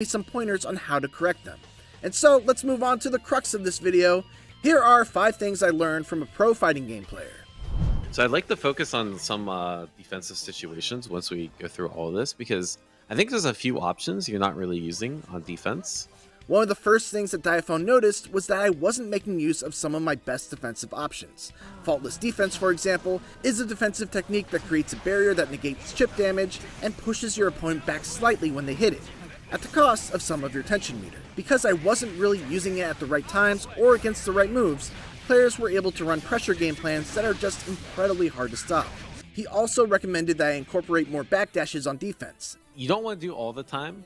some pointers on how to correct them. And so let's move on to the crux of this video. Here are 5 things I learned from a pro fighting game player. So I'd like to focus on some defensive situations once we go through all of this, because I think there's a few options you're not really using on defense. One of the first things that Diaphone noticed was that I wasn't making use of some of my best defensive options. Faultless defense, for example, is a defensive technique that creates a barrier that negates chip damage and pushes your opponent back slightly when they hit it, at the cost of some of your tension meter. Because I wasn't really using it at the right times or against the right moves, players were able to run pressure game plans that are just incredibly hard to stop. He also recommended that I incorporate more backdashes on defense. You don't want to do all the time,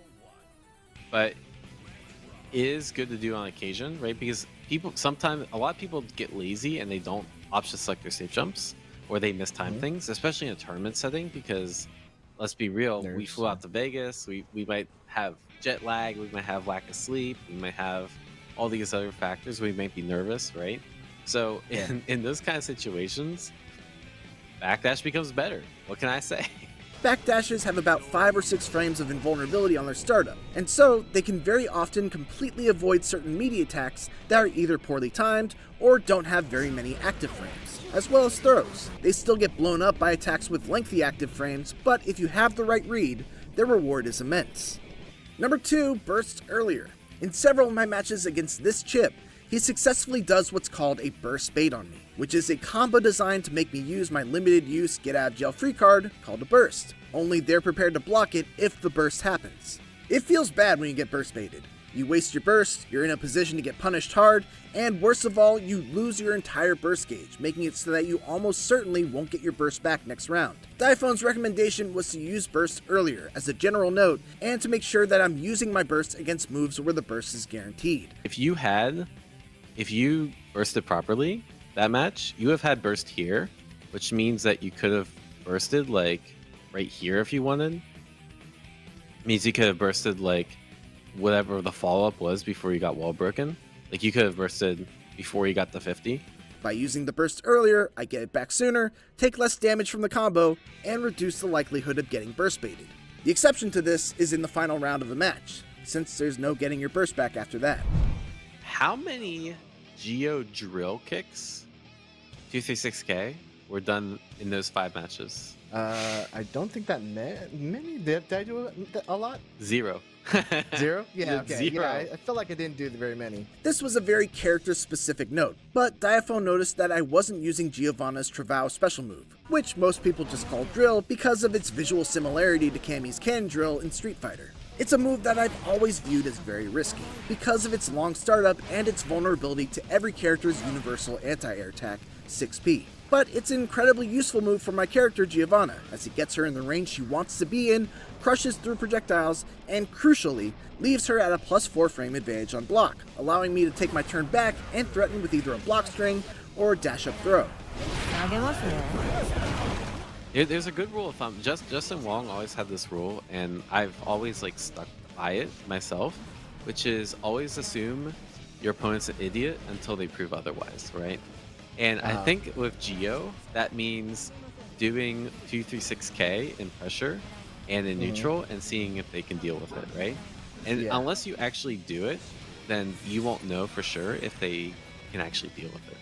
but it is good to do on occasion, right? Because a lot of people get lazy and they don't option select their safe jumps, or they mistime things, especially in a tournament setting, because let's be real, we flew out to Vegas, we might have jet lag, we might have lack of sleep, we might have all these other factors, we might be nervous, right? So in those kind of situations, backdash becomes better. What can I say? Backdashes have about 5 or 6 frames of invulnerability on their startup, and so they can very often completely avoid certain melee attacks that are either poorly timed or don't have very many active frames, as well as throws. They still get blown up by attacks with lengthy active frames, but if you have the right read, their reward is immense. Number 2, bursts earlier. In several of my matches against this chip, he successfully does what's called a burst bait on me, which is a combo designed to make me use my limited use get out of jail free card called a burst, only they're prepared to block it if the burst happens. It feels bad when you get burst baited. You waste your burst, you're in a position to get punished hard, and worst of all, you lose your entire burst gauge, making it so that you almost certainly won't get your burst back next round. Diaphone's recommendation was to use burst earlier as a general note, and to make sure that I'm using my burst against moves where the burst is guaranteed. If you bursted properly that match, you have had burst here, which means that you could have bursted like right here if you wanted. It means you could have bursted like whatever the follow-up was before you got wall broken. Like you could have bursted before you got the 50. By using the burst earlier, I get it back sooner, take less damage from the combo, and reduce the likelihood of getting burst baited. The exception to this is in the final round of the match, since there's no getting your burst back after that. How many Geo drill kicks, 236k, were done in those 5 matches? I don't think that many. Did I do a lot? 0. 0? Yeah, okay. 0. Yeah, I feel like I didn't do very many. This was a very character-specific note, but Diaphone noticed that I wasn't using Giovanna's Travau special move, which most people just call drill because of its visual similarity to Cammy's cannon drill in Street Fighter. It's a move that I've always viewed as very risky, because of its long startup and its vulnerability to every character's universal anti-air attack, 6P. But it's an incredibly useful move for my character Giovanna, as it gets her in the range she wants to be in, crushes through projectiles, and crucially, leaves her at a +4 frame advantage on block, allowing me to take my turn back and threaten with either a block string or a dash-up throw. There's a good rule of thumb. Justin Wong always had this rule, and I've always stuck by it myself, which is always assume your opponent's an idiot until they prove otherwise, right? And I think with Geo, that means doing 236k in pressure and in neutral and seeing if they can deal with it, right? And unless you actually do it, then you won't know for sure if they can actually deal with it.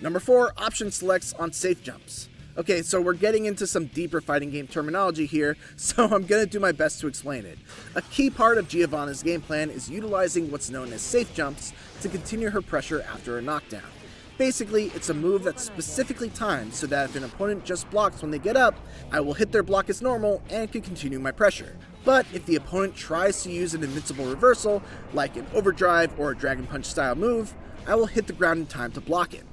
Number 4, option selects on safe jumps. Okay, so we're getting into some deeper fighting game terminology here, so I'm gonna do my best to explain it. A key part of Giovanna's game plan is utilizing what's known as safe jumps to continue her pressure after a knockdown. Basically, it's a move that's specifically timed so that if an opponent just blocks when they get up, I will hit their block as normal and can continue my pressure. But if the opponent tries to use an invincible reversal, like an overdrive or a dragon punch style move, I will hit the ground in time to block it.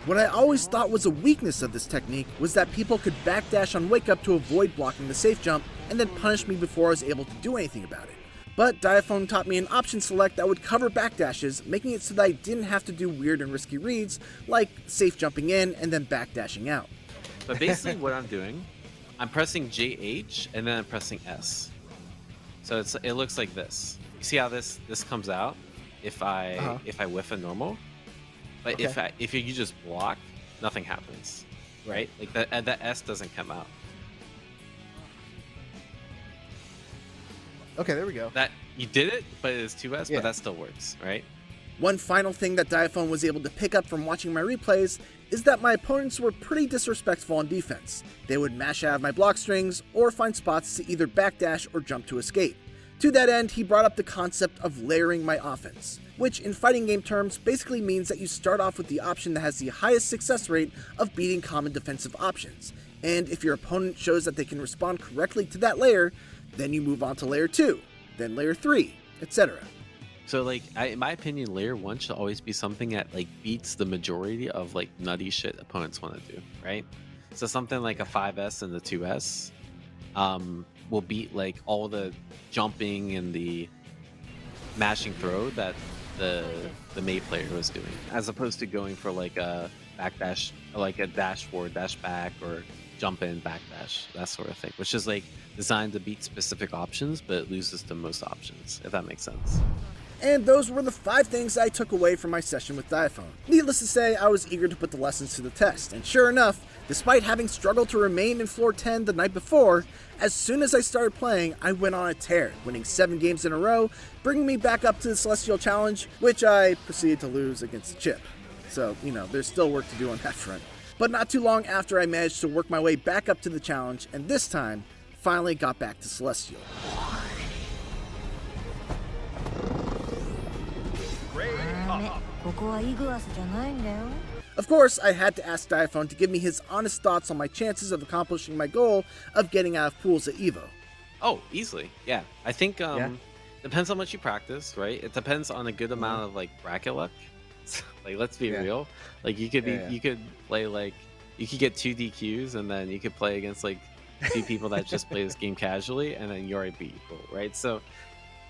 What I always thought was a weakness of this technique was that people could backdash on wake up to avoid blocking the safe jump and then punish me before I was able to do anything about it. But Diaphone taught me an option select that would cover backdashes, making it so that I didn't have to do weird and risky reads, like safe jumping in and then backdashing out. But basically what I'm doing, I'm pressing JH and then I'm pressing S. So it looks like this. You see how this comes out if I whiff a normal? But if you just block, nothing happens, right? Like the S doesn't come out. Okay, there we go. That you did it, but it is 2S, Yeah. but that still works, right? One final thing that Diaphone was able to pick up from watching my replays is that my opponents were pretty disrespectful on defense. They would mash out of my block strings or find spots to either backdash or jump to escape. To that end, he brought up the concept of layering my offense, which in fighting game terms basically means that you start off with the option that has the highest success rate of beating common defensive options, and if your opponent shows that they can respond correctly to that layer, then you move on to layer 2, then layer 3, etc. So like, in my opinion, layer 1 should always be something that like beats the majority of like nutty shit opponents want to do, right? So something like a 5S and the 2S will beat like all the jumping and the mashing throw that the May player was doing, as opposed to going for like a backdash, like a dash forward, dash back, or jump in, backdash, that sort of thing, which is like designed to beat specific options, but it loses to most options, if that makes sense. And those were the 5 things I took away from my session with Diaphone. Needless to say, I was eager to put the lessons to the test, and sure enough, despite having struggled to remain in floor 10 the night before, as soon as I started playing, I went on a tear, winning 7 games in a row, bringing me back up to the Celestial Challenge, which I proceeded to lose against the Chip. So, there's still work to do on that front. But not too long after, I managed to work my way back up to the challenge, and this time, finally got back to Celestial. Of course, I had to ask Diaphone to give me his honest thoughts on my chances of accomplishing my goal of getting out of pools at EVO. Oh, easily, yeah. I think depends how much you practice, right? It depends on a good amount of like bracket luck. Like, let's be real. Like, you could you could play like you could get 2 DQs, and then you could play against like 2 people that just play this game casually, and then you already beat people, right? So,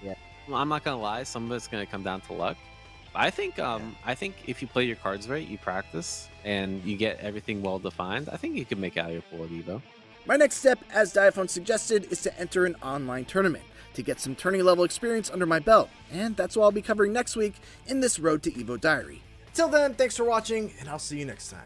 yeah, I'm not gonna lie, some of it's gonna come down to luck. I think if you play your cards right, you practice, and you get everything well defined, I think you can make it out of your pool at EVO. My next step, as Diaphone suggested, is to enter an online tournament to get some tourney level experience under my belt, and that's what I'll be covering next week in this Road to EVO diary. Till then, thanks for watching, and I'll see you next time.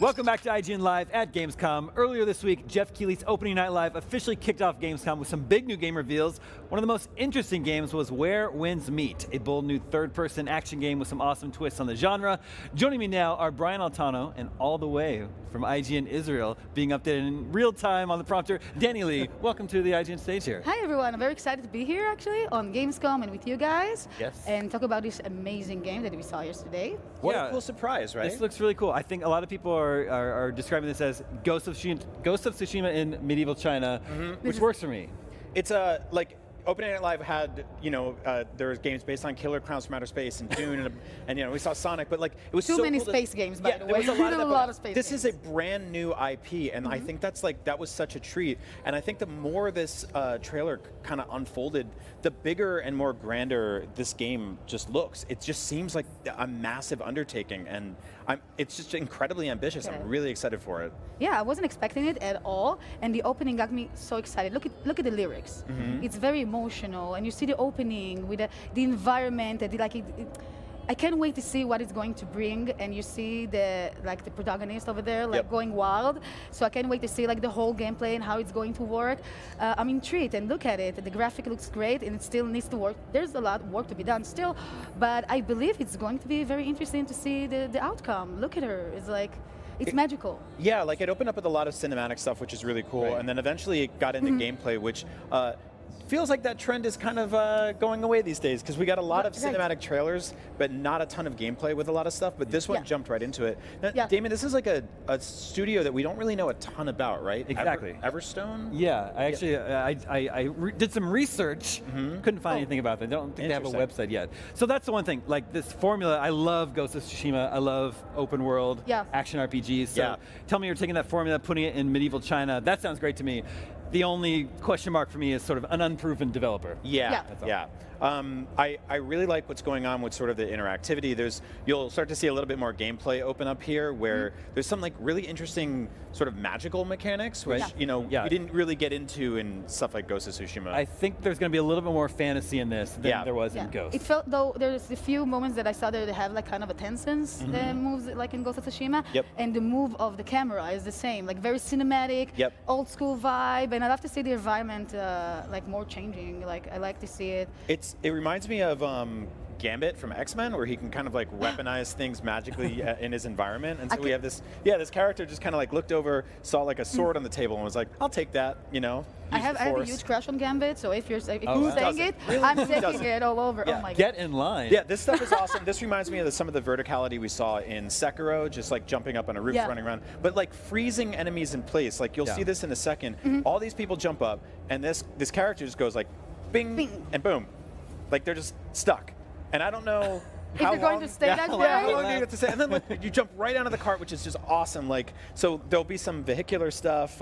Welcome back to IGN Live at Gamescom. Earlier this week, Jeff Keighley's opening night live officially kicked off Gamescom with some big new game reveals. One of the most interesting games was Where Winds Meet, a bold new third-person action game with some awesome twists on the genre. Joining me now are Brian Altano, and all the way from IGN Israel, being updated in real time on the prompter, Danny Lee. Welcome to the IGN stage here. Hi everyone, I'm very excited to be here actually on Gamescom and with you guys. Yes. And talk about this amazing game that we saw yesterday. What a cool surprise, right? This looks really cool. I think a lot of people are describing this as Ghost of Tsushima in medieval China, which works for me. It's like Opening Night Live had, there was games based on Killer Clowns from Outer Space and Dune, and we saw Sonic, but like it was Too so many cool space games, by the there way. was a lot of, A lot of space This games. is a brand new IP, and I think that was such a treat. And I think the more this trailer kind of unfolded, the bigger and more grander this game just looks. It just seems like a massive undertaking, and it's just incredibly ambitious. Okay. I'm really excited for it. Yeah, I wasn't expecting it at all, and the opening got me so excited. Look at the lyrics. It's very emotional, and you see the opening with the environment, I can't wait to see what it's going to bring, and you see the protagonist over there going wild. So I can't wait to see the whole gameplay and how it's going to work. I'm intrigued, and look at it. The graphic looks great, and it still needs to work. There's a lot of work to be done still, but I believe it's going to be very interesting to see the outcome. Look at her. It's magical. Yeah, like it opened up with a lot of cinematic stuff, which is really cool, and then eventually it got into gameplay, which feels like that trend is kind of going away these days, because we got a lot of cinematic trailers, but not a ton of gameplay with a lot of stuff, but this one jumped right into it. Now, Damon, this is like a studio that we don't really know a ton about, right? Exactly. Everstone? Yeah, I actually I did some research, couldn't find anything about them. I don't think they have a website yet. So that's the one thing, like this formula, I love Ghost of Tsushima, I love open world action RPGs, so tell me you're taking that formula, putting it in medieval China, that sounds great to me. The only question mark for me is sort of an unproven developer. Yeah. I really like what's going on with sort of the interactivity. You'll start to see a little bit more gameplay open up here, where there's some really interesting sort of magical mechanics, which you didn't really get into in stuff like Ghost of Tsushima. I think there's going to be a little bit more fantasy in this than there was in Ghost. It felt, though, there's a few moments that I saw that they have kind of a Tencent's moves like in Ghost of Tsushima, and the move of the camera is the same, very cinematic, old school vibe, and I love to see the environment like more changing. Like I like to see it. It reminds me of Gambit from X-Men, where he can kind of like weaponize things magically in his environment. And so we have this character just kind of like looked over, saw like a sword on the table, and was like, "I'll take that," you know. I have a huge crush on Gambit, so if you're saying it, Really? I'm Who taking doesn't? it all over. Yeah. Oh my god. Get in line. Yeah, this stuff is awesome. This reminds me of some of the verticality we saw in Sekiro, just like jumping up on a roof, running around, but like freezing enemies in place. Like you'll see this in a second. All these people jump up, and this character just goes like, bing, Bing. and boom, like they're just stuck. And I don't know. If you're going to stay that way? Yeah, how long do you have to stay? And then look, you jump right onto the cart, which is just awesome. Like, so there'll be some vehicular stuff,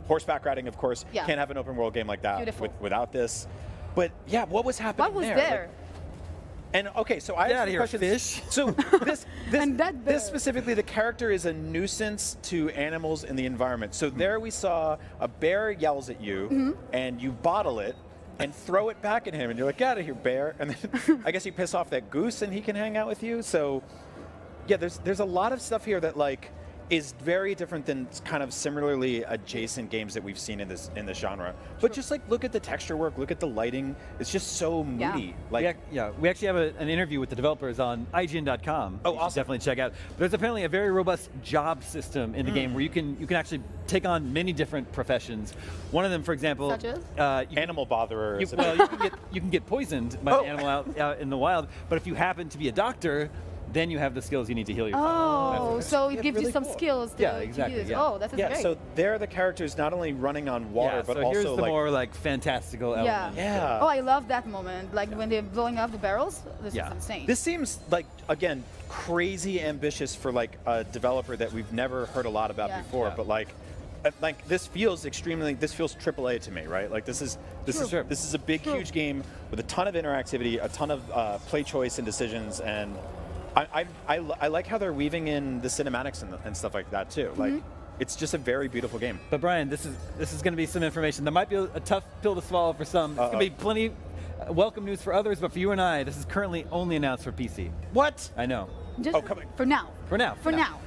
horseback riding, of course. Yeah. Can't have an open world game like that without this. But yeah, what was happening What was there? there? And okay, so I Get have out of some here, questions. fish. So And that bear. this specifically, the character is a nuisance to animals in the environment. So there we saw a bear yells at you, and you bottle it and throw it back at him, and you're like, "Get out of here, bear!" And then I guess you piss off that goose, and he can hang out with you. So yeah, there's a lot of stuff here that like is very different than kind of similarly adjacent games that we've seen in this genre. But just like look at the texture work, look at the lighting. It's just so moody. Like we actually have an interview with the developers on IGN.com. Oh, you should awesome. definitely check out. But there's apparently a very robust job system in the game where you can actually take on many different professions. One of them, for example, Such as? animal botherer. you can get poisoned by an animal out in the wild. But if you happen to be a doctor, then you have the skills you need to heal yourself. Oh, so it Yeah, gives really you some cool. skills to, exactly, to use. yeah. Oh, that's Yeah, great. so they're the characters not only running on water, but so also here's the like more like fantastical element. Yeah. Oh, I love that moment. Like when they're blowing up the barrels. This is insane. This seems like again crazy ambitious for like a developer that we've never heard a lot about before. Yeah. But like this feels AAA to me, right? Like this is a big huge game with a ton of interactivity, a ton of play choice and decisions, and I like how they're weaving in the cinematics and stuff like that too. Like it's just a very beautiful game. But Brian, this is going to be some information that might be a tough pill to swallow for some. It's going to be plenty welcome news for others, but for you and I, this is currently only announced for PC. What? I know. Just come on. for now. For now. For now.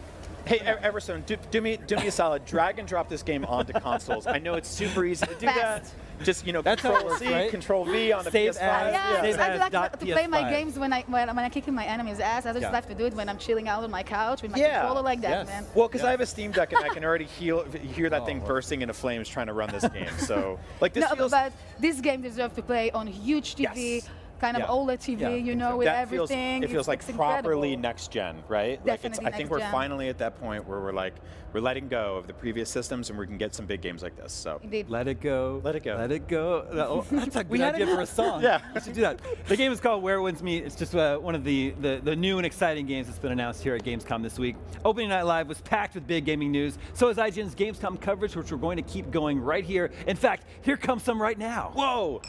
Hey, Everstone, do me a solid. Drag and drop this game onto consoles. I know it's super easy to do that. Fast. Just That's how it Control works, C, right? Control V on the Save PS5. as- Yeah, Save I as like to play my .ps5. games when I'm kicking my enemy's ass. I just like to do it when I'm chilling out on my couch with my Yeah. controller like that, Yes. man. Well, because I have a Steam Deck and I can already hear that thing bursting into flames trying to run this game. So, like, this No, feels but this game deserves to play on huge TV, Yes. kind of Yeah. OLED TV, Yeah, you know, with that everything. It feels like it's properly incredible. next gen, right? Definitely I think next we're gen. finally at that point where we're letting go of the previous systems and we can get some big games like this. So. Indeed. Let it go. Let it go. Let it go. That's a good had idea it. for a song. Yeah. We should do that. The game is called Where Winds Meet. It's just one of the new and exciting games that's been announced here at Gamescom this week. Opening Night Live was packed with big gaming news. So is IGN's Gamescom coverage, which we're going to keep going right here. In fact, here comes some right now. Whoa!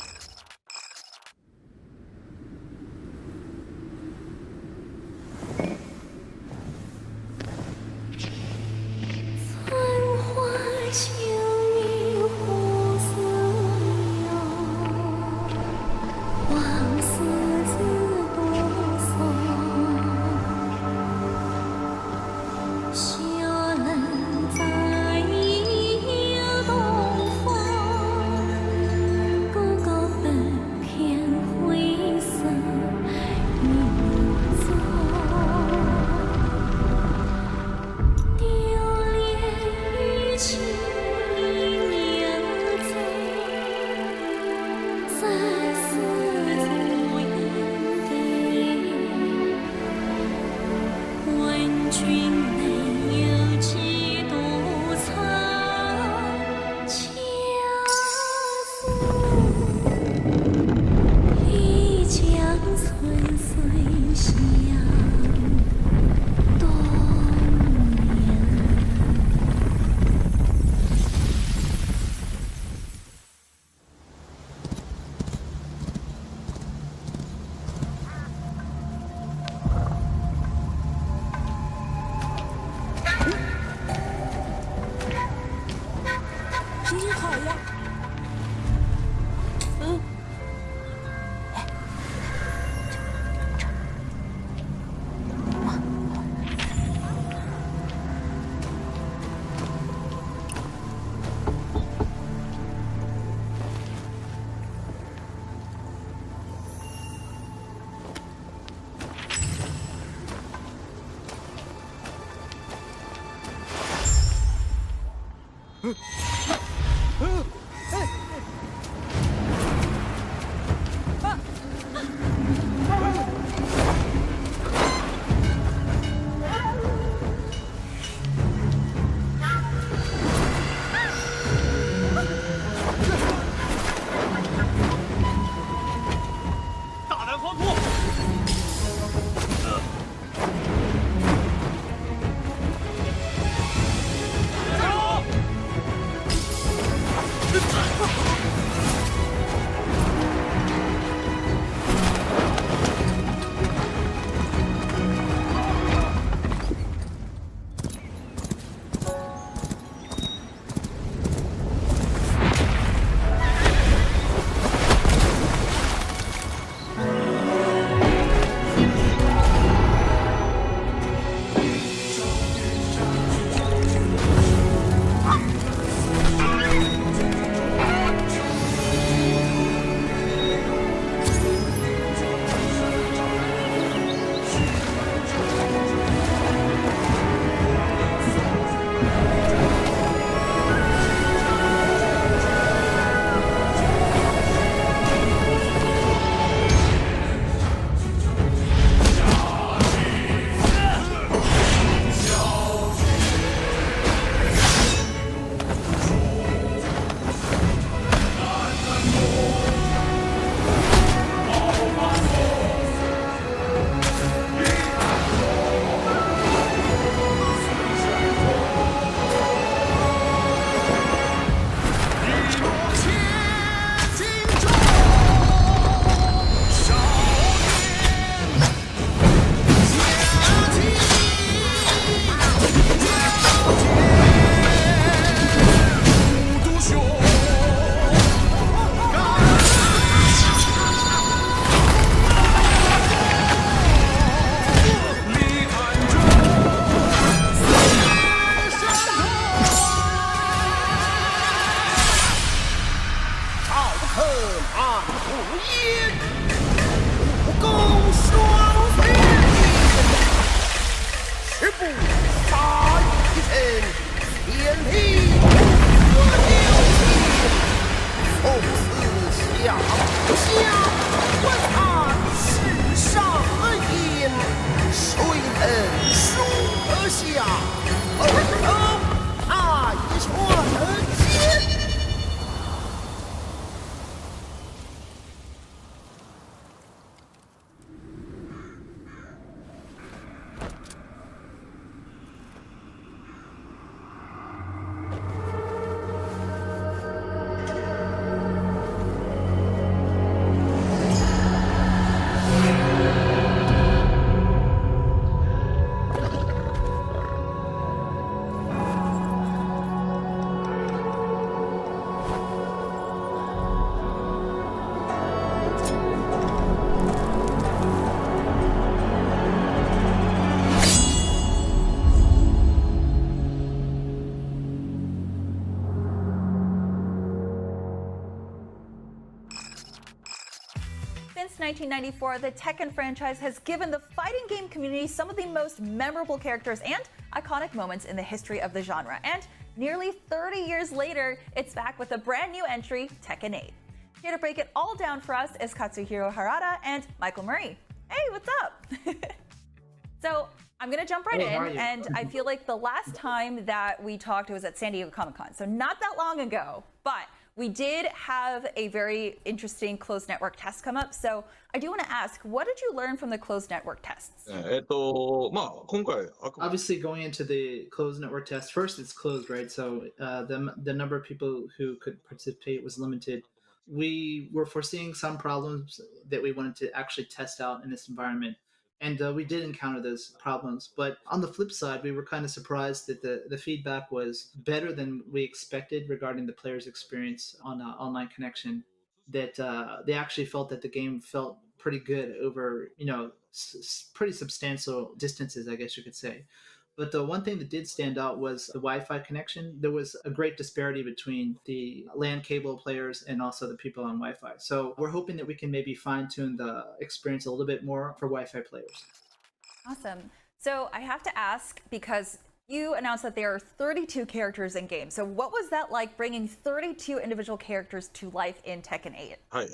Since 1994, the Tekken franchise has given the fighting game community some of the most memorable characters and iconic moments in the history of the genre. And nearly 30 years later, it's back with a brand new entry, Tekken 8. Here to break it all down for us is Katsuhiro Harada and Michael Murray. Hey, what's up? So I'm gonna jump right in, and I feel like the last time that we talked, it was at San Diego Comic-Con, so not that long ago, but we did have a very interesting closed network test come up. So I do want to ask, what did you learn from the closed network tests? 今回 Obviously, going into the closed network test, first it's closed, right? So the number of people who could participate was limited. We were foreseeing some problems that we wanted to actually test out in this environment. And we did encounter those problems. But on the flip side, we were kind of surprised that the feedback was better than we expected regarding the player's experience on online connection. That they actually felt that the game felt pretty good over, pretty substantial distances, I guess you could say. But the one thing that did stand out was the Wi-Fi connection. There was a great disparity between the LAN cable players and also the people on Wi-Fi. So we're hoping that we can maybe fine-tune the experience a little bit more for Wi-Fi players. Awesome. So I have to ask, because You announced that there are 32 characters in game. So what was that like bringing 32 individual characters to life in Tekken 8? はい、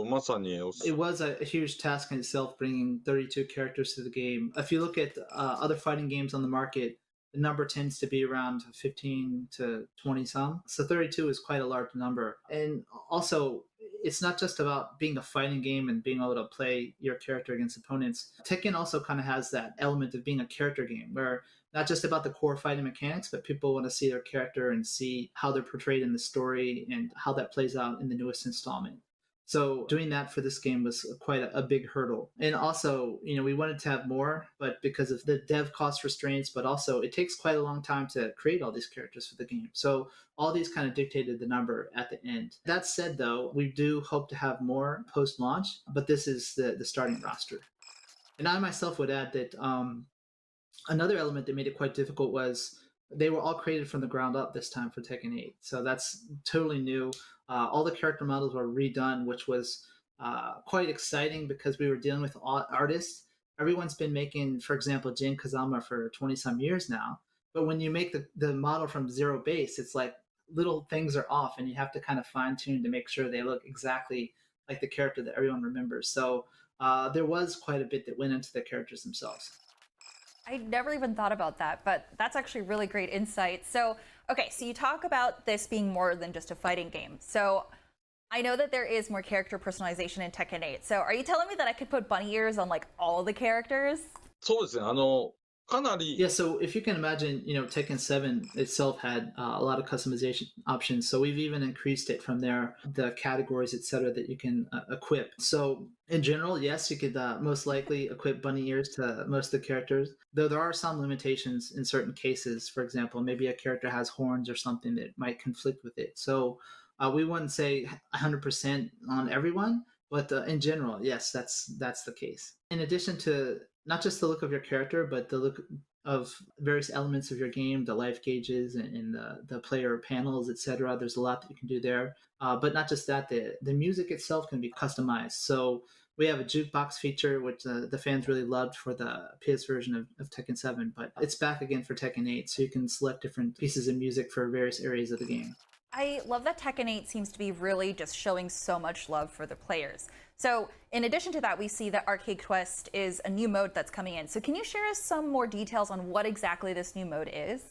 まさに It was a huge task in itself bringing 32 characters to the game. If you look at other fighting games on the market, the number tends to be around 15 to 20 some. So 32 is quite a large number. And also, it's not just about being a fighting game and being able to play your character against opponents. Tekken also kind of has that element of being a character game where not just about the core fighting mechanics, but people want to see their character and see how they're portrayed in the story and how that plays out in the newest installment. So doing that for this game was quite a big hurdle. And also, we wanted to have more, but because of the dev cost restraints, but also it takes quite a long time to create all these characters for the game. So all these kind of dictated the number at the end. That said, though, we do hope to have more post-launch, but this is the starting roster. And I myself would add that another element that made it quite difficult was they were all created from the ground up this time for Tekken 8. So that's totally new. All the character models were redone, which was quite exciting because we were dealing with artists. Everyone's been making, for example, Jin Kazama for 20 some years now. But when you make the model from zero base, it's like little things are off and you have to kind of fine tune to make sure they look exactly like the character that everyone remembers. So there was quite a bit that went into the characters themselves. I never even thought about that, but that's actually really great insight. So, okay, so you talk about this being more than just a fighting game. So I know that there is more character personalization in Tekken 8. So are you telling me that I could put bunny ears on like all the characters? そうですね、かなり Yeah, so if you can imagine, Tekken 7 itself had a lot of customization options. So we've even increased it from there, the categories, etc., that you can equip. So in general, yes, you could most likely equip bunny ears to most of the characters, though there are some limitations in certain cases. For example, maybe a character has horns or something that might conflict with it. So we wouldn't say 100% on everyone, but in general, yes, that's the case. In addition to not just the look of your character, but the look of various elements of your game, the life gauges and the player panels, etc. There's a lot that you can do there. But not just that, the music itself can be customized. So we have a jukebox feature, which the fans really loved for the PS version of Tekken 7, but it's back again for Tekken 8, so you can select different pieces of music for various areas of the game. I love that Tekken 8 seems to be really just showing so much love for the players. So in addition to that, we see that Arcade Quest is a new mode that's coming in. So can you share us some more details on what exactly this new mode is?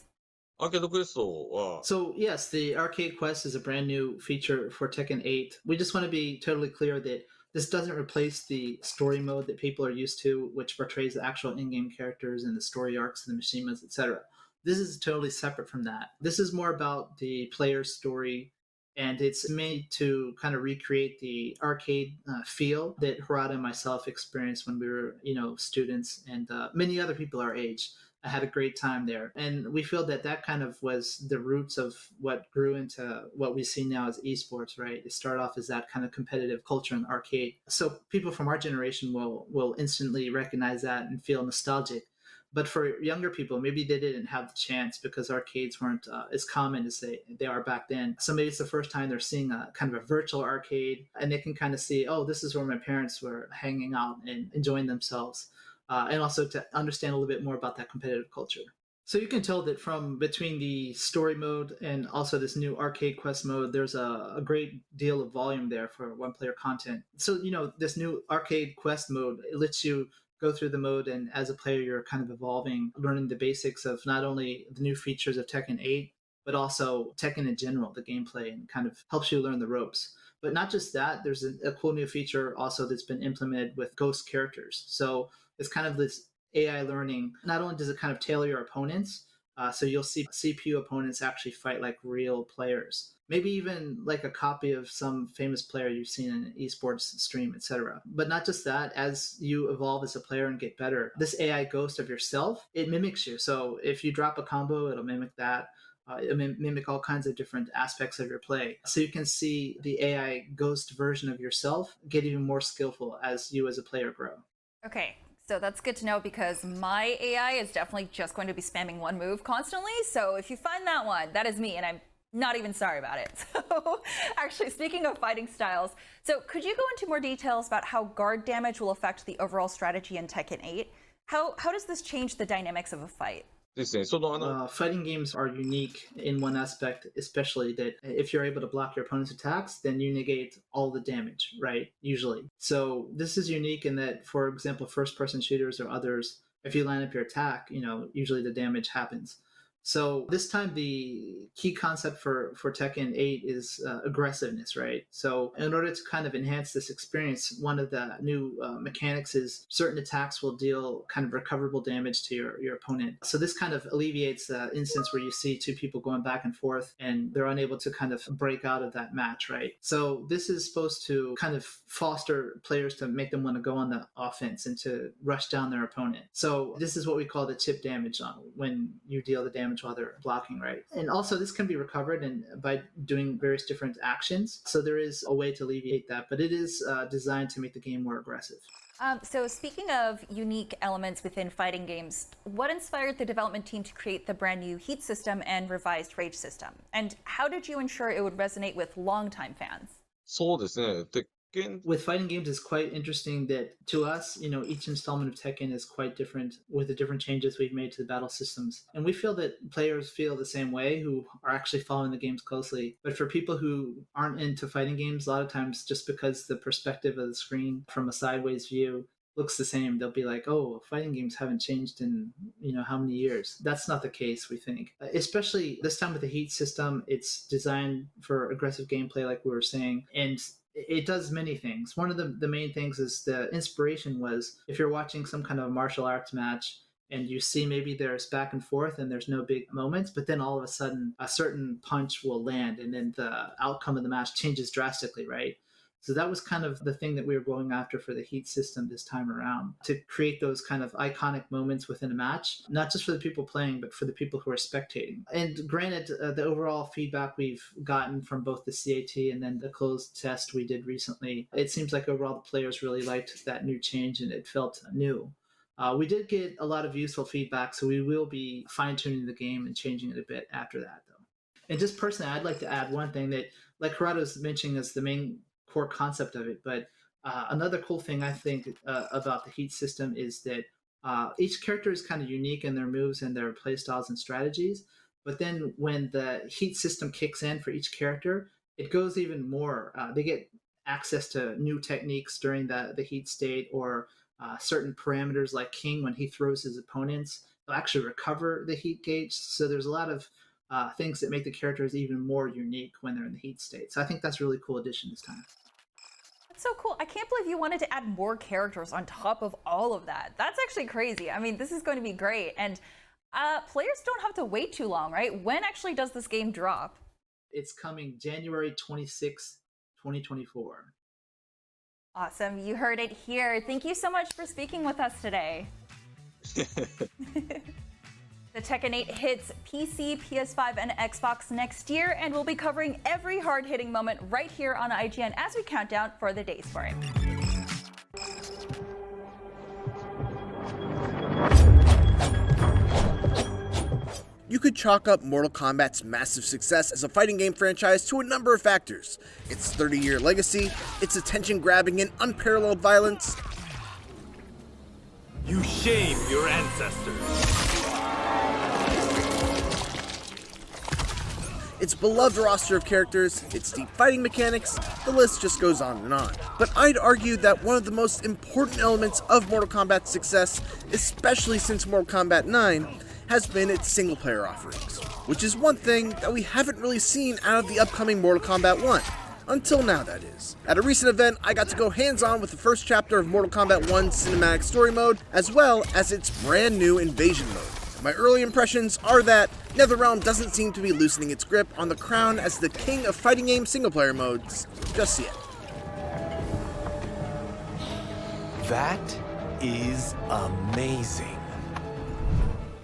アーケードクエストは So yes, the Arcade Quest is a brand new feature for Tekken 8. We just want to be totally clear that this doesn't replace the story mode that people are used to, which portrays the actual in-game characters and the story arcs and the machinemas, etc. This is totally separate from that. This is more about the player's story, and it's made to kind of recreate the arcade feel that Harada and myself experienced when we were, students, and many other people our age. I had a great time there. And we feel that kind of was the roots of what grew into what we see now as esports, right? It started off as that kind of competitive culture in the arcade. So people from our generation will instantly recognize that and feel nostalgic. But for younger people, maybe they didn't have the chance because arcades weren't as common as they are back then. So maybe it's the first time they're seeing a kind of a virtual arcade, and they can kind of see, oh, this is where my parents were hanging out and enjoying themselves. And also to understand a little bit more about that competitive culture. So you can tell that from between the story mode and also this new Arcade Quest mode, there's a great deal of volume there for one-player content. So, this new Arcade Quest mode, it lets you go through the mode, and as a player, you're kind of evolving, learning the basics of not only the new features of Tekken 8, but also Tekken in general, the gameplay, and kind of helps you learn the ropes. But not just that, there's a cool new feature also that's been implemented with ghost characters. So it's kind of this AI learning. Not only does it kind of tailor your opponents, so you'll see CPU opponents actually fight like real players. Maybe even like a copy of some famous player you've seen in an esports stream, etc. But not just that, as you evolve as a player and get better, this AI ghost of yourself, it mimics you. So if you drop a combo, it'll mimic that. It'll mimic all kinds of different aspects of your play. So you can see the AI ghost version of yourself get even more skillful as you as a player grow. Okay. So that's good to know because my AI is definitely just going to be spamming one move constantly. So if you find that one, that is me, and I'm not even sorry about it. So actually, speaking of fighting styles, so could you go into more details about how guard damage will affect the overall strategy in Tekken 8? How does this change the dynamics of a fight? ですね。Fighting games are unique in one aspect, especially that if you're able to block your opponent's attacks, then you negate all the damage, right? Usually. So this is unique in that, for example, first-person shooters or others, if you line up your attack, usually the damage happens. So this time the key concept for Tekken 8 is aggressiveness, right? So in order to kind of enhance this experience, one of the new mechanics is certain attacks will deal kind of recoverable damage to your opponent. So this kind of alleviates the instance where you see two people going back and forth and they're unable to kind of break out of that match, right? So this is supposed to kind of foster players to make them want to go on the offense and to rush down their opponent. So this is what we call the chip damage on when you deal the damage while they're blocking, right? And also this can be recovered by doing various different actions. So there is a way to alleviate that, but it is designed to make the game more aggressive. So speaking of unique elements within fighting games, what inspired the development team to create the brand new Heat system and revised Rage system? And how did you ensure it would resonate with longtime fans? そうですね。鉄拳 With fighting games, it's quite interesting that to us, each installment of Tekken is quite different with the different changes we've made to the battle systems. And we feel that players feel the same way who are actually following the games closely. But for people who aren't into fighting games, a lot of times just because the perspective of the screen from a sideways view looks the same, they'll be like, oh, fighting games haven't changed in how many years. That's not the case, we think. Especially this time with the Heat system, it's designed for aggressive gameplay, like we were saying, and it does many things. One of the main things is the inspiration was if you're watching some kind of martial arts match and you see maybe there's back and forth and there's no big moments, but then all of a sudden a certain punch will land and then the outcome of the match changes drastically, right? So that was kind of the thing that we were going after for the Heat system this time around, to create those kind of iconic moments within a match, not just for the people playing, but for the people who are spectating. And granted, the overall feedback we've gotten from both the CAT and then the closed test we did recently, it seems like overall the players really liked that new change and it felt new. We did get a lot of useful feedback, so we will be fine-tuning the game and changing it a bit after that, though. And just personally, I'd like to add one thing that, like Corrado's mentioning, is the main core concept of it, but another cool thing I think about the Heat system is that each character is kind of unique in their moves and their playstyles and strategies, but then when the Heat system kicks in for each character, it goes even more. They get access to new techniques during the Heat state, or certain parameters like King, when he throws his opponents, they'll actually recover the Heat gauge. So there's a lot of things that make the characters even more unique when they're in the Heat state. So I think that's a really cool addition this time. That's so cool. I can't believe you wanted to add more characters on top of all of that. That's actually crazy. I mean, this is going to be great. And players don't have to wait too long, right? When actually does this game drop? It's coming January 26, 2024. Awesome. You heard it here. Thank you so much for speaking with us today. The Tekken 8 hits PC, PS5, and Xbox next year, and we'll be covering every hard-hitting moment right here on IGN as we count down for the days for it. You could chalk up Mortal Kombat's massive success as a fighting game franchise to a number of factors. Its 30-year legacy, its attention-grabbing and unparalleled violence. You shame your ancestors. Its beloved roster of characters, its deep fighting mechanics, the list just goes on and on. But I'd argue that one of the most important elements of Mortal Kombat's success, especially since Mortal Kombat 9, has been its single-player offerings, which is one thing that we haven't really seen out of the upcoming Mortal Kombat 1. Until now, that is. At a recent event, I got to go hands-on with the first chapter of Mortal Kombat 1's cinematic story mode, as well as its brand new invasion mode. My early impressions are that NetherRealm doesn't seem to be loosening its grip on the crown as the king of fighting game single-player modes just yet. That is amazing.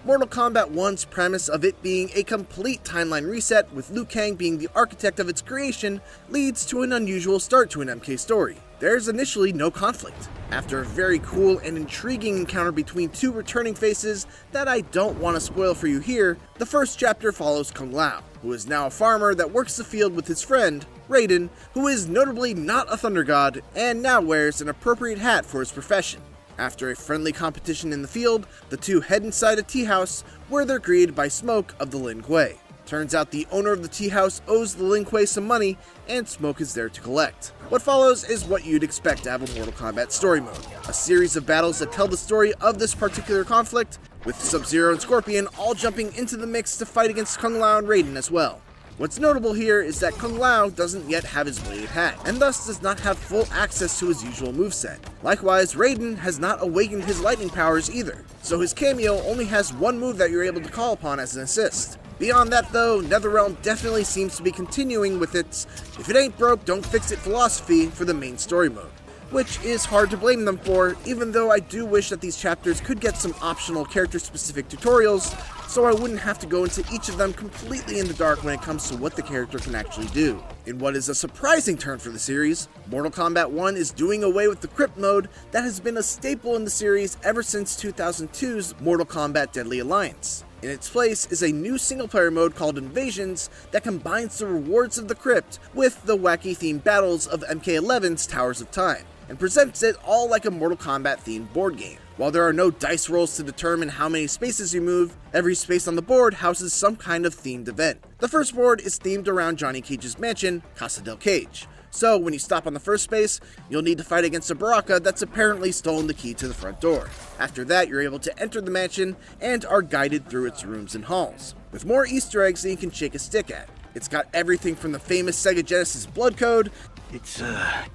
Mortal Kombat 1's premise of it being a complete timeline reset, with Liu Kang being the architect of its creation, leads to an unusual start to an MK story. There's initially no conflict. After a very cool and intriguing encounter between two returning faces that I don't want to spoil for you here, the first chapter follows Kung Lao, who is now a farmer that works the field with his friend, Raiden, who is notably not a thunder god and now wears an appropriate hat for his profession. After a friendly competition in the field, the two head inside a tea house where they're greeted by Smoke of the Lin Kuei. Turns out the owner of the tea house owes the Lin Kuei some money, and Smoke is there to collect. What follows is what you'd expect to have a Mortal Kombat story mode. A series of battles that tell the story of this particular conflict, with Sub-Zero and Scorpion all jumping into the mix to fight against Kung Lao and Raiden as well. What's notable here is that Kung Lao doesn't yet have his bladed hat, and thus does not have full access to his usual moveset. Likewise, Raiden has not awakened his lightning powers either, so his cameo only has one move that you're able to call upon as an assist. Beyond that though, NetherRealm definitely seems to be continuing with its "if it ain't broke, don't fix it" philosophy for the main story mode, which is hard to blame them for, even though I do wish that these chapters could get some optional character-specific tutorials, so I wouldn't have to go into each of them completely in the dark when it comes to what the character can actually do. In what is a surprising turn for the series, Mortal Kombat 1 is doing away with the Crypt mode that has been a staple in the series ever since 2002's Mortal Kombat Deadly Alliance. In its place is a new single-player mode called Invasions that combines the rewards of the Crypt with the wacky-themed battles of MK11's Towers of Time, and presents it all like a Mortal Kombat-themed board game. While there are no dice rolls to determine how many spaces you move, every space on the board houses some kind of themed event. The first board is themed around Johnny Cage's mansion, Casa del Cage. So when you stop on the first space, you'll need to fight against a Baraka that's apparently stolen the key to the front door. After that, you're able to enter the mansion and are guided through its rooms and halls, with more Easter eggs than you can shake a stick at. It's got everything from the famous Sega Genesis blood code, It's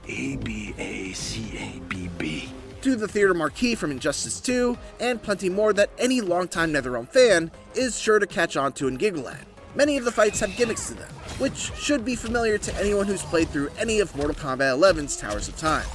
ABACABB. to the theater marquee from Injustice 2, and plenty more that any longtime NetherRealm fan is sure to catch on to and giggle at. Many of the fights have gimmicks to them, which should be familiar to anyone who's played through any of Mortal Kombat 11's Towers of Time.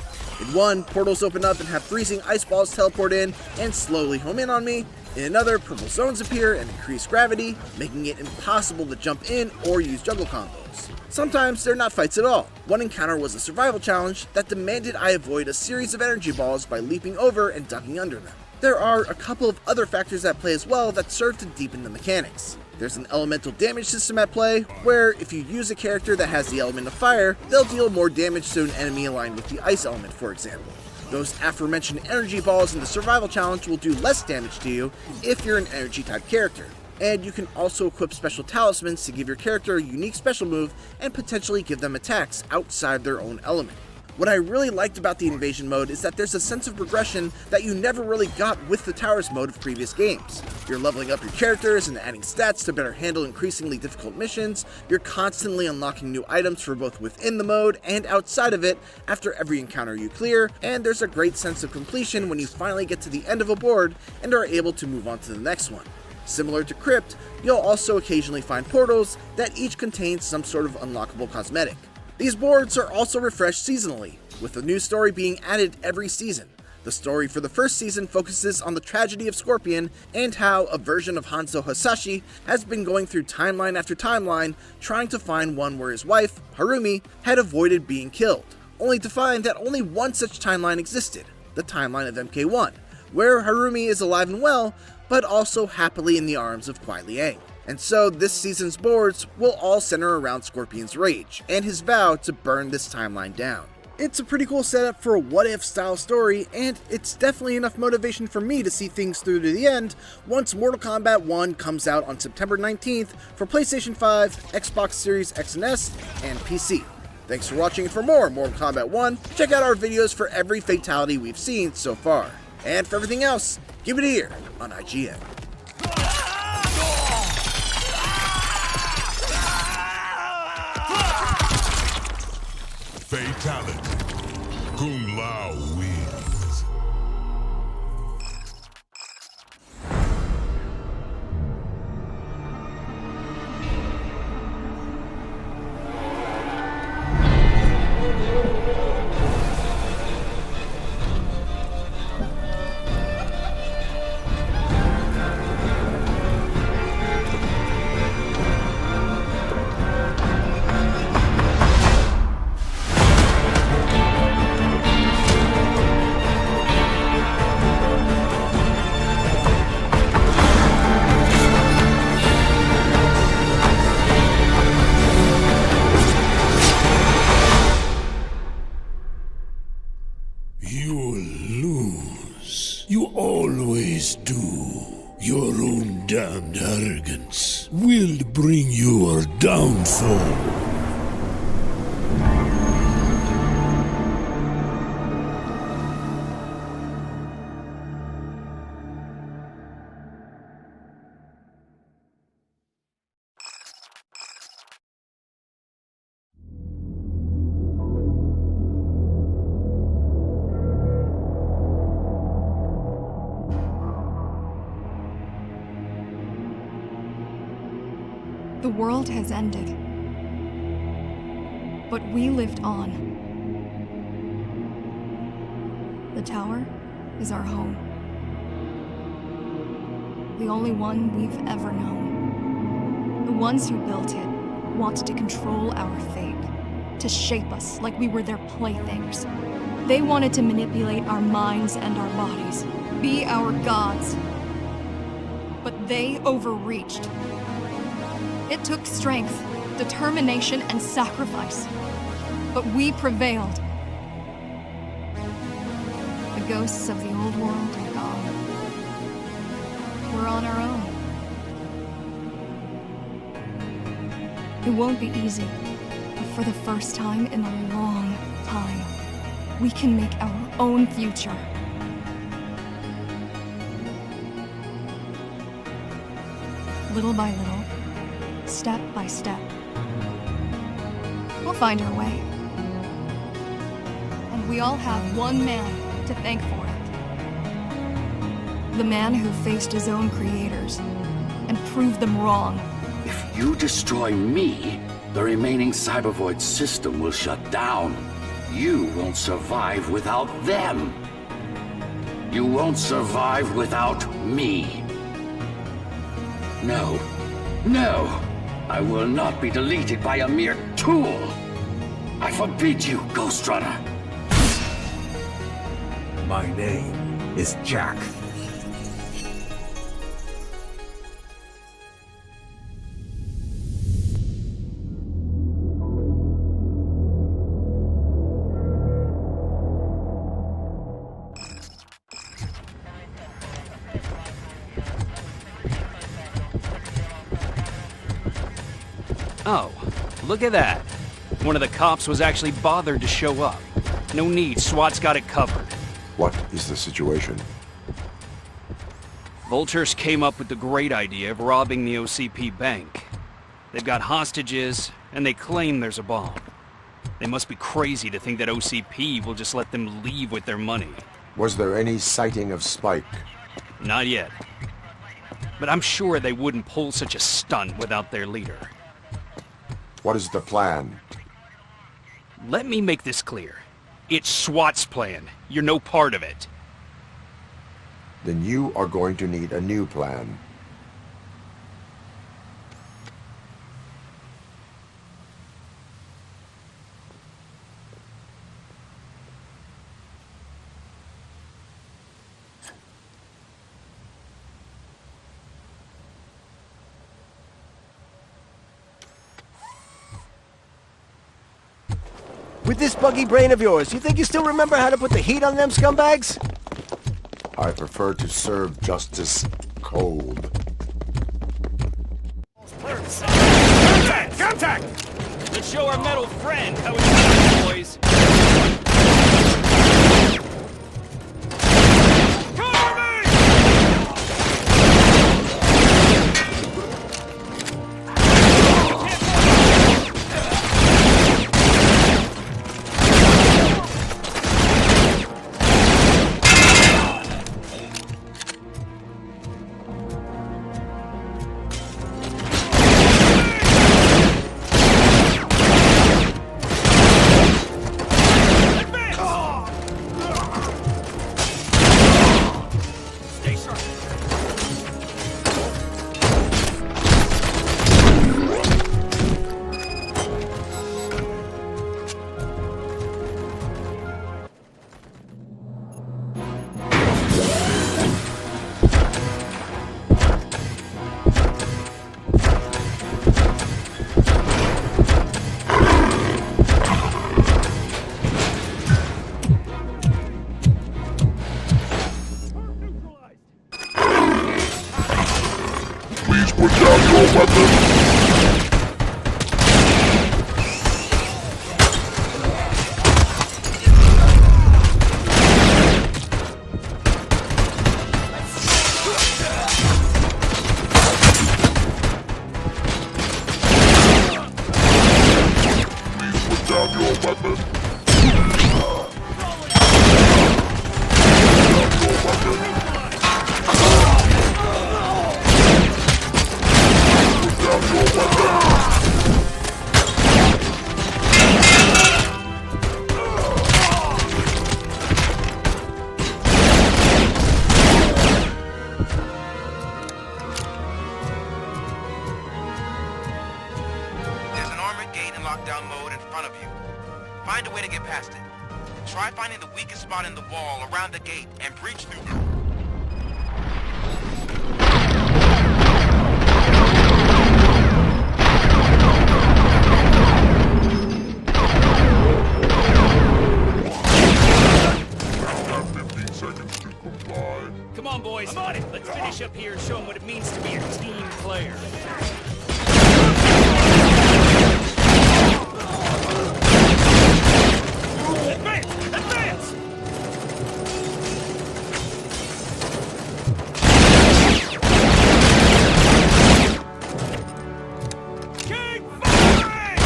In one, portals open up and have freezing ice balls teleport in and slowly home in on me. In another, purple zones appear and increase gravity, making it impossible to jump in or use juggle combos. Sometimes they're not fights at all. One encounter was a survival challenge that demanded I avoid a series of energy balls by leaping over and ducking under them. There are a couple of other factors at play as well that serve to deepen the mechanics. There's an elemental damage system at play, where if you use a character that has the element of fire, they'll deal more damage to an enemy aligned with the ice element, for example. Those aforementioned energy balls in the survival challenge will do less damage to you if you're an energy type character. And you can also equip special talismans to give your character a unique special move and potentially give them attacks outside their own element. What I really liked about the Invasion mode is that there's a sense of progression that you never really got with the Towers mode of previous games. You're leveling up your characters and adding stats to better handle increasingly difficult missions, you're constantly unlocking new items for both within the mode and outside of it after every encounter you clear, and there's a great sense of completion when you finally get to the end of a board and are able to move on to the next one. Similar to Crypt, you'll also occasionally find portals that each contain some sort of unlockable cosmetic. These boards are also refreshed seasonally, with a new story being added every season. The story for the first season focuses on the tragedy of Scorpion and how a version of Hanzo Hasashi has been going through timeline after timeline trying to find one where his wife, Harumi, had avoided being killed, only to find that only one such timeline existed, the timeline of MK1, where Harumi is alive and well, but also happily in the arms of Kuai Liang. And so this season's boards will all center around Scorpion's rage and his vow to burn this timeline down. It's a pretty cool setup for a what-if style story, and it's definitely enough motivation for me to see things through to the end once Mortal Kombat 1 comes out on September 19th for PlayStation 5, Xbox Series X and S, and PC. Thanks for watching, and for more Mortal Kombat 1, check out our videos for every fatality we've seen so far. And for everything else, give it a ear on IGN. Fatality. Kung Lao wins. always do. Your own damned arrogance will bring your downfall. The world has ended, but we lived on. The tower is our home. The only one we've ever known. The ones who built it wanted to control our fate, to shape us like we were their playthings. They wanted to manipulate our minds and our bodies, be our gods. But they overreached. It took strength, determination, and sacrifice. But we prevailed. The ghosts of the old world are gone. We're on our own. It won't be easy, but for the first time in a long time, we can make our own future. Little by little, step by step, we'll find our way. And we all have one man to thank for it. The man who faced his own creators and proved them wrong. If you destroy me, the remaining Cybervoid system will shut down. You won't survive without them. You won't survive without me. No. No! I will not be deleted by a mere tool! I forbid you, Ghost Runner! My name is Jack. Oh, look at that. One of the cops was actually bothered to show up. No need, SWAT's got it covered. What is the situation? Vultures came up with the great idea of robbing the OCP bank. They've got hostages, and they claim there's a bomb. They must be crazy to think that OCP will just let them leave with their money. Was there any sighting of Spike? Not yet. But I'm sure they wouldn't pull such a stunt without their leader. What is the plan? Let me make this clear. It's SWAT's plan. You're no part of it. Then you are going to need a new plan. With this buggy brain of yours, you think you still remember how to put the heat on them scumbags? I prefer to serve justice cold. Contact! Contact! Let's show our metal friend how it's done, boys. lockdown mode in front of you. Find a way to get past it. Try finding the weakest spot in the wall around the gate and breach through. Come on, boys. I'm on it. Let's finish up here and show them what it means to be a team player. Advance! Advance! Keep firing!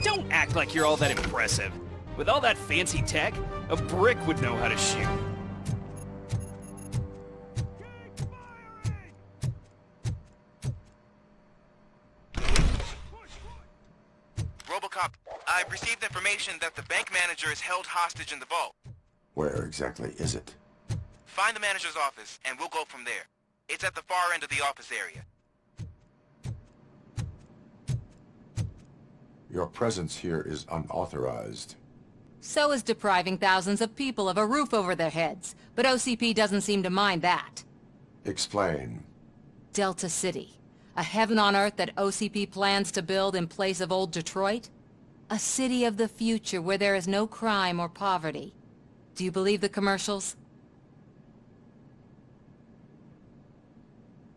Don't act like you're all that impressive. With all that fancy tech, a brick would know how to shoot. Robocop, I've received information that the bank manager is held hostage in the vault. Where exactly is it? Find the manager's office, and we'll go from there. It's at the far end of the office area. Your presence here is unauthorized. So is depriving thousands of people of a roof over their heads. But OCP doesn't seem to mind that. Explain. Delta City. A heaven on earth that OCP plans to build in place of old Detroit? A city of the future where there is no crime or poverty. Do you believe the commercials?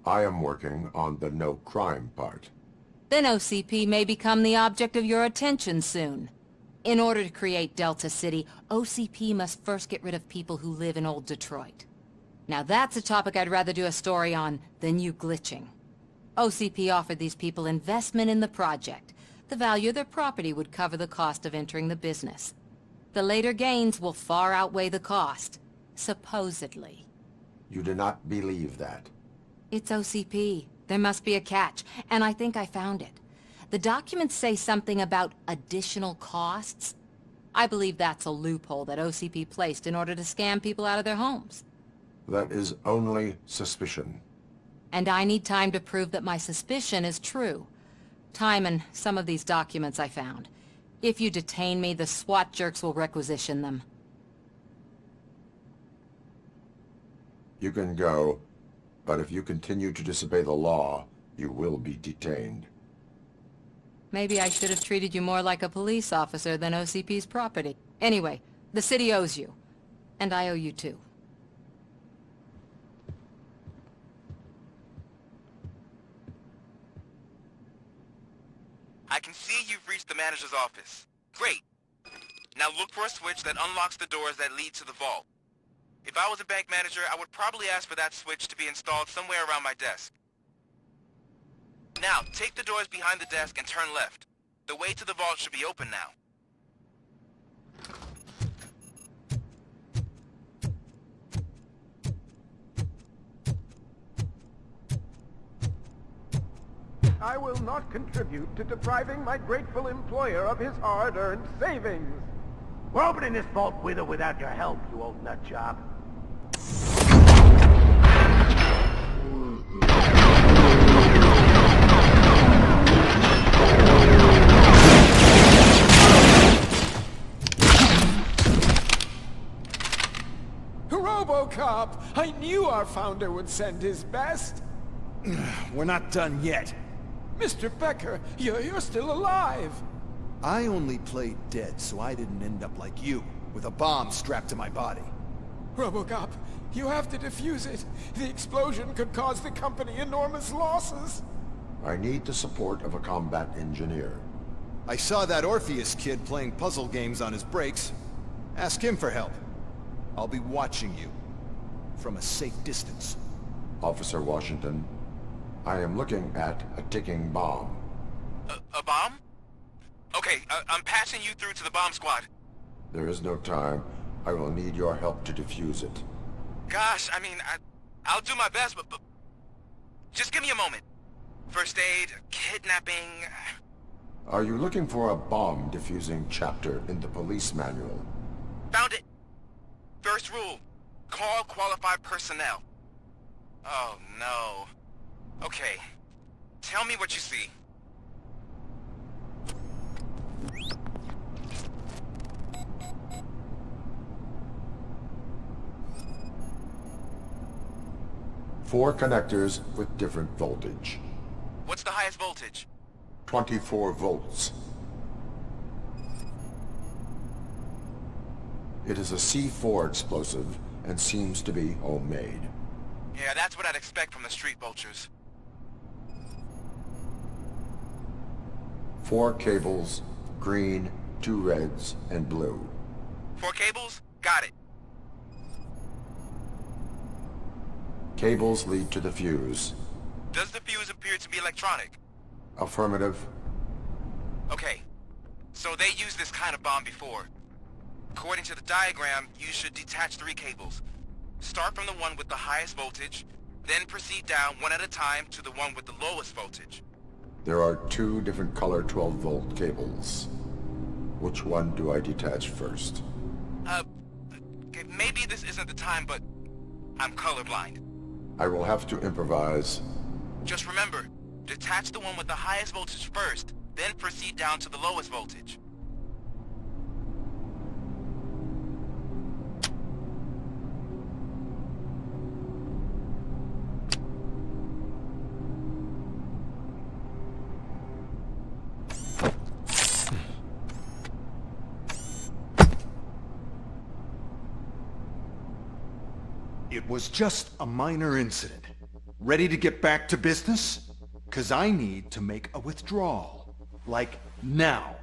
I am working on the no crime part. Then OCP may become the object of your attention soon. In order to create Delta City, OCP must first get rid of people who live in old Detroit. Now that's a topic I'd rather do a story on than you glitching. OCP offered these people investment in the project. The value of their property would cover the cost of entering the business. The later gains will far outweigh the cost, supposedly. You do not believe that. It's OCP. There must be a catch, and I think I found it. The documents say something about additional costs. I believe that's a loophole that OCP placed in order to scam people out of their homes. That is only suspicion. And I need time to prove that my suspicion is true. Time and some of these documents I found. If you detain me, the SWAT jerks will requisition them. You can go, but if you continue to disobey the law, you will be detained. Maybe I should have treated you more like a police officer than OCP's property. Anyway, the city owes you. And I owe you too. I can see you've reached the manager's office. Great. Now look for a switch that unlocks the doors that lead to the vault. If I was a bank manager, I would probably ask for that switch to be installed somewhere around my desk. Now, take the doors behind the desk and turn left. The way to the vault should be open now. I will not contribute to depriving my grateful employer of his hard-earned savings. We're opening this vault with or without your help, you old nutjob. RoboCop! I knew our founder would send his best! We're not done yet. Mr. Becker, you're still alive! I only played dead so I didn't end up like you, with a bomb strapped to my body. RoboCop, you have to defuse it. The explosion could cause the company enormous losses. I need the support of a combat engineer. I saw that Orpheus kid playing puzzle games on his breaks. Ask him for help. I'll be watching you. From a safe distance. Officer Washington, I am looking at a ticking bomb. A bomb? Okay, I'm passing you through to the bomb squad. There is no time. I will need your help to defuse it. Gosh, I mean, I'll do my best, but just give me a moment. First aid, kidnapping... Are you looking for a bomb defusing chapter in the police manual? Found it! First rule, call qualified personnel. Oh no. Okay, tell me what you see. Four connectors with different voltage. What's the highest voltage? 24 volts. It is a C4 explosive and seems to be homemade. Yeah, that's what I'd expect from the street vultures. 4 cables, green, 2 reds, and blue. 4 cables? Got it. Cables lead to the fuse. Does the fuse appear to be electronic? Affirmative. Okay, so they used this kind of bomb before. According to the diagram, you should detach 3 cables. Start from the one with the highest voltage, then proceed down one at a time to the one with the lowest voltage. There are 2 different color 12-volt cables. Which one do I detach first? Okay, maybe this isn't the time, but I'm colorblind. I will have to improvise. Just remember, detach the one with the highest voltage first, then proceed down to the lowest voltage. It was just a minor incident. Ready to get back to business? 'Cause I need to make a withdrawal. Like, now.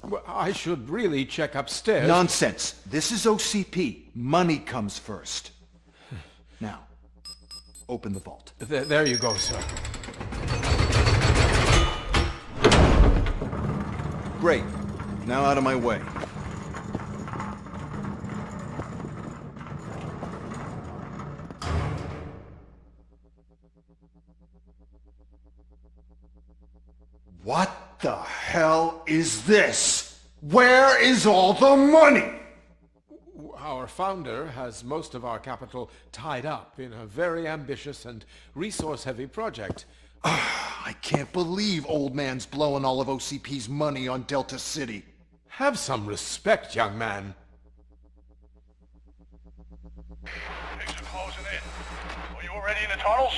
Well, I should really check upstairs. Nonsense. This is OCP. Money comes first. Now, open the vault. There you go, sir. Great. Now out of my way. What the hell is this? Where is all the money? Our founder has most of our capital tied up in a very ambitious and resource-heavy project. I can't believe old man's blowing all of OCP's money on Delta City. Have some respect, young man. Things are closing in. Are you already in the tunnels?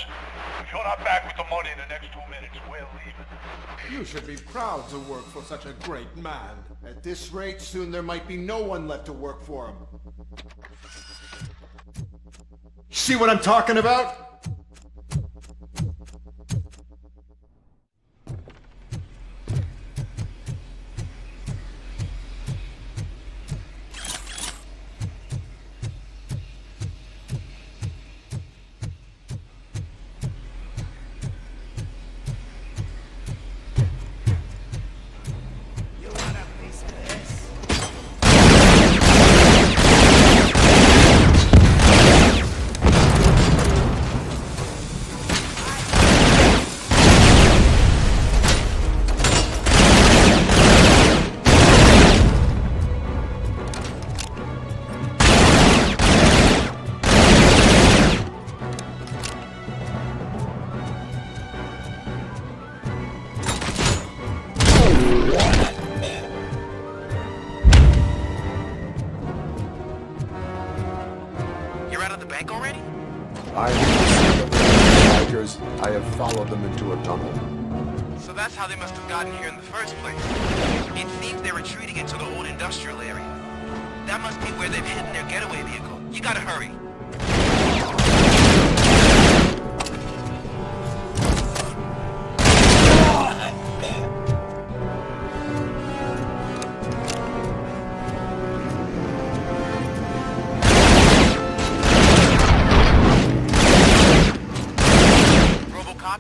If you're not back with the money in the next 2 minutes, we're leaving. You should be proud to work for such a great man. At this rate, soon there might be no one left to work for him. See what I'm talking about? followed them into a tunnel. So that's how they must have gotten here in the first place. It seems they're retreating into the old industrial area. That must be where they've hidden their getaway vehicle. You gotta hurry.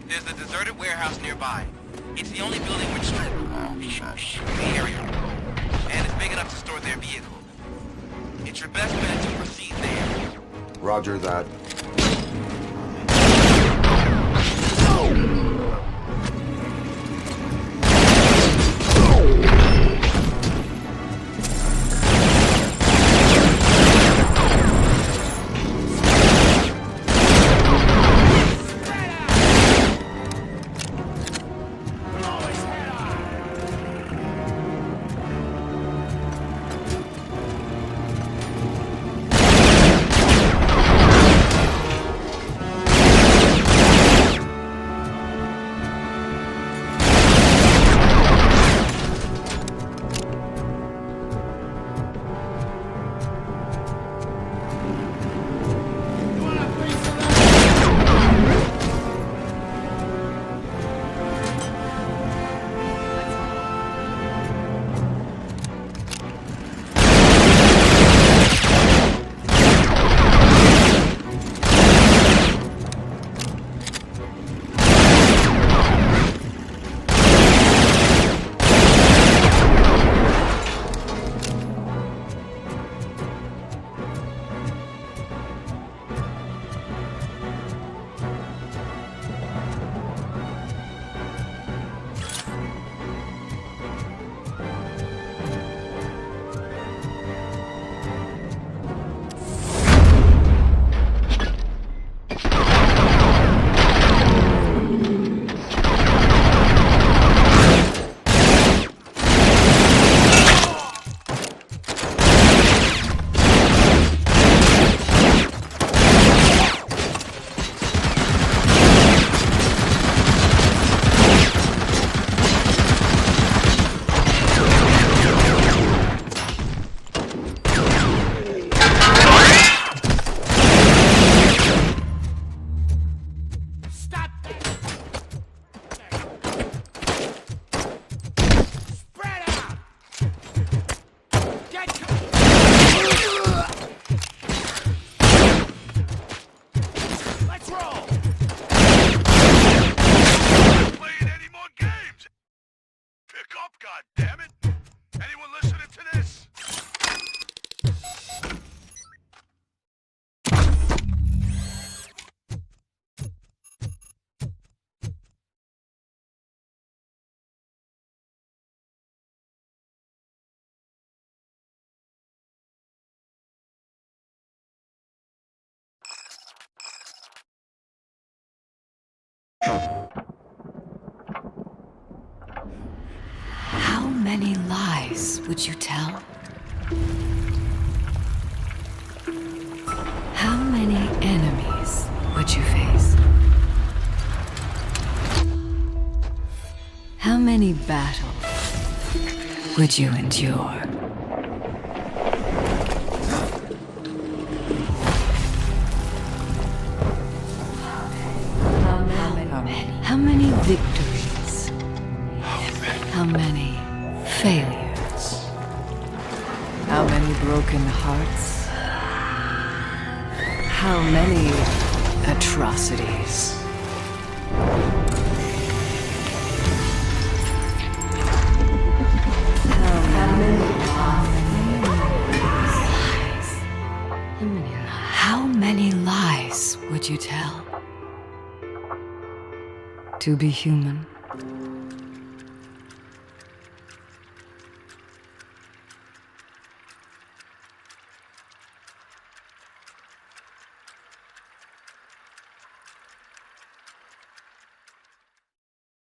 There's a deserted warehouse nearby. It's the only building which... Oh, shush. The area. And it's big enough to store their vehicle. It's your best bet to proceed there. Roger that. How many lies would you tell? How many enemies would you face? How many battles would you endure? How many victories? How many failures? How many broken hearts? How many atrocities? How many lies would you tell? To be human.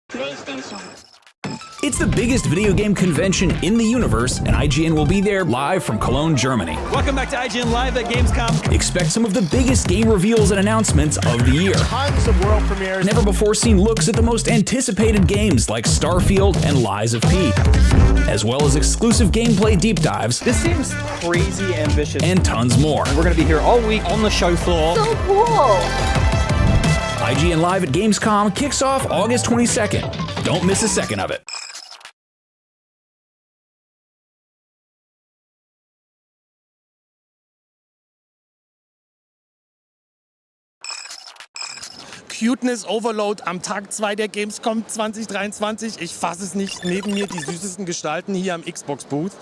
PlayStation It's the biggest video game convention in the universe, and IGN will be there live from Cologne, Germany. Welcome back to IGN Live at Gamescom. Expect some of the biggest game reveals and announcements of the year. Tons of world premieres. Never before seen looks at the most anticipated games like Starfield and Lies of P, as well as exclusive gameplay deep dives. This seems crazy ambitious. And tons more. We're going to be here all week on the show floor. So cool. IGN Live at Gamescom kicks off August 22nd. Don't miss a second of it. Cuteness Overload am Tag 2 der Gamescom 2023. Ich fasse es nicht. Neben mir die süßesten Gestalten hier am Xbox-Booth.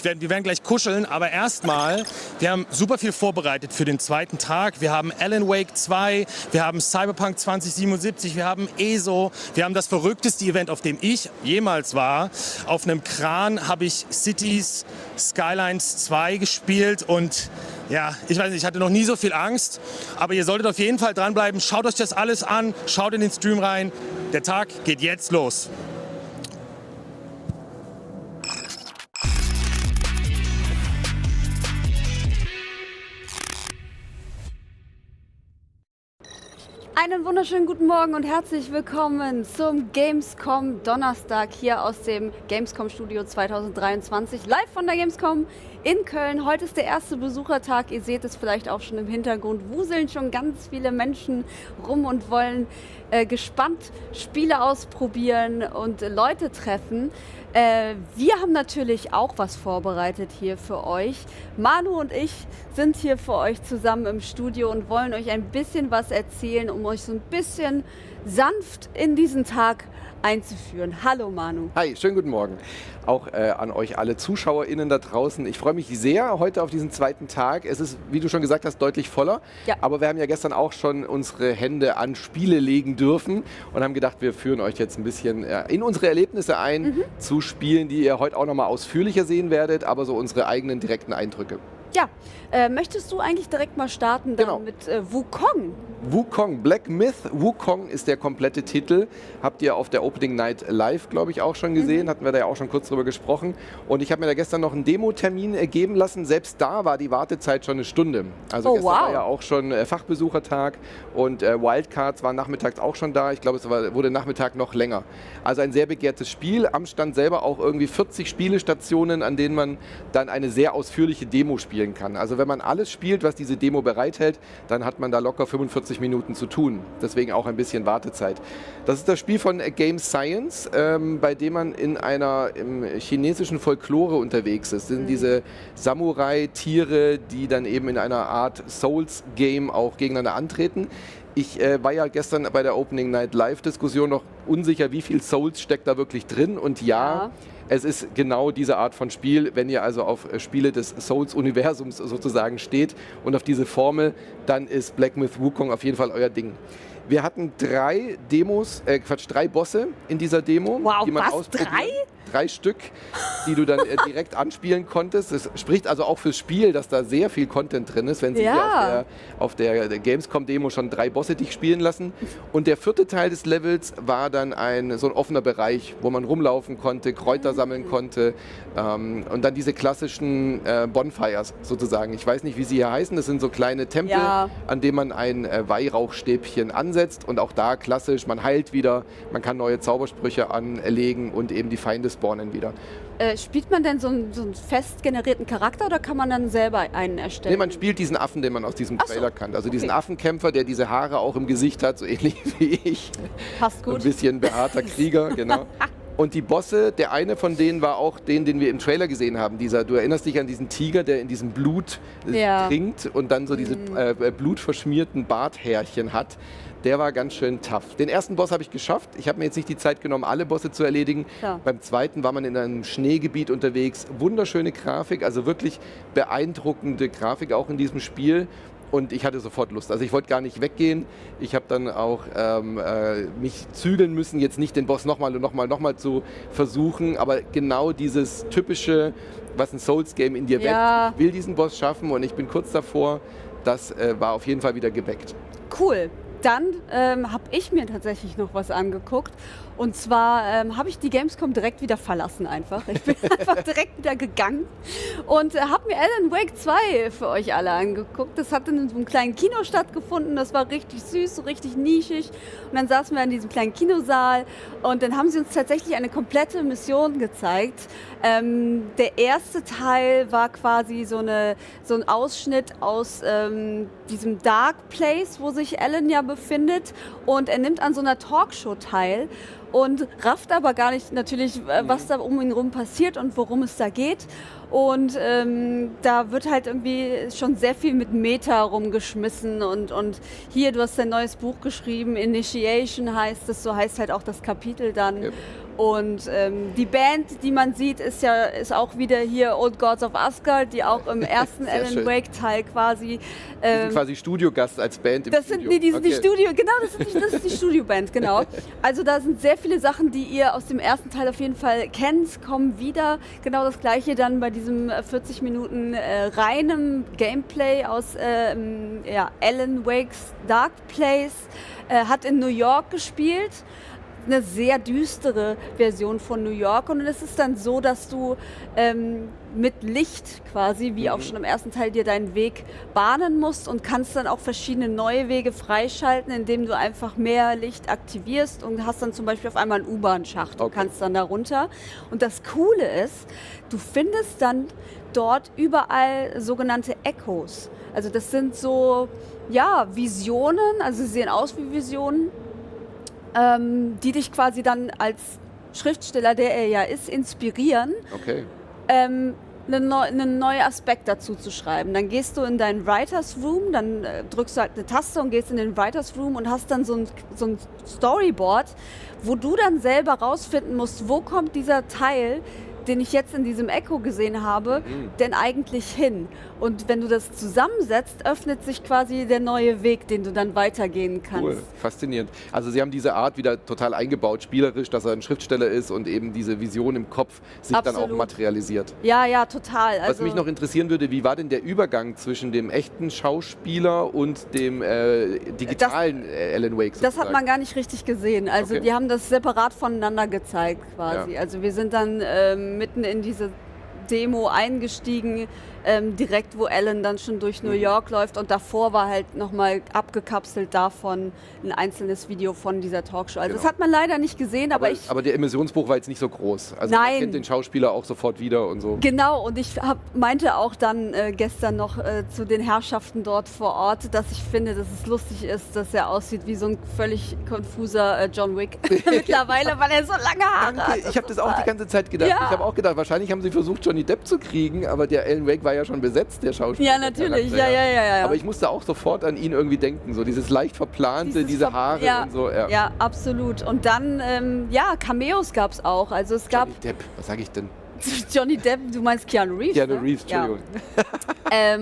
Wir werden gleich kuscheln, aber erstmal, wir haben super viel vorbereitet für den zweiten Tag. Wir haben Alan Wake 2, wir haben Cyberpunk 2077, wir haben ESO, wir haben das verrückteste Event, auf dem ich jemals war. Auf einem Kran habe ich Cities Skylines 2 gespielt und ja, ich weiß nicht, ich hatte noch nie so viel Angst, aber ihr solltet auf jeden Fall dranbleiben. Schaut euch das alles an, schaut in den Stream rein. Der Tag geht jetzt los. Einen wunderschönen guten Morgen und herzlich willkommen zum Gamescom Donnerstag hier aus dem Gamescom Studio 2023, live von der Gamescom in Köln. Heute ist der erste Besuchertag, ihr seht es vielleicht auch schon im Hintergrund, wuseln schon ganz viele Menschen rum und wollen gespannt Spiele ausprobieren und Leute treffen. Wir haben natürlich auch was vorbereitet hier für euch. Manu und ich sind hier für euch zusammen im Studio und wollen euch ein bisschen was erzählen, um euch so ein bisschen sanft in diesen Tag einzuführen. Hallo Manu. Hi, schönen guten Morgen. Auch an euch alle ZuschauerInnen da draußen. Ich freue mich sehr heute auf diesen zweiten Tag. Es ist, wie du schon gesagt hast, deutlich voller. Ja. Aber wir haben ja gestern auch schon unsere Hände an Spiele legen dürfen und haben gedacht, wir führen euch jetzt ein bisschen in unsere Erlebnisse ein zu Spielen, die ihr heute auch nochmal ausführlicher sehen werdet, aber so unsere eigenen direkten Eindrücke. Ja, möchtest du eigentlich direkt mal starten dann mit Wukong? Wukong, Black Myth, Wukong ist der komplette Titel. Habt ihr auf der Opening Night Live, glaube ich, auch schon gesehen. Hatten wir da ja auch schon kurz drüber gesprochen. Und ich habe mir da gestern noch einen Demo-Termin geben lassen. Selbst da war die Wartezeit schon eine Stunde. Also gestern war ja auch schon Fachbesuchertag und Wildcards waren nachmittags auch schon da. Ich glaube, es wurde Nachmittag noch länger. Also ein sehr begehrtes Spiel. Am Stand selber auch irgendwie 40 Spielestationen, an denen man dann eine sehr ausführliche Demo spielen kann. Also wenn man alles spielt, was diese Demo bereithält, dann hat man da locker 45 Minuten zu tun. Deswegen auch ein bisschen Wartezeit. Das ist das Spiel von Game Science, bei dem man in einer chinesischen Folklore unterwegs ist. Das sind diese Samurai-Tiere, die dann eben in einer Art Souls-Game auch gegeneinander antreten. Ich war ja gestern bei der Opening Night Live-Diskussion noch unsicher, wie viel Souls steckt da wirklich drin. Und ja, es ist genau diese Art von Spiel. Wenn ihr also auf Spiele des Souls-Universums sozusagen steht und auf diese Formel, dann ist Black Myth Wukong auf jeden Fall euer Ding. Wir hatten drei Bosse in dieser Demo, die man ausprobiert. 3 Stück, die du dann direkt anspielen konntest. Das spricht also auch fürs Spiel, dass da sehr viel Content drin ist, wenn sie hier auf der Gamescom-Demo schon 3 Bosse dich spielen lassen. Und der 4. Teil des Levels war dann so ein offener Bereich, wo man rumlaufen konnte, Kräuter sammeln konnte und dann diese klassischen Bonfires sozusagen. Ich weiß nicht, wie sie hier heißen. Das sind so kleine Tempel, an denen man ein Weihrauchstäbchen ansetzt und auch da klassisch, man heilt wieder, man kann neue Zaubersprüche anlegen und eben die Feinde spawnen wieder. Spielt man denn so einen fest generierten Charakter oder kann man dann selber einen erstellen? Nee, man spielt diesen Affen, den man aus diesem Trailer kennt. Also diesen Affenkämpfer, der diese Haare auch im Gesicht hat, so ähnlich wie ich. Passt gut. Ein bisschen behaarter Krieger, genau. Und die Bosse, der eine von denen war auch den wir im Trailer gesehen haben. Du erinnerst dich an diesen Tiger, der in diesem Blut trinkt und dann so diese blutverschmierten Barthärchen hat. Der war ganz schön tough. Den ersten Boss habe ich geschafft. Ich habe mir jetzt nicht die Zeit genommen, alle Bosse zu erledigen. Ja. Beim zweiten war man in einem Schneegebiet unterwegs. Wunderschöne Grafik, also wirklich beeindruckende Grafik auch in diesem Spiel. Und ich hatte sofort Lust. Also ich wollte gar nicht weggehen. Ich habe dann auch mich zügeln müssen, jetzt nicht den Boss nochmal zu versuchen. Aber genau dieses typische, was ein Souls-Game in dir weckt. Ich will diesen Boss schaffen und ich bin kurz davor. Das war auf jeden Fall wieder geweckt. Cool. Dann habe ich mir tatsächlich noch was angeguckt. Und zwar habe ich die Gamescom direkt wieder verlassen einfach. Ich bin einfach direkt wieder gegangen und habe mir Alan Wake 2 für euch alle angeguckt. Das hat in so einem kleinen Kino stattgefunden. Das war richtig süß, so richtig nischig. Und dann saßen wir in diesem kleinen Kinosaal und dann haben sie uns tatsächlich eine komplette Mission gezeigt. Der erste Teil war quasi so ein Ausschnitt aus diesem Dark Place, wo sich Alan ja befindet. Und er nimmt an so einer Talkshow teil und rafft aber gar nicht natürlich, was da um ihn rum passiert und worum es da geht. Und da wird halt irgendwie schon sehr viel mit Meta rumgeschmissen und hier, du hast ein neues Buch geschrieben, Initiation heißt es, so heißt halt auch das Kapitel dann. Yep. Und die Band, die man sieht, ist auch wieder hier Old Gods of Asgard, die auch im ersten Alan Wake Teil quasi... die sind quasi Studiogast als Band im Studio. Die sind die Studio, genau, das ist die Studioband, genau. Also da sind sehr viele Sachen, die ihr aus dem ersten Teil auf jeden Fall kennt, kommen wieder. Genau das gleiche dann bei diesem 40 Minuten reinem Gameplay aus Alan Wakes Dark Place. Hat in New York gespielt. Eine sehr düstere Version von New York und es ist dann so, dass du mit Licht quasi, wie auch schon im ersten Teil, dir deinen Weg bahnen musst und kannst dann auch verschiedene neue Wege freischalten, indem du einfach mehr Licht aktivierst und hast dann zum Beispiel auf einmal einen U-Bahn-Schacht und kannst dann da runter. Und das Coole ist, du findest dann dort überall sogenannte Echos. Also das sind so, Visionen, also sie sehen aus wie Visionen, die dich quasi dann als Schriftsteller, der er ja ist, inspirieren, einen neuen Aspekt dazu zu schreiben. Dann gehst du in deinen Writers Room, dann drückst du halt eine Taste und gehst in den Writers Room und hast dann so ein Storyboard, wo du dann selber rausfinden musst, wo kommt dieser Teil, den ich jetzt in diesem Echo gesehen habe, denn eigentlich hin? Und wenn du das zusammensetzt, öffnet sich quasi der neue Weg, den du dann weitergehen kannst. Cool, faszinierend. Also Sie haben diese Art wieder total eingebaut, spielerisch, dass er ein Schriftsteller ist und eben diese Vision im Kopf sich dann auch materialisiert. Ja, total. Was mich noch interessieren würde, wie war denn der Übergang zwischen dem echten Schauspieler und dem digitalen Alan Wake sozusagen? Das hat man gar nicht richtig gesehen. Also die haben das separat voneinander gezeigt quasi. Ja. Also wir sind dann mitten in diese Demo eingestiegen, direkt wo Alan dann schon durch New York läuft und davor war halt nochmal abgekapselt davon ein einzelnes Video von dieser Talkshow. Also das hat man leider nicht gesehen, aber der Emissionsbruch war jetzt nicht so groß. Also man kennt den Schauspieler auch sofort wieder und so. Genau, und ich meinte auch dann gestern noch zu den Herrschaften dort vor Ort, dass ich finde, dass es lustig ist, dass er aussieht wie so ein völlig konfuser John Wick mittlerweile, weil er so lange Haare hat. Ich habe das auch die ganze Zeit gedacht. Ja. Ich habe auch gedacht, wahrscheinlich haben sie versucht, Johnny Depp zu kriegen, aber der Alan Wake war ja schon besetzt, der Schauspieler. Ja, natürlich, ja. Aber ich musste auch sofort an ihn irgendwie denken, so dieses leicht verplante, diese Haare und so. Ja, absolut. Und dann, Cameos gab es auch. Also es gab... Johnny Depp, was sage ich denn? Johnny Depp, du meinst Keanu Reeves? Keanu Reeves, Entschuldigung. Ja.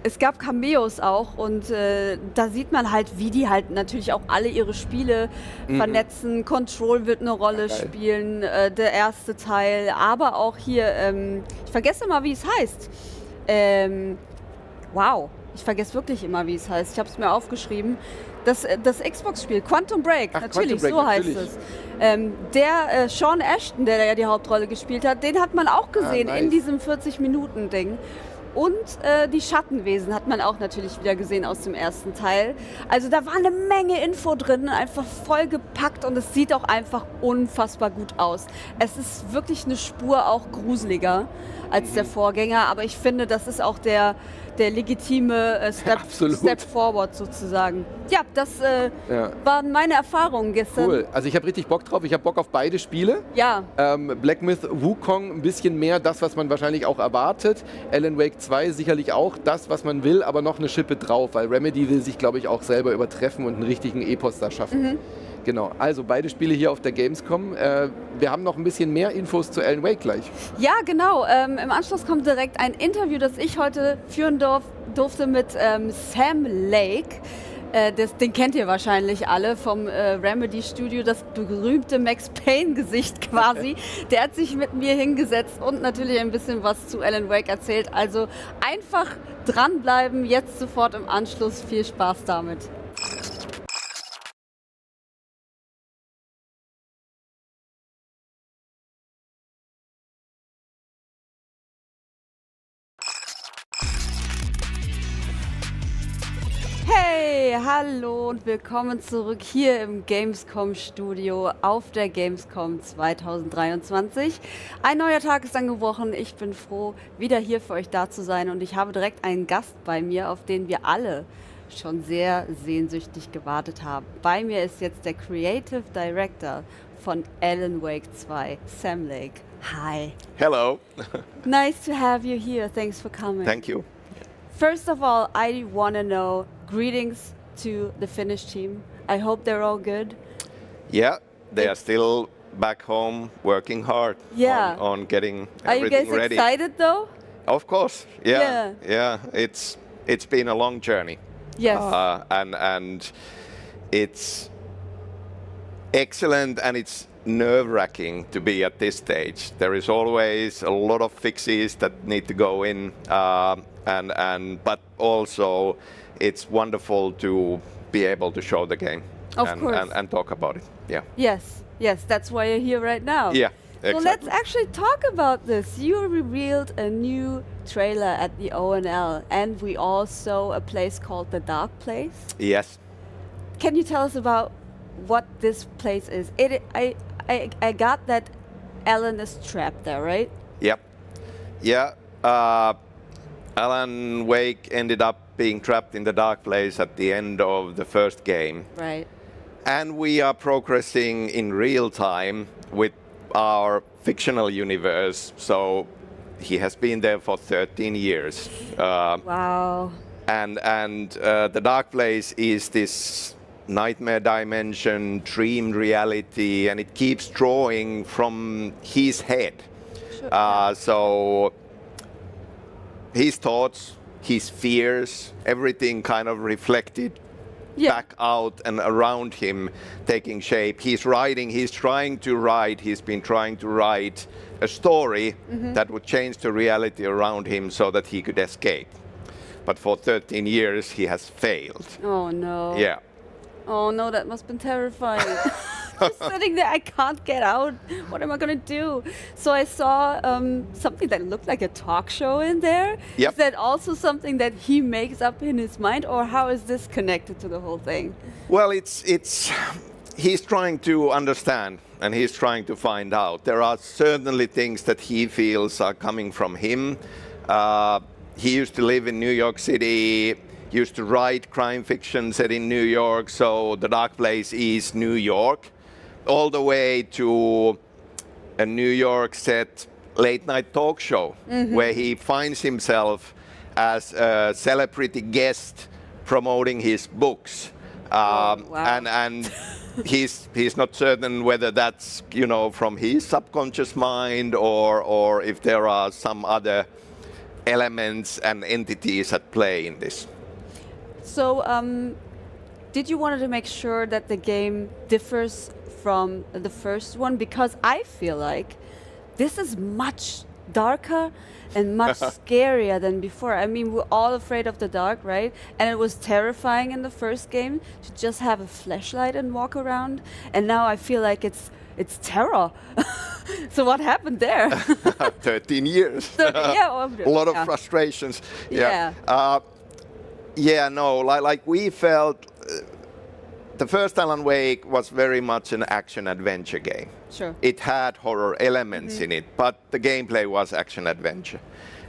Es gab Cameos auch und da sieht man halt, wie die halt natürlich auch alle ihre Spiele vernetzen. Control wird eine Rolle spielen, der erste Teil, aber auch hier, ich vergesse mal, wie es heißt. Ich vergesse wirklich immer, wie es heißt. Ich habe es mir aufgeschrieben. Das Xbox-Spiel, Quantum Break, natürlich, so heißt es. Der Sean Ashton, der ja die Hauptrolle gespielt hat, den hat man auch gesehen in diesem 40-Minuten-Ding. Und die Schattenwesen hat man auch natürlich wieder gesehen aus dem ersten Teil. Also da war eine Menge Info drin, einfach vollgepackt und es sieht auch einfach unfassbar gut aus. Es ist wirklich eine Spur auch gruseliger als der Vorgänger, aber ich finde, das ist auch der legitime Step Forward sozusagen. Ja, das waren meine Erfahrungen gestern. Cool, also ich habe richtig Bock drauf. Ich habe Bock auf beide Spiele. Ja. Black Myth Wukong ein bisschen mehr das, was man wahrscheinlich auch erwartet. Alan Wake 2 sicherlich auch das, was man will, aber noch eine Schippe drauf, weil Remedy will sich, glaube ich, auch selber übertreffen und einen richtigen Epos da schaffen. Genau, also beide Spiele hier auf der Gamescom. Wir haben noch ein bisschen mehr Infos zu Alan Wake gleich. Ja, genau. Im Anschluss kommt direkt ein Interview, das ich heute führen durfte mit Sam Lake. Den kennt ihr wahrscheinlich alle vom Remedy Studio, das berühmte Max Payne-Gesicht quasi. Der hat sich mit mir hingesetzt und natürlich ein bisschen was zu Alan Wake erzählt. Also einfach dranbleiben, jetzt sofort im Anschluss. Viel Spaß damit. Hey, hallo und willkommen zurück hier im Gamescom-Studio auf der Gamescom 2023. Ein neuer Tag ist angebrochen. Ich bin froh, wieder hier für euch da zu sein und ich habe direkt einen Gast bei mir, auf den wir alle schon sehr sehnsüchtig gewartet haben. Bei mir ist jetzt der Creative Director von Alan Wake 2, Sam Lake. Hi. Hello. Nice to have you here. Thanks for coming. Thank you. First of all, I want to know, greetings to the Finnish team. I hope they're all good. Yeah, they are still back home working hard on getting everything ready. Are you guys excited though? Of course. Yeah. It's been a long journey. Yes. And it's excellent and it's nerve-wracking to be at this stage. There is always a lot of fixes that need to go in, but also it's wonderful to be able to show the game and talk about it. Yeah. Yes, that's why you're here right now. Yeah. So exactly. let's actually talk about this. You revealed a new trailer at the ONL, and we all saw a place called The Dark Place. Yes. Can you tell us about what this place is? I got that Alan is trapped there, right? Yep. Yeah. Alan Wake ended up being trapped in the dark place at the end of the first game. Right. And we are progressing in real time with our fictional universe. So he has been there for 13 years. Wow. And the dark place is this nightmare dimension, dream reality, and it keeps drawing from his head. Sure. So his thoughts, his fears, everything kind of reflected back out and around him, taking shape. He's been trying to write a story that would change the reality around him so that he could escape. But for 13 years, he has failed. Oh no. Yeah. Oh no, that must have been terrifying. Just sitting there, I can't get out. What am I gonna do? So I saw something that looked like a talk show in there. Yep. Is that also something that he makes up in his mind, or how is this connected to the whole thing? Well, he's trying to understand and he's trying to find out. There are certainly things that he feels are coming from him. He used to live in New York City, used to write crime fiction set in New York, so the dark place is New York, all the way to a New York set late night talk show where he finds himself as a celebrity guest promoting his books. And he's not certain whether that's from his subconscious mind or if there are some other elements and entities at play in this. So, did you want to make sure that the game differs from the first one? Because I feel like this is much darker and much scarier than before. I mean, we're all afraid of the dark, right? And it was terrifying in the first game to just have a flashlight and walk around. And now I feel like it's terror. So what happened there? 13 years. A lot of frustrations. Yeah. Like we felt the first Alan Wake was very much an action-adventure game. Sure. It had horror elements in it, but the gameplay was action-adventure.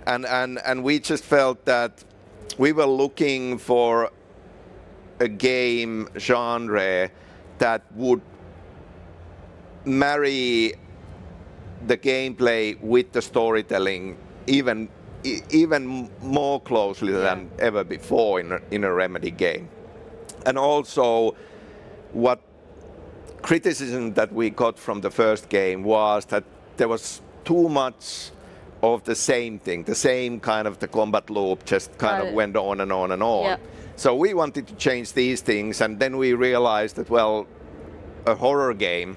And we just felt that we were looking for a game genre that would marry the gameplay with the storytelling even more closely than ever before in a Remedy game. And also, what criticism that we got from the first game was that there was too much of the same thing, the same kind of the combat loop just kind of went on and on and on. Yeah. So we wanted to change these things, and then we realized that, well, a horror game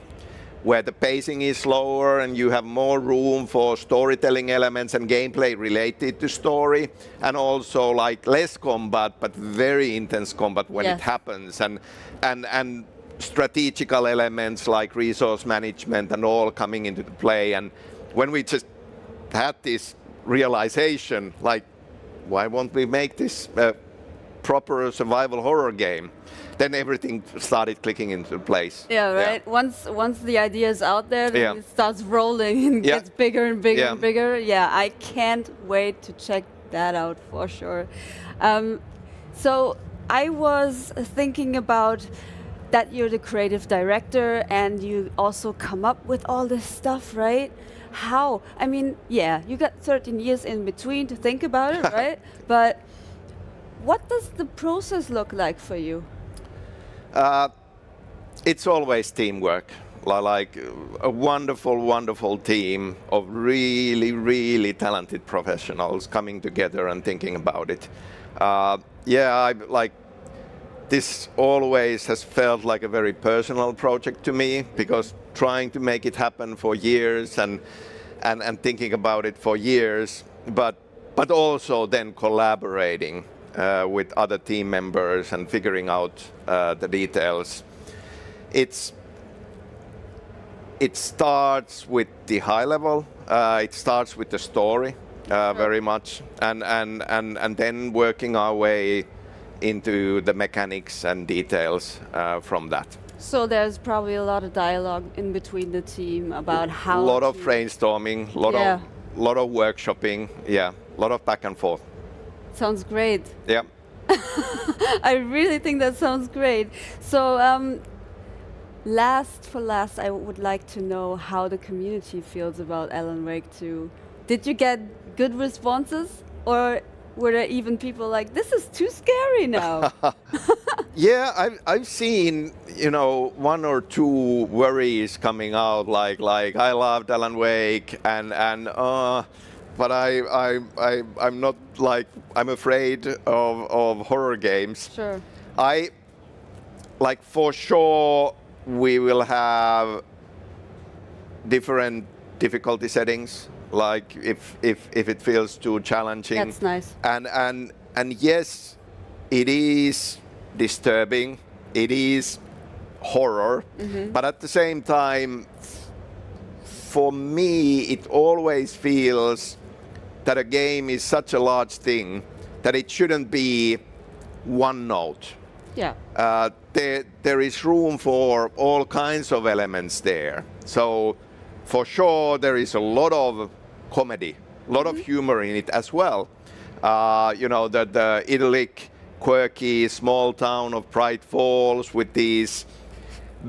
where the pacing is slower and you have more room for storytelling elements and gameplay related to story, and also like less combat but very intense combat when it happens, and strategical elements like resource management and all coming into play. And when we just had this realization, like, why won't we make this proper survival horror game, then everything started clicking into place. Yeah, right. Once the idea is out there, then it starts rolling and gets bigger and bigger and bigger. Yeah, I can't wait to check that out for sure. So I was thinking about that you're the creative director and you also come up with all this stuff, right? How? I mean, yeah, you got 13 years in between to think about it, right? But what does the process look like for you? It's always teamwork. Like a wonderful, wonderful team of really, really talented professionals coming together and thinking about it. This always has felt like a very personal project to me, because trying to make it happen for years and thinking about it for years, but also then collaborating with other team members and figuring out the details. It starts with the high level. It starts with the story very much, and then working our way into the mechanics and details from that. So there's probably a lot of dialogue in between the team about how. A lot of brainstorming, a lot of workshopping, a lot of back and forth. Sounds great. Yeah. I really think that sounds great. So last, I would like to know how the community feels about Alan Wake 2. Did you get good responses, or were there even people like, this is too scary now? Yeah, I've seen, one or two worries coming out, like I loved Alan Wake, but I'm not I'm afraid of horror games. Sure. For sure we will have different difficulty settings. Like if it feels too challenging. That's nice. And yes, it is disturbing. It is horror. Mm-hmm. But at the same time, for me, it always feels that a game is such a large thing that it shouldn't be one note. Yeah. There is room for all kinds of elements there. So for sure, there is a lot of comedy, a lot of humor in it as well. The idyllic, quirky, small town of Bright Falls with these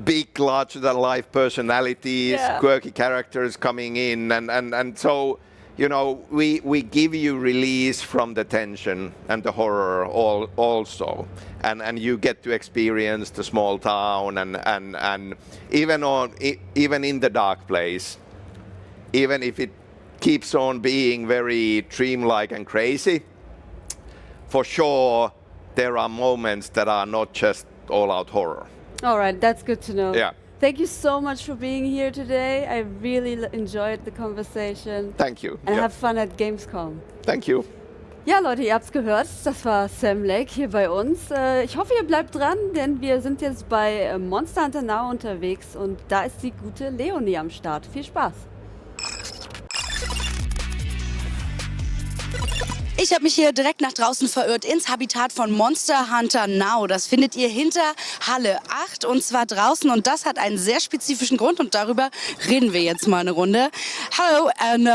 big, larger-than-life personalities, quirky characters coming in, and so, we give you release from the tension and the horror also, and you get to experience the small town, and even in the dark place, even if it keeps on being very dreamlike and crazy, for sure there are moments that are not just all-out horror. All right, that's good to know. Yeah. Thank you so much for being here today. I really enjoyed the conversation. Thank you. And have fun at Gamescom. Thank you. Ja, Leute, ihr habt's gehört. Das war Sam Lake hier bei uns. Ich hoffe, ihr bleibt dran, denn wir sind jetzt bei Monster Hunter Now unterwegs und da ist die gute Leonie am Start. Viel Spaß. Ich habe mich hier direkt nach draußen verirrt ins Habitat von Monster Hunter Now. Das findet ihr hinter Halle 8 und zwar draußen und das hat einen sehr spezifischen Grund und darüber reden wir jetzt mal eine Runde. Hello and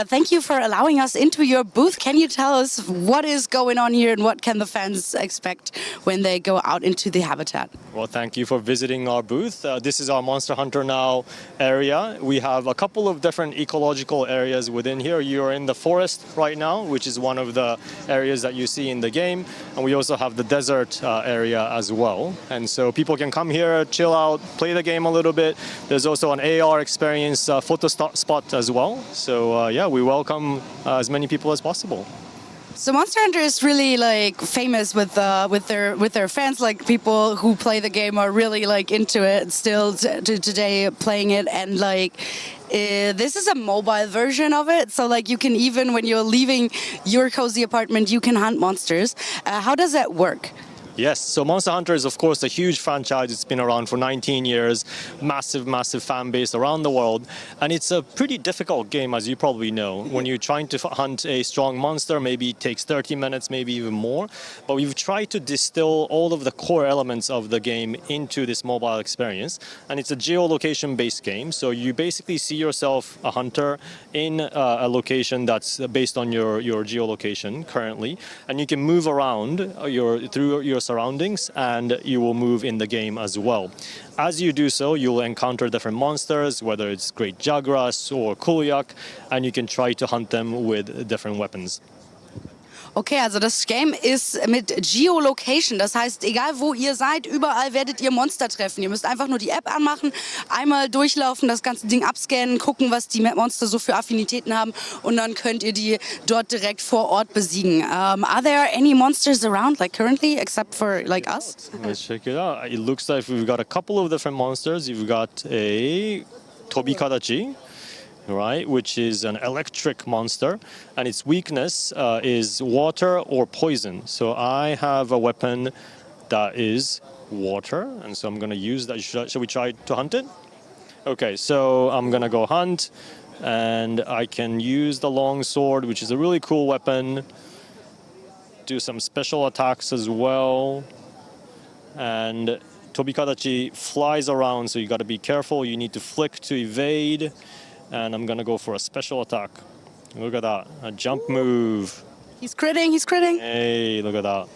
thank you for allowing us into your booth. Can you tell us what is going on here and what can the fans expect when they go out into the habitat? Well, thank you for visiting our booth. This is our Monster Hunter Now area. We have a couple of different ecological areas within here. You're in the forest right now, which is one of the areas that you see in the game, and we also have the desert area as well, and so people can come here, chill out, play the game a little bit. There's also an AR experience photo spot as well, so we welcome as many people as possible. So Monster Hunter is really famous with their fans. Like people who play the game are really into it still today playing it, and this is a mobile version of it. So you can even when you're leaving your cozy apartment, you can hunt monsters. How does that work? Yes, so Monster Hunter is of course a huge franchise. It's been around for 19 years, massive fan base around the world, and it's a pretty difficult game, as you probably know. When you're trying to hunt a strong monster, maybe it takes 30 minutes, maybe even more, but we've tried to distill all of the core elements of the game into this mobile experience, and it's a geolocation based game, so you basically see yourself a hunter in a location that's based on your geolocation currently, and you can move around through your surroundings, and you will move in the game as well. As you do so, you'll encounter different monsters, whether it's great jagras or kuliak, and you can try to hunt them with different weapons. Okay, also das Game ist mit Geolocation, das heißt, egal wo ihr seid, überall werdet ihr Monster treffen. Ihr müsst einfach nur die App anmachen, einmal durchlaufen, das ganze Ding abscannen, gucken, was die Monster so für Affinitäten haben, und dann könnt ihr die dort direkt vor Ort besiegen. Are there any monsters around, like currently, except for like us? Let's check it out. It looks like we've got a couple of different monsters. You've got a Tobikadachi, right, which is an electric monster, and its weakness is water or poison. So I have a weapon that is water, and so I'm going to use that. Shall we try to hunt it? Okay, so I'm going to go hunt, and I can use the long sword, which is a really cool weapon, do some special attacks as well, and Tobikadachi flies around, so you got to be careful. You need to flick to evade. And I'm gonna go for a special attack. Look at that, a jump move. He's critting. Hey, look at that.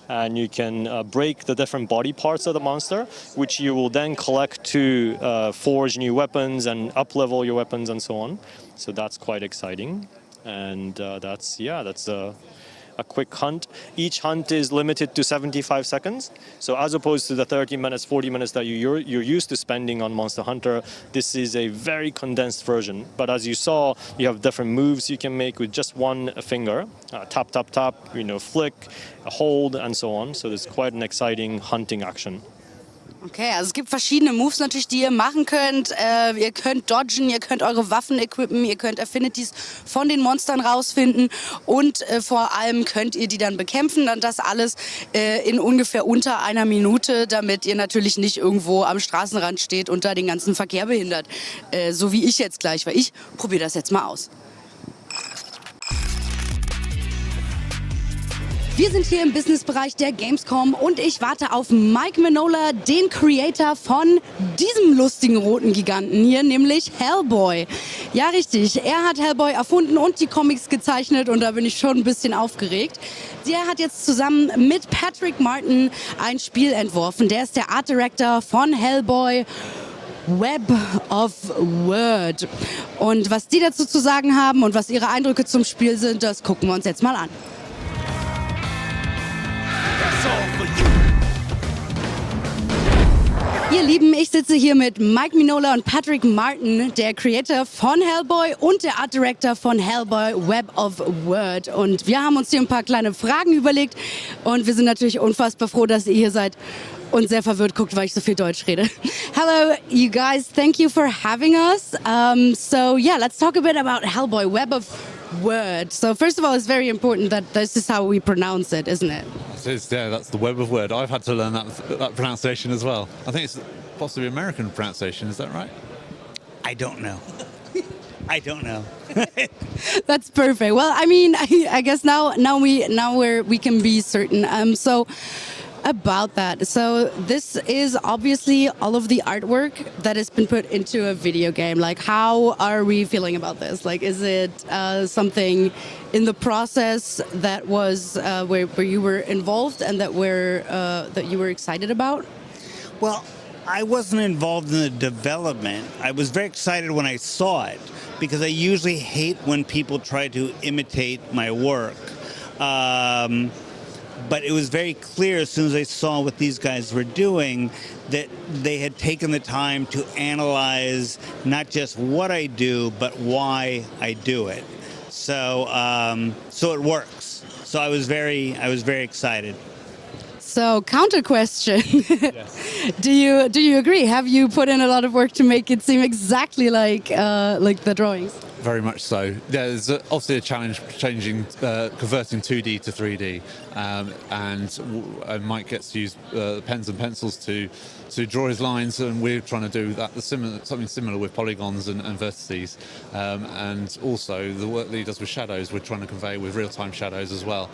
And you can break the different body parts of the monster, which you will then collect to forge new weapons and up-level your weapons and so on. So that's quite exciting. And that's a quick hunt. Each hunt is limited to 75 seconds. So as opposed to the 30 minutes, 40 minutes that you're used to spending on Monster Hunter, this is a very condensed version. But as you saw, you have different moves you can make with just one finger. Tap, tap, tap, flick, hold, and so on. So there's quite an exciting hunting action. Okay, also es gibt verschiedene Moves natürlich, die ihr machen könnt. Ihr könnt dodgen, ihr könnt eure Waffen equippen, ihr könnt Affinities von den Monstern rausfinden, und vor allem könnt ihr die dann bekämpfen. Dann das alles in ungefähr unter einer Minute, damit ihr natürlich nicht irgendwo am Straßenrand steht und da den ganzen Verkehr behindert. So wie ich jetzt gleich, weil ich probiere das jetzt mal aus. Wir sind hier im Businessbereich der Gamescom und ich warte auf Mike Mignola, den Creator von diesem lustigen roten Giganten hier, nämlich Hellboy. Ja, richtig, er hat Hellboy erfunden und die Comics gezeichnet, und da bin ich schon ein bisschen aufgeregt. Der hat jetzt zusammen mit Patrick Martin ein Spiel entworfen. Der ist der Art Director von Hellboy, Web of Word. Und was die dazu zu sagen haben und was ihre Eindrücke zum Spiel sind, das gucken wir uns jetzt mal an. Ihr Lieben, ich sitze hier mit Mike Mignola und Patrick Martin, der Creator von Hellboy und der Art Director von Hellboy Web of Word. Und wir haben uns hier ein paar kleine Fragen überlegt, und wir sind natürlich unfassbar froh, dass ihr hier seid und sehr verwirrt guckt, weil ich so viel Deutsch rede. Hello, you guys. Thank you for having us. So yeah, let's talk a bit about Hellboy Web of Word. So first of all, it's very important that this is how we pronounce it, isn't it? Yeah, that's the Web of Word. I've had to learn that pronunciation as well. I think it's possibly American pronunciation. Is that right? I don't know. I don't know. That's perfect. Well, I mean, I guess now we can be certain. So about that. So this is obviously all of the artwork that has been put into a video game. Like, how are we feeling about this? Like, is it something in the process that was where you were involved and that you were excited about? Well, I wasn't involved in the development. I was very excited when I saw it, because I usually hate when people try to imitate my work. But it was very clear as soon as I saw what these guys were doing that they had taken the time to analyze not just what I do, but why I do it. So it works. So I was very excited. So, counter question. Yes. Do you agree? Have you put in a lot of work to make it seem exactly like the drawings? very much so. There's obviously a challenge converting 2D to 3D, and Mike gets to use pens and pencils to draw his lines, and we're trying to do that something similar with polygons and vertices, and also the work that he does with shadows, we're trying to convey with real-time shadows as well.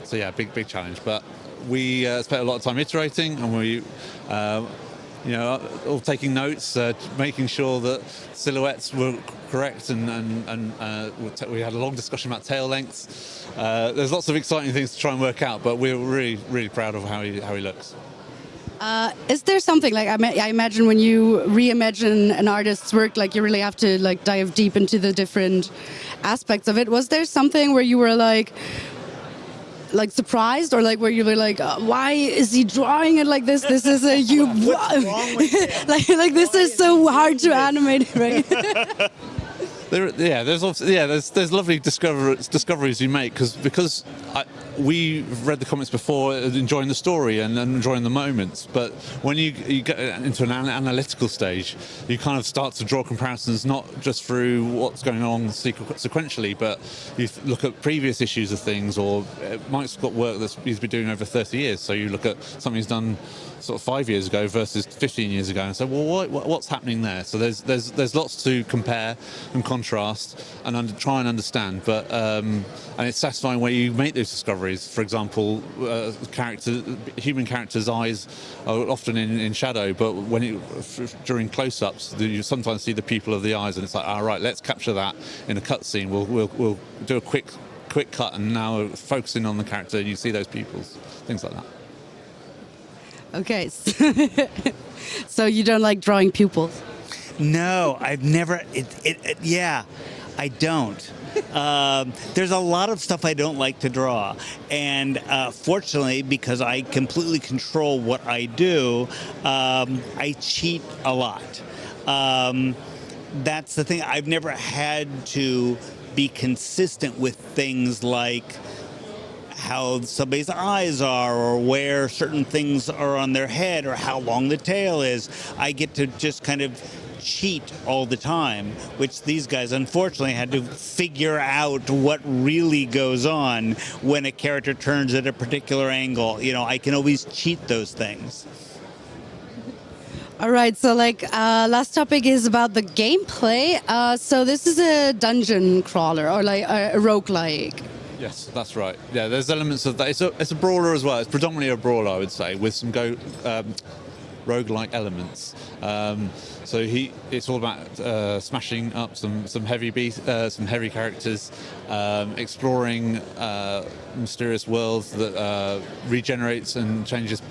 So yeah, big challenge. But we spent a lot of time iterating, and we. All taking notes, making sure that silhouettes were correct, and we had a long discussion about tail lengths. There's lots of exciting things to try and work out, but we're really proud of how he looks. Is there something, like I imagine when you reimagine an artist's work, like you really have to like dive deep into the different aspects of it. Was there something where you were like surprised, or like where you were like, why is he drawing it like this? This is a like this is so hard to animate, right? There's lovely discoveries you make because we read the comments before, enjoying the story and enjoying the moments. But when you get into an analytical stage, you kind of start to draw comparisons not just through what's going on sequentially, but you look at previous issues of things, or Mike's got work that he's been doing over 30 years. So you look at something he's done sort of 5 years ago versus 15 years ago, and say, well, what's happening there? So there's lots to compare and contrast and try and understand. But and it's satisfying when you make those discoveries. For example, human characters' eyes are often in shadow, but during close-ups, you sometimes see the pupil of the eyes, and it's like, all right, let's capture that in a cutscene. We'll do a quick cut, and now focusing on the character, and you see those pupils, things like that. Okay, so you don't like drawing pupils? No, I've never. I don't. There's a lot of stuff I don't like to draw, and fortunately, because I completely control what I do, I cheat a lot. That's the thing. I've never had to be consistent with things like how somebody's eyes are, or where certain things are on their head, or how long the tail is. I get to just kind of cheat all the time, which these guys unfortunately had to figure out what really goes on when a character turns at a particular angle. I can always cheat those things. All right, so last topic is about the gameplay. So this is a dungeon crawler, or like a roguelike. Yes, that's right. Yeah, there's elements of that. It's a brawler as well. It's predominantly a brawler, I would say, with some roguelike elements. So it's all about smashing up some heavy characters, exploring mysterious worlds that regenerates and changes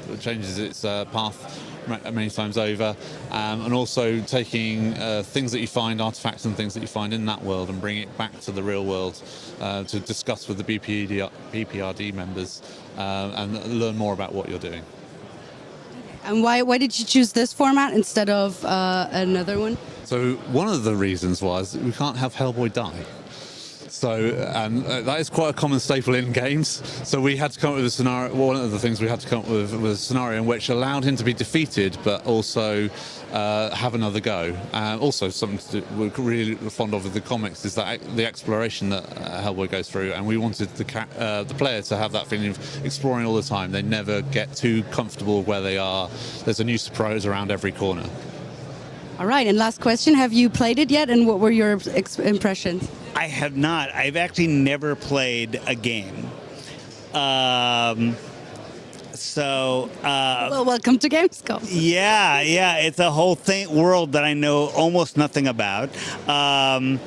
its path many times over, and also taking things that you find, artifacts and things that you find in that world, and bring it back to the real world to discuss with the BPRD members and learn more about what you're doing. And why did you choose this format instead of another one? So one of the reasons was we can't have Hellboy die. So that is quite a common staple in games. So we had to come up with a scenario. One of the things we had to come up with was a scenario in which allowed him to be defeated, but also have another go. Also, something we're really fond of with the comics is that the exploration that Hellboy goes through, and we wanted the player to have that feeling of exploring all the time. They never get too comfortable where they are. There's a new surprise around every corner. All right, and last question, have you played it yet, and what were your impressions? I have not. I've actually never played a game. Well, welcome to Gamescom. Yeah, it's a whole world that I know almost nothing about. I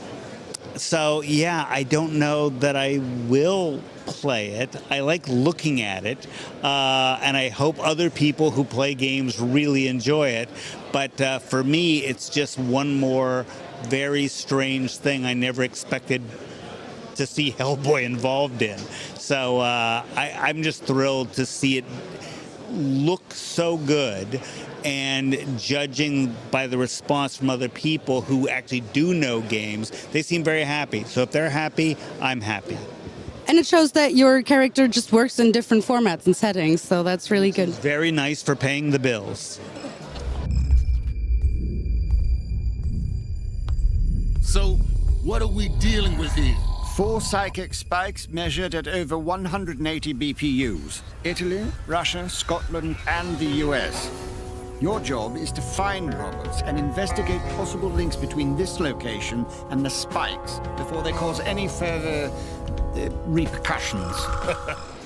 don't know that I will play it. I like looking at it, and I hope other people who play games really enjoy it. But for me, it's just one more very strange thing I never expected to see Hellboy involved in. So I'm just thrilled to see it look so good, and judging by the response from other people who actually do know games, they seem very happy. So if they're happy, I'm happy. And it shows that your character just works in different formats and settings, so that's really good. Very nice for paying the bills. So, What are we dealing with here? 4 psychic spikes measured at over 180 BPUs. Italy, Russia, Scotland, and the US. Your job is to find robots and investigate possible links between this location and the spikes before they cause any further repercussions.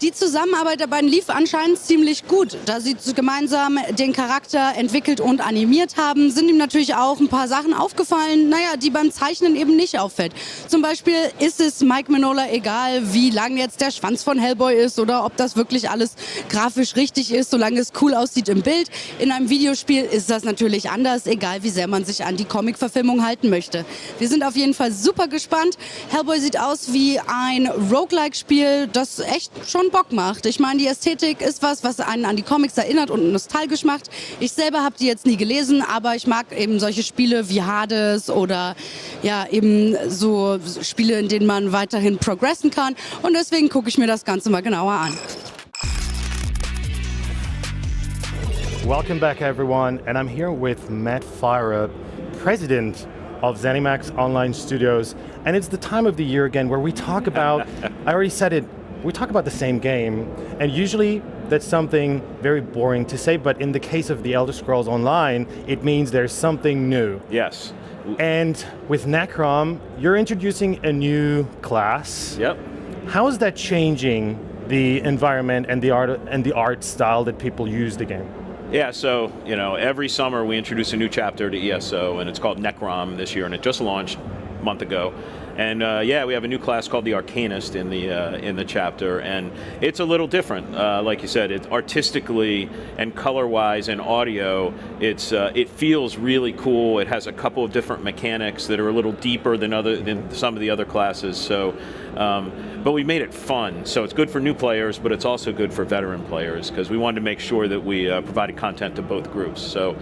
Die Zusammenarbeit der beiden lief anscheinend ziemlich gut. Da sie gemeinsam den Charakter entwickelt und animiert haben, sind ihm natürlich auch ein paar Sachen aufgefallen, die beim Zeichnen eben nicht auffällt. Zum Beispiel ist es Mike Mignola egal, wie lang jetzt der Schwanz von Hellboy ist oder ob das wirklich alles grafisch richtig ist, solange es cool aussieht im Bild. In einem Videospiel ist das natürlich anders, egal wie sehr man sich an die Comic-Verfilmung halten möchte. Wir sind auf jeden Fall super gespannt. Hellboy sieht aus wie ein Roguelike-Spiel, das echt schon Bock macht. Ich meine, die Ästhetik ist was einen an die Comics erinnert und nostalgisch macht. Ich selber habe die jetzt nie gelesen, aber ich mag eben solche Spiele wie Hades oder eben so Spiele, in denen man weiterhin progressen kann. Und deswegen gucke ich mir das Ganze mal genauer an. Welcome back, everyone, and I'm here with Matt Fireup, president of ZeniMax Online Studios, and it's the time of the year again where we talk about, I already said it, we talk about the same game, and usually that's something very boring to say, but in the case of the Elder Scrolls Online, it means there's something new. Yes. And with Necrom, you're introducing a new class. Yep. How is that changing the environment and the art style that people use the game? Yeah, so, every summer we introduce a new chapter to ESO, and it's called Necrom this year, and it just launched a month ago. And we have a new class called the Arcanist in the chapter, and it's a little different. Like you said, it's artistically and color-wise and audio, it feels really cool. It has a couple of different mechanics that are a little deeper than some of the other classes. So, but we made it fun. So it's good for new players, but it's also good for veteran players because we wanted to make sure that we provided content to both groups. So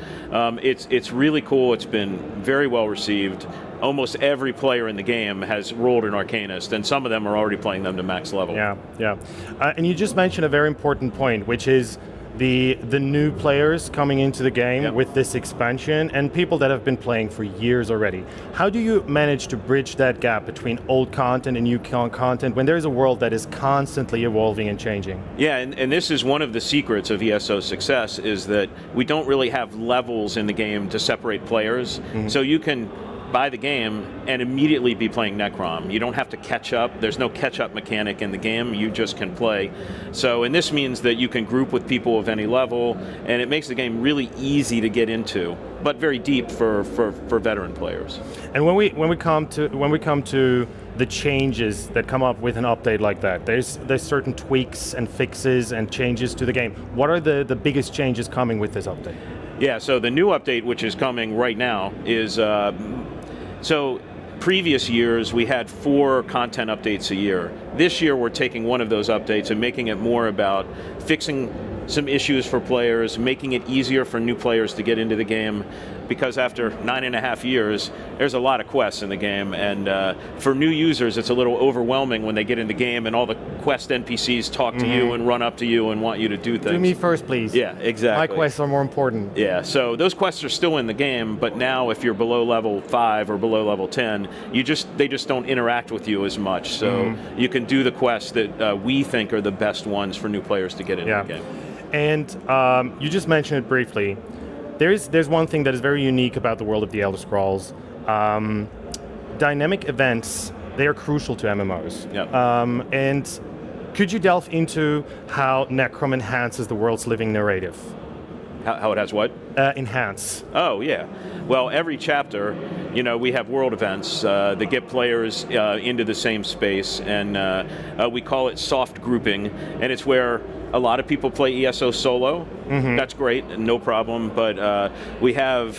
it's really cool. It's been very well received. Almost every player in the game has rolled an Arcanist, and some of them are already playing them to max level. Yeah. And you just mentioned a very important point, which is the new players coming into the game with this expansion and people that have been playing for years already. How do you manage to bridge that gap between old content and new content when there's a world that is constantly evolving and changing? Yeah, and this is one of the secrets of ESO's success is that we don't really have levels in the game to separate players. Mm-hmm. So you can buy the game and immediately be playing Necrom. You don't have to catch up. There's no catch-up mechanic in the game. You just can play. So, and this means that you can group with people of any level, and it makes the game really easy to get into, but very deep for veteran players. And when we come to the changes that come up with an update like that, there's certain tweaks and fixes and changes to the game. What are the biggest changes coming with this update? Yeah, so the new update, which is coming right now, is so previous years we had 4 content updates a year. This year we're taking one of those updates and making it more about fixing some issues for players, making it easier for new players to get into the game, because after 9.5 years, there's a lot of quests in the game, and for new users, it's a little overwhelming when they get in the game and all the quest NPCs talk to you and run up to you and want you to do things. Do me first, please. Yeah, exactly. My quests are more important. Yeah, so those quests are still in the game, but now if you're below level 5 or below level 10, they just don't interact with you as much. So you can do the quests that we think are the best ones for new players to get into the game. And you just mentioned it briefly. There's one thing that is very unique about the world of the Elder Scrolls. Dynamic events, they are crucial to MMOs. Yep. And could you delve into how Necrom enhances the world's living narrative? How it has what? Enhance. Oh, yeah. Well, every chapter, we have world events that get players into the same space, and we call it soft grouping, and it's where a lot of people play ESO solo. Mm-hmm. That's great, no problem, but we have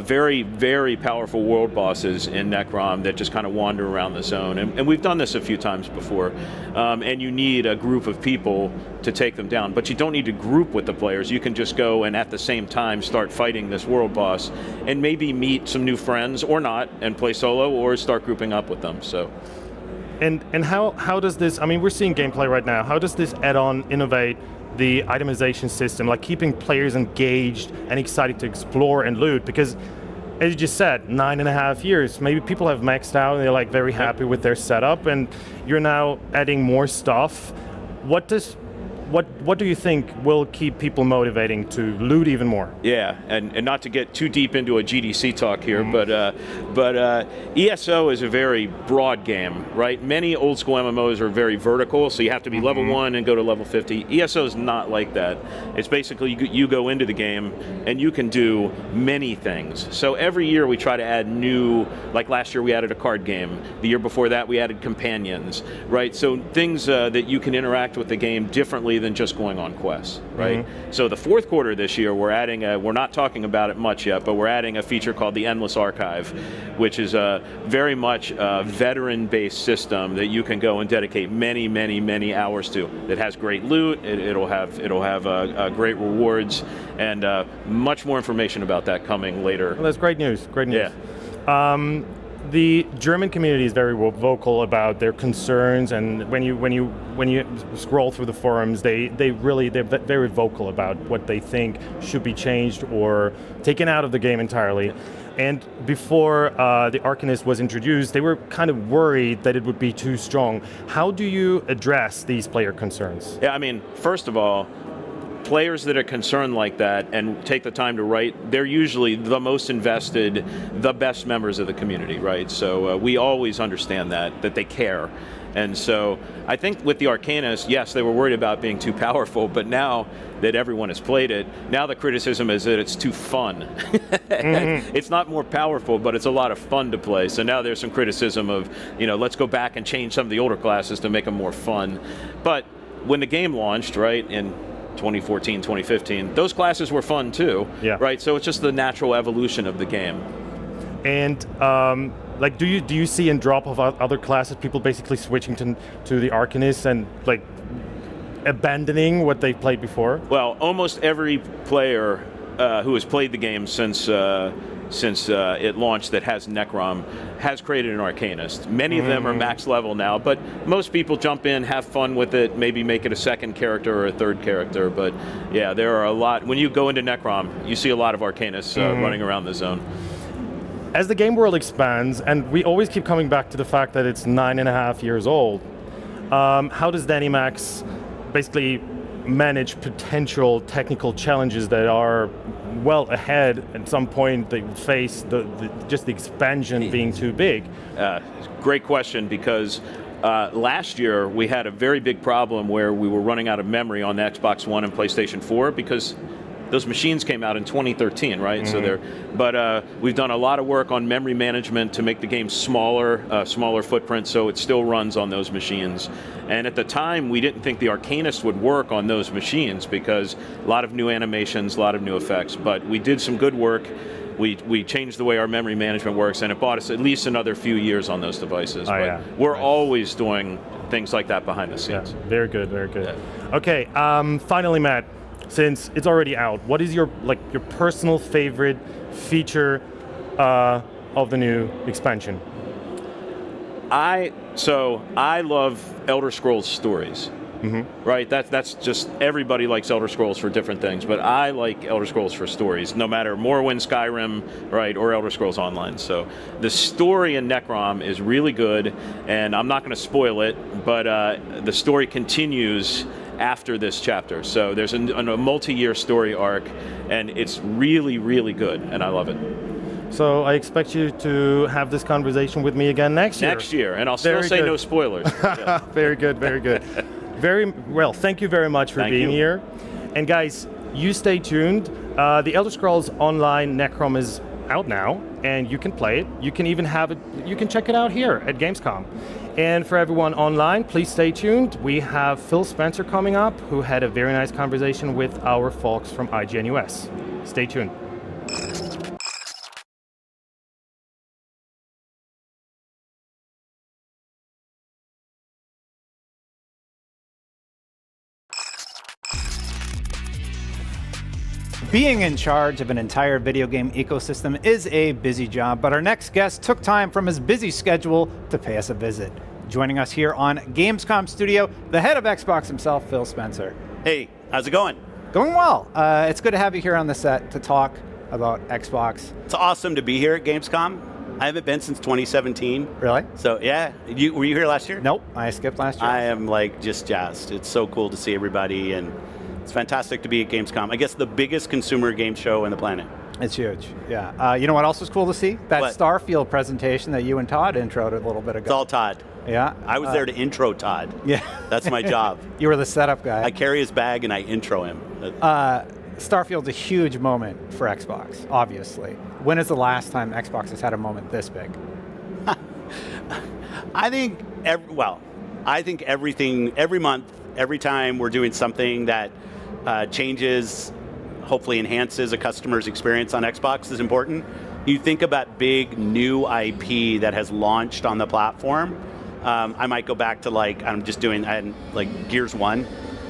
very, very powerful world bosses in Necrom that just kind of wander around the zone, and we've done this a few times before, and you need a group of people to take them down, but you don't need to group with the players. You can just go and at the same time start fighting this world boss and maybe meet some new friends or not and play solo or start grouping up with them. So. And how does this, we're seeing gameplay right now, how does this add-on innovate the itemization system, like keeping players engaged and excited to explore and loot? Because as you just said, 9.5 years. Maybe people have maxed out and they're like very happy with their setup, and you're now adding more stuff. What do you think will keep people motivating to loot even more? Yeah, and not to get too deep into a GDC talk here, but ESO is a very broad game, right? Many old school MMOs are very vertical, so you have to be level 1 and go to level 50. ESO is not like that. It's basically you go into the game and you can do many things. So every year we try to add new, like last year we added a card game. The year before that we added companions, right? So things that you can interact with the game differently than just going on quests, right? So the fourth quarter this year, we're adding we're not talking about it much yet, but we're adding a feature called the Endless Archive, which is a very much veteran-based system that you can go and dedicate many hours to. It has great loot, it'll have great rewards, and much more information about that coming later. Well, that's great news, great news. Yeah. The German community is very vocal about their concerns, and when you scroll through the forums, they're very vocal about what they think should be changed or taken out of the game entirely. And before the Arcanist was introduced, they were kind of worried that it would be too strong. How do you address these player concerns? Yeah, I mean, first of all, players that are concerned like that and take the time to write, they're usually the most invested, the best members of the community, right? So we always understand that they care. And so I think with the Arcanist, yes, they were worried about being too powerful, but now that everyone has played it, now the criticism is that it's too fun. It's not more powerful, but it's a lot of fun to play. So now there's some criticism of, let's go back and change some of the older classes to make them more fun. But when the game launched, right, in 2014, 2015, those classes were fun too, right? So it's just the natural evolution of the game. And do you see in drop of other classes people basically switching to the Arcanist and like abandoning what they played before? Well, almost every player who has played the game since it launched that has Necrom has created an Arcanist. Many of them are max level now, but most people jump in, have fun with it, maybe make it a second character or a third character. But yeah, there are a lot. When you go into Necrom, you see a lot of Arcanists running around the zone. As the game world expands, and we always keep coming back to the fact that it's 9.5 years old, how does ZeniMax basically manage potential technical challenges that are well ahead? At some point they face just the expansion being too big? Great question, because last year we had a very big problem where we were running out of memory on the Xbox One and PlayStation 4 because those machines came out in 2013, right? So but we've done a lot of work on memory management to make the game smaller footprint, so it still runs on those machines. And at the time, we didn't think the Arcanist would work on those machines because a lot of new animations, a lot of new effects. But we did some good work. We changed the way our memory management works, and it bought us at least another few years on those devices. We're always doing things like that behind the scenes. Yeah, very good, very good. Yeah. Okay, finally, Matt, since it's already out, what is your personal favorite feature of the new expansion? I love Elder Scrolls stories. Right, that's just, everybody likes Elder Scrolls for different things, but I like Elder Scrolls for stories, no matter Morrowind, Skyrim, right, or Elder Scrolls Online. So the story in Necrom is really good, and I'm not going to spoil it, but the story continues after this chapter. So there's a multi-year story arc, and it's really, really good, and I love it. So I expect you to have this conversation with me again next year. Next year, and I'll still say no spoilers. Yeah. Very good, very good. Very well, thank you very much for being here. And guys, you stay tuned. The Elder Scrolls Online Necrom is out now, and you can play it. You can even have it, you can check it out here at Gamescom. And for everyone online, please stay tuned. We have Phil Spencer coming up, who had a very nice conversation with our folks from IGN US. Stay tuned. Being in charge of an entire video game ecosystem is a busy job, but our next guest took time from his busy schedule to pay us a visit. Joining us here on Gamescom Studio, the head of Xbox himself, Phil Spencer. Hey, how's it going? Going well. It's good to have you here on the set to talk about Xbox. It's awesome to be here at Gamescom. I haven't been since 2017. Really? So yeah, were you here last year? Nope, I skipped last year. I am like just jazzed. It's so cool to see everybody, and it's fantastic to be at Gamescom. I guess the biggest consumer game show on the planet. It's huge, yeah. You know what else was cool to see? That Starfield presentation that you and Todd introed a little bit ago. It's all Todd. Yeah. I was there to intro Todd. Yeah. That's my job. You were the setup guy. I carry his bag and I intro him. Starfield's a huge moment for Xbox, obviously. When is the last time Xbox has had a moment this big? I think everything, every month, every time we're doing something that changes, hopefully enhances a customer's experience on Xbox is important. You think about big new IP that has launched on the platform. I might go back to I had Gears 1.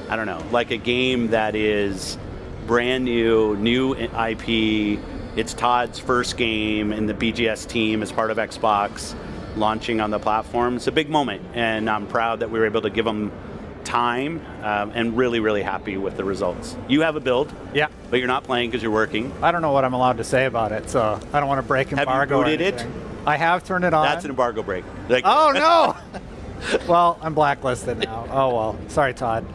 I don't know, like a game that is brand new IP. It's Todd's first game in the BGS team as part of Xbox launching on the platform. It's a big moment, and I'm proud that we were able to give them time, and really, really happy with the results. You have a build, yeah, but you're not playing because you're working. I don't know what I'm allowed to say about it, so I don't want to break embargo. Have you booted it? I have turned it on. That's an embargo break. Oh no! Well, I'm blacklisted now. Oh well, sorry, Todd.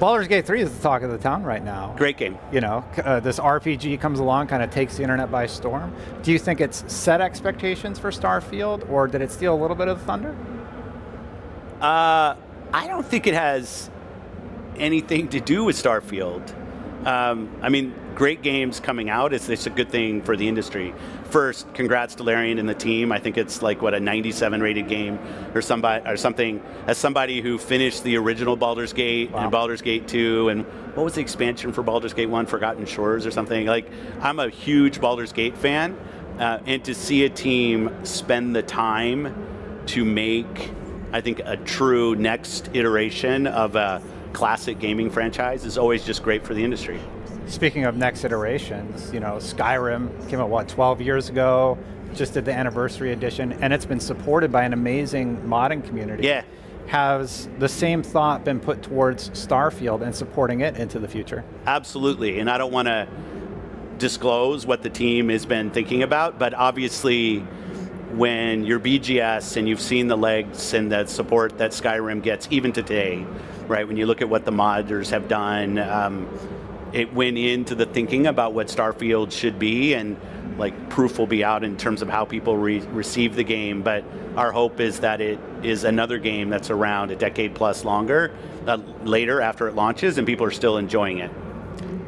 Baldur's Gate 3 is the talk of the town right now. Great game. You know, this RPG comes along, kind of takes the internet by storm. Do you think it's set expectations for Starfield, or did it steal a little bit of the thunder? I don't think it has anything to do with Starfield. I mean, great games coming out, it's a good thing for the industry. First, congrats to Larian and the team. I think it's a 97 rated game or something. As somebody who finished the original Baldur's Gate and Baldur's Gate 2, and what was the expansion for Baldur's Gate 1, Forgotten Shores or something? I'm a huge Baldur's Gate fan, and to see a team spend the time to make, I think, a true next iteration of a classic gaming franchise is always just great for the industry. Speaking of next iterations, Skyrim came out, 12 years ago, just did the anniversary edition, and it's been supported by an amazing modding community. Yeah. Has the same thought been put towards Starfield and supporting it into the future? Absolutely, and I don't want to disclose what the team has been thinking about, but obviously when you're BGS and you've seen the legs and the support that Skyrim gets even today, right? When you look at what the modders have done, it went into the thinking about what Starfield should be, and proof will be out in terms of how people receive the game. But our hope is that it is another game that's around a decade plus longer, later after it launches, and people are still enjoying it.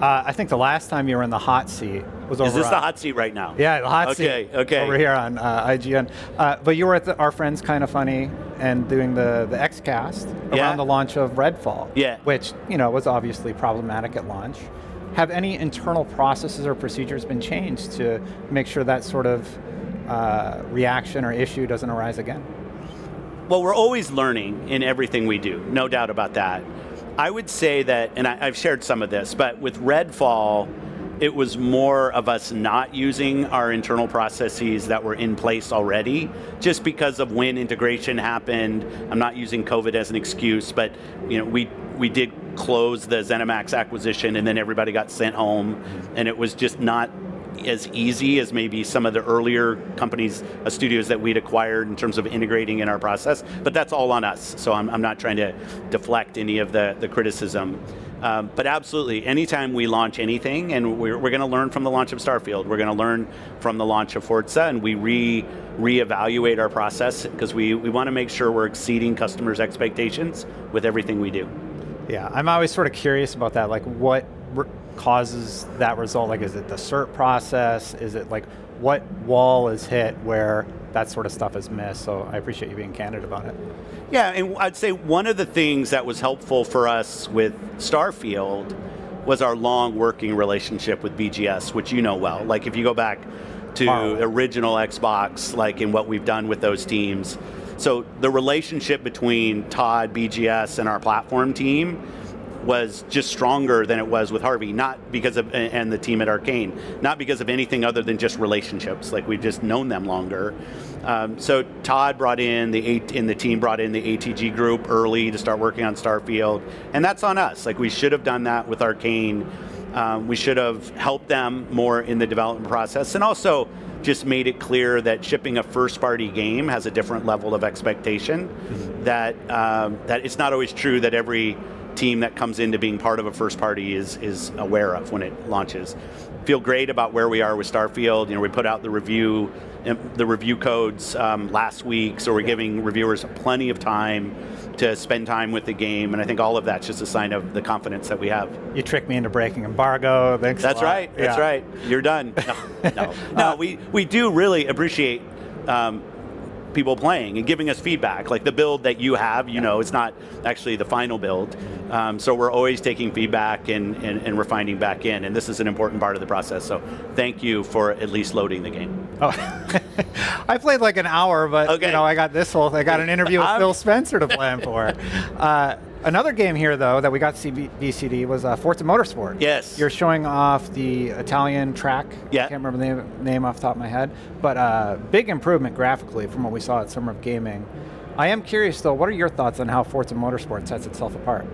I think the last time you were in the hot seat was over. Is this the hot seat right now? Yeah, the hot seat. Okay. Over here on IGN. But you were at our friends Kind of Funny and doing the XCast around the launch of Redfall. Yeah. Which was obviously problematic at launch. Have any internal processes or procedures been changed to make sure that sort of reaction or issue doesn't arise again? Well, we're always learning in everything we do, no doubt about that. I would say that, and I've shared some of this, but with Redfall, it was more of us not using our internal processes that were in place already, just because of when integration happened. I'm not using COVID as an excuse, but we did close the ZeniMax acquisition, and then everybody got sent home, and it was just not as easy as maybe some of the earlier companies, studios that we'd acquired in terms of integrating in our process. But that's all on us, so I'm not trying to deflect any of the criticism. But absolutely, anytime we launch anything, and we're going to learn from the launch of Starfield, we're going to learn from the launch of Forza, and we reevaluate our process, because we want to make sure we're exceeding customers' expectations with everything we do. Yeah, I'm always sort of curious about that, what causes that result? Is it the cert process? Is it what wall is hit where that sort of stuff is missed? So I appreciate you being candid about it. Yeah, and I'd say one of the things that was helpful for us with Starfield was our long working relationship with BGS, which you know well. If you go back to original Xbox, in what we've done with those teams. So the relationship between Todd, BGS, and our platform team was just stronger than it was with Harvey, not because of, and the team at Arcane, not because of anything other than just relationships. We've just known them longer. So Todd brought in the team brought in the ATG group early to start working on Starfield, and that's on us. We should have done that with Arcane We should have helped them more in the development process, and also just made it clear that shipping a first-party game has a different level of expectation. That it's not always true that every team that comes into being part of a first party is aware of when it launches. Feel great about where we are with Starfield. We put out the review codes last week, so we're giving reviewers plenty of time to spend time with the game, and I think all of that's just a sign of the confidence that we have. You tricked me into breaking embargo. Thanks. That's a lot. right. That's right. You're done. No, we do really appreciate people playing and giving us feedback. Like the build that you have, it's not actually the final build. So we're always taking feedback and refining back in, and this is an important part of the process. So thank you for at least loading the game. Oh, I played like an hour, but I got this whole thing. I got an interview with Phil Spencer to plan for. Another game here, though, that we got to see VCD was Forza Motorsport. Yes. You're showing off the Italian track. Yeah. I can't remember the name off the top of my head. But big improvement graphically from what we saw at Summer of Gaming. I am curious, though, what are your thoughts on how Forza Motorsport sets itself apart?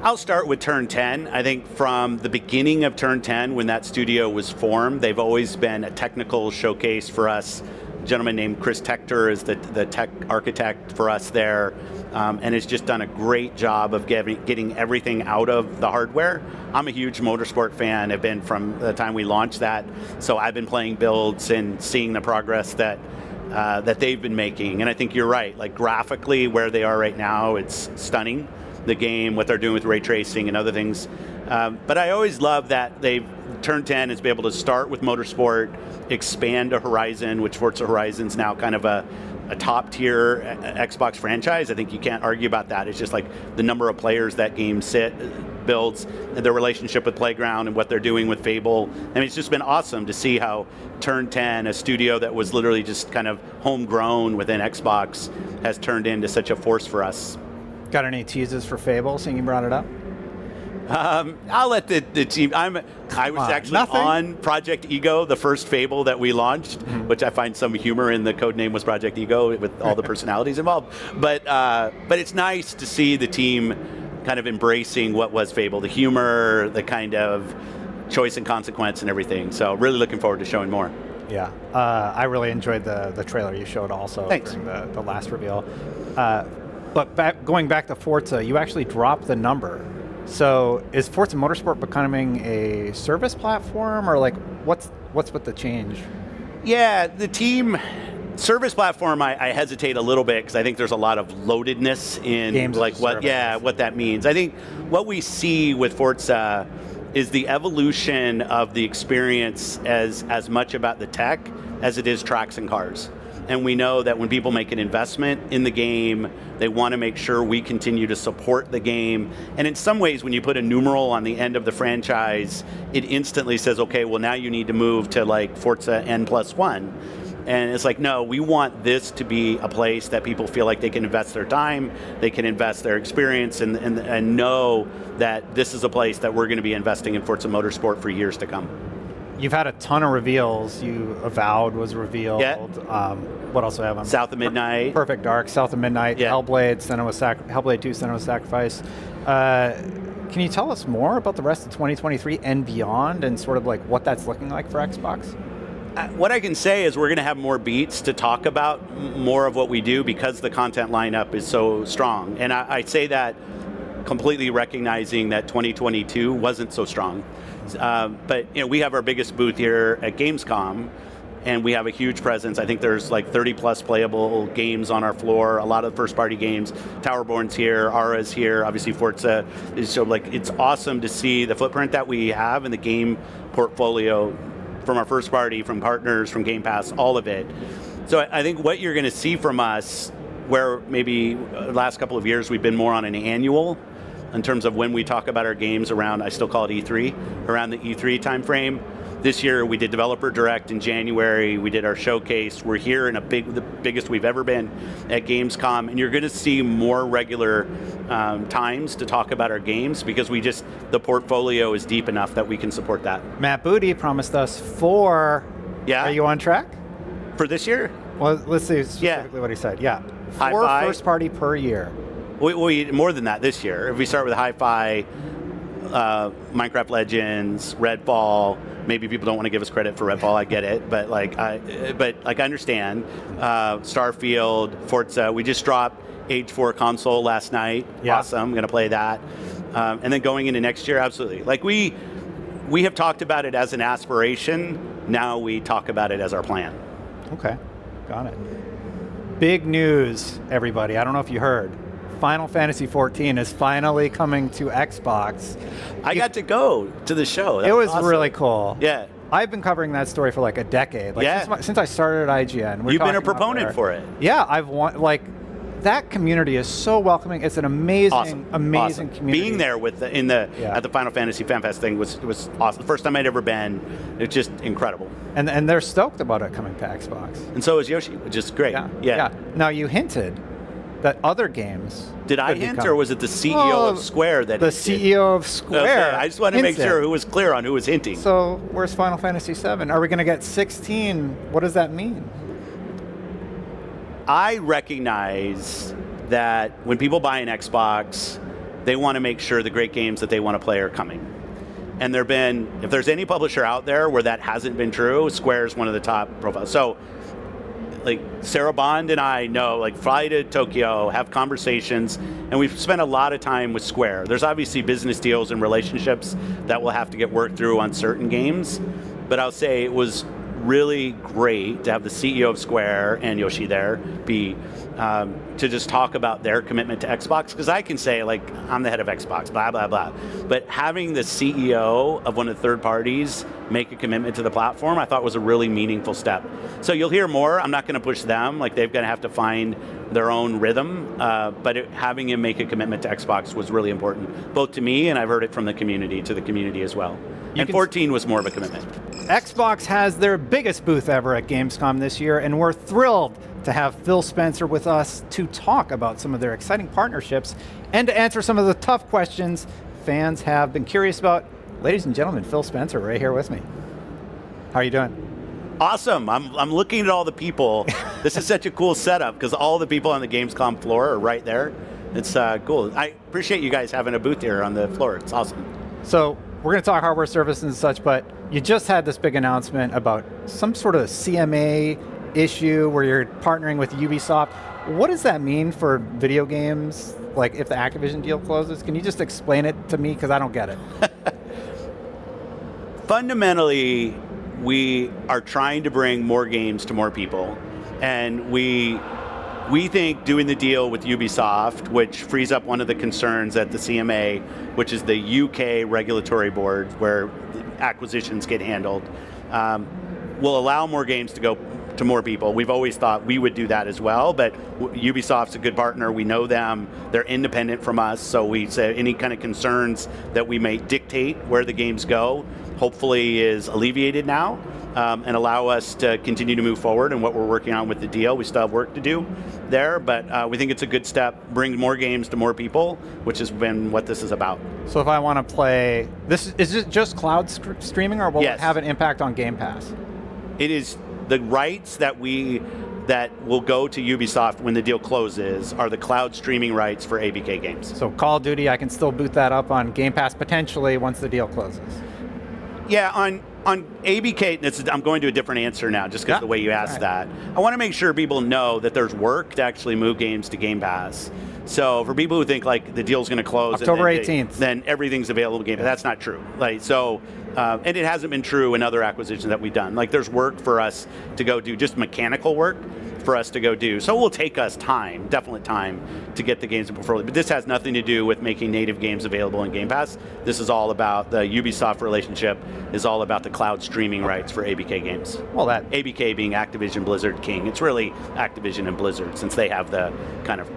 I'll start with Turn 10. I think from the beginning of Turn 10, when that studio was formed, they've always been a technical showcase for us. A gentleman named Chris Tector is the tech architect for us there, and has just done a great job of getting everything out of the hardware. I'm a huge motorsport fan. I've been from the time we launched that, so I've been playing builds and seeing the progress that they've been making. And I think you're right. Like graphically, where they are right now, it's stunning. The game, what they're doing with ray tracing and other things. But I always love that they've Turn 10 is be able to start with motorsport, expand to Horizon, which Forza Horizon's now kind of a top tier Xbox franchise. I think you can't argue about that. It's just like the number of players that game builds, and their relationship with Playground and what they're doing with Fable. I mean, it's just been awesome to see how Turn 10, a studio that was literally just kind of homegrown within Xbox, has turned into such a force for us. Got any teases for Fable, seeing you brought it up? I'll let the team. I was actually on Project Ego, the first Fable that we launched, which I find some humor in. The code name was Project Ego with all the personalities involved. But it's nice to see the team kind of embracing what was Fable, the humor, the kind of choice and consequence and everything. So really looking forward to showing more. Yeah, I really enjoyed the trailer you showed also. Thanks. During the last reveal. But going back to Forza, you actually dropped the number. So is Forza Motorsport becoming a service platform, or like what's with the change? Yeah, the team service platform. I hesitate a little bit because I think there's a lot of loadedness in Games like what that means. I think what we see with Forza is the evolution of the experience as much about the tech as it is tracks and cars. And we know that when people make an investment in the game, they want to make sure we continue to support the game. And in some ways, when you put a numeral on the end of the franchise, it instantly says, okay, well now you need to move to like Forza N+1. And it's like, no, we want this to be a place that people feel like they can invest their time, they can invest their experience, and know that this is a place that we're going to be investing in Forza Motorsport for years to come. You've had a ton of reveals. Avowed was revealed. Yeah. What else do I have on? South of Midnight. Perfect Dark, South of Midnight, Yeah. Hellblade 2, Senua's Sacrifice. Can you tell us more about the rest of 2023 and beyond, and sort of like what that's looking like for Xbox? What I can say is we're going to have more beats to talk about more of what we do because the content lineup is so strong. And I say that completely recognizing that 2022 wasn't so strong. But we have our biggest booth here at Gamescom, and we have a huge presence. I think there's like 30 plus playable games on our floor, a lot of first party games. Towerborn's here, Ara's here, obviously Forza is. So like it's awesome to see the footprint that we have in the game portfolio from our first party, from partners, from Game Pass, all of it. So I think what you're going to see from us, where maybe the last couple of years we've been more on an annual in terms of when we talk about our games around, I still call it E3, around the E3 timeframe. This year we did Developer Direct in January, we did our showcase. We're here in the biggest we've ever been at Gamescom, and you're going to see more regular times to talk about our games because the portfolio is deep enough that we can support that. Matt Booty promised us 4. Yeah. Are you on track? For this year? Well, let's see specifically what he said. Yeah. 4 Hi-Fi. first party per year. We more than that this year. If we start with Hi-Fi, Minecraft Legends, Redfall. Maybe people don't want to give us credit for Redfall. I get it, but I understand. Starfield, Forza. We just dropped Age 4 console last night. Yeah. Awesome. I'm going to play that. And then going into next year, absolutely. Like we have talked about it as an aspiration. Now we talk about it as our plan. Okay, got it. Big news, everybody. I don't know if you heard. Final Fantasy XIV is finally coming to Xbox. I got to go to the show. It was awesome. Really cool. Yeah. I've been covering that story for like a decade. Like since I started at IGN. You've been a proponent for it. Yeah, that community is so welcoming. It's an amazing community. Being there at the Final Fantasy Fan Fest thing was awesome. The first time I'd ever been. It's just incredible. And they're stoked about it coming to Xbox. And so is Yoshi, which is great. Yeah. Now you hinted that other games. Did I hint, or was it the CEO of Square that? The CEO of Square. Okay, I just wanted to make sure who was clear on who was hinting. So where's Final Fantasy VII? Are we going to get 16? What does that mean? I recognize that when people buy an Xbox, they want to make sure the great games that they want to play are coming. And if there's any publisher out there where that hasn't been true, Square is one of the top profiles. So, like Sarah Bond and I know, fly to Tokyo, have conversations, and we've spent a lot of time with Square. There's obviously business deals and relationships that will have to get worked through on certain games, but I'll say it was really great to have the CEO of Square and Yoshi there to just talk about their commitment to Xbox, because I can say I'm the head of Xbox, blah blah blah, but having the CEO of one of the third parties make a commitment to the platform, I thought was a really meaningful step. So you'll hear more. I'm not going to push them, they're going to have to find their own rhythm, but having him make a commitment to Xbox was really important, both to me, and I've heard it from the community to the community as well. And 14 was more of a commitment. Xbox has their biggest booth ever at Gamescom this year, and we're thrilled to have Phil Spencer with us to talk about some of their exciting partnerships and to answer some of the tough questions fans have been curious about. Ladies and gentlemen, Phil Spencer right here with me. How are you doing? Awesome. I'm looking at all the people. This is such a cool setup because all the people on the Gamescom floor are right there. It's cool. I appreciate you guys having a booth here on the floor. It's awesome. So we're going to talk hardware services and such, but you just had this big announcement about some sort of CMA issue where you're partnering with Ubisoft. What does that mean for video games? Like if the Activision deal closes, can you just explain it to me? Because I don't get it. Fundamentally, we are trying to bring more games to more people. And we think doing the deal with Ubisoft, which frees up one of the concerns at the CMA, which is the UK regulatory board where acquisitions get handled, will allow more games to go to more people. We've always thought we would do that as well, but Ubisoft's a good partner. We know them. They're independent from us, so we say any kind of concerns that we may dictate where the games go, hopefully is alleviated now, and allow us to continue to move forward in what we're working on with the deal. We still have work to do there, but we think it's a good step, bring more games to more people, which has been what this is about. So if I want to play, is it just cloud streaming, or will it have an impact on Game Pass? It is the rights that will go to Ubisoft when the deal closes are the cloud streaming rights for ABK games. So Call of Duty, I can still boot that up on Game Pass potentially once the deal closes. Yeah, on ABK, I'm going to a different answer now just because of the way you asked that. I want to make sure people know that there's work to actually move games to Game Pass. So for people who think the deal's going to close October 18th, then everything's available to Game Pass. That's not true. And it hasn't been true in other acquisitions that we've done. There's work for us to go do, just mechanical work for us to go do. So it will take us time, definite time, to get the games in portfolio. But this has nothing to do with making native games available in Game Pass. This is all about the Ubisoft relationship, is all about the cloud streaming rights for ABK games. Well, that ABK being Activision Blizzard King. It's really Activision and Blizzard, since they have the kind of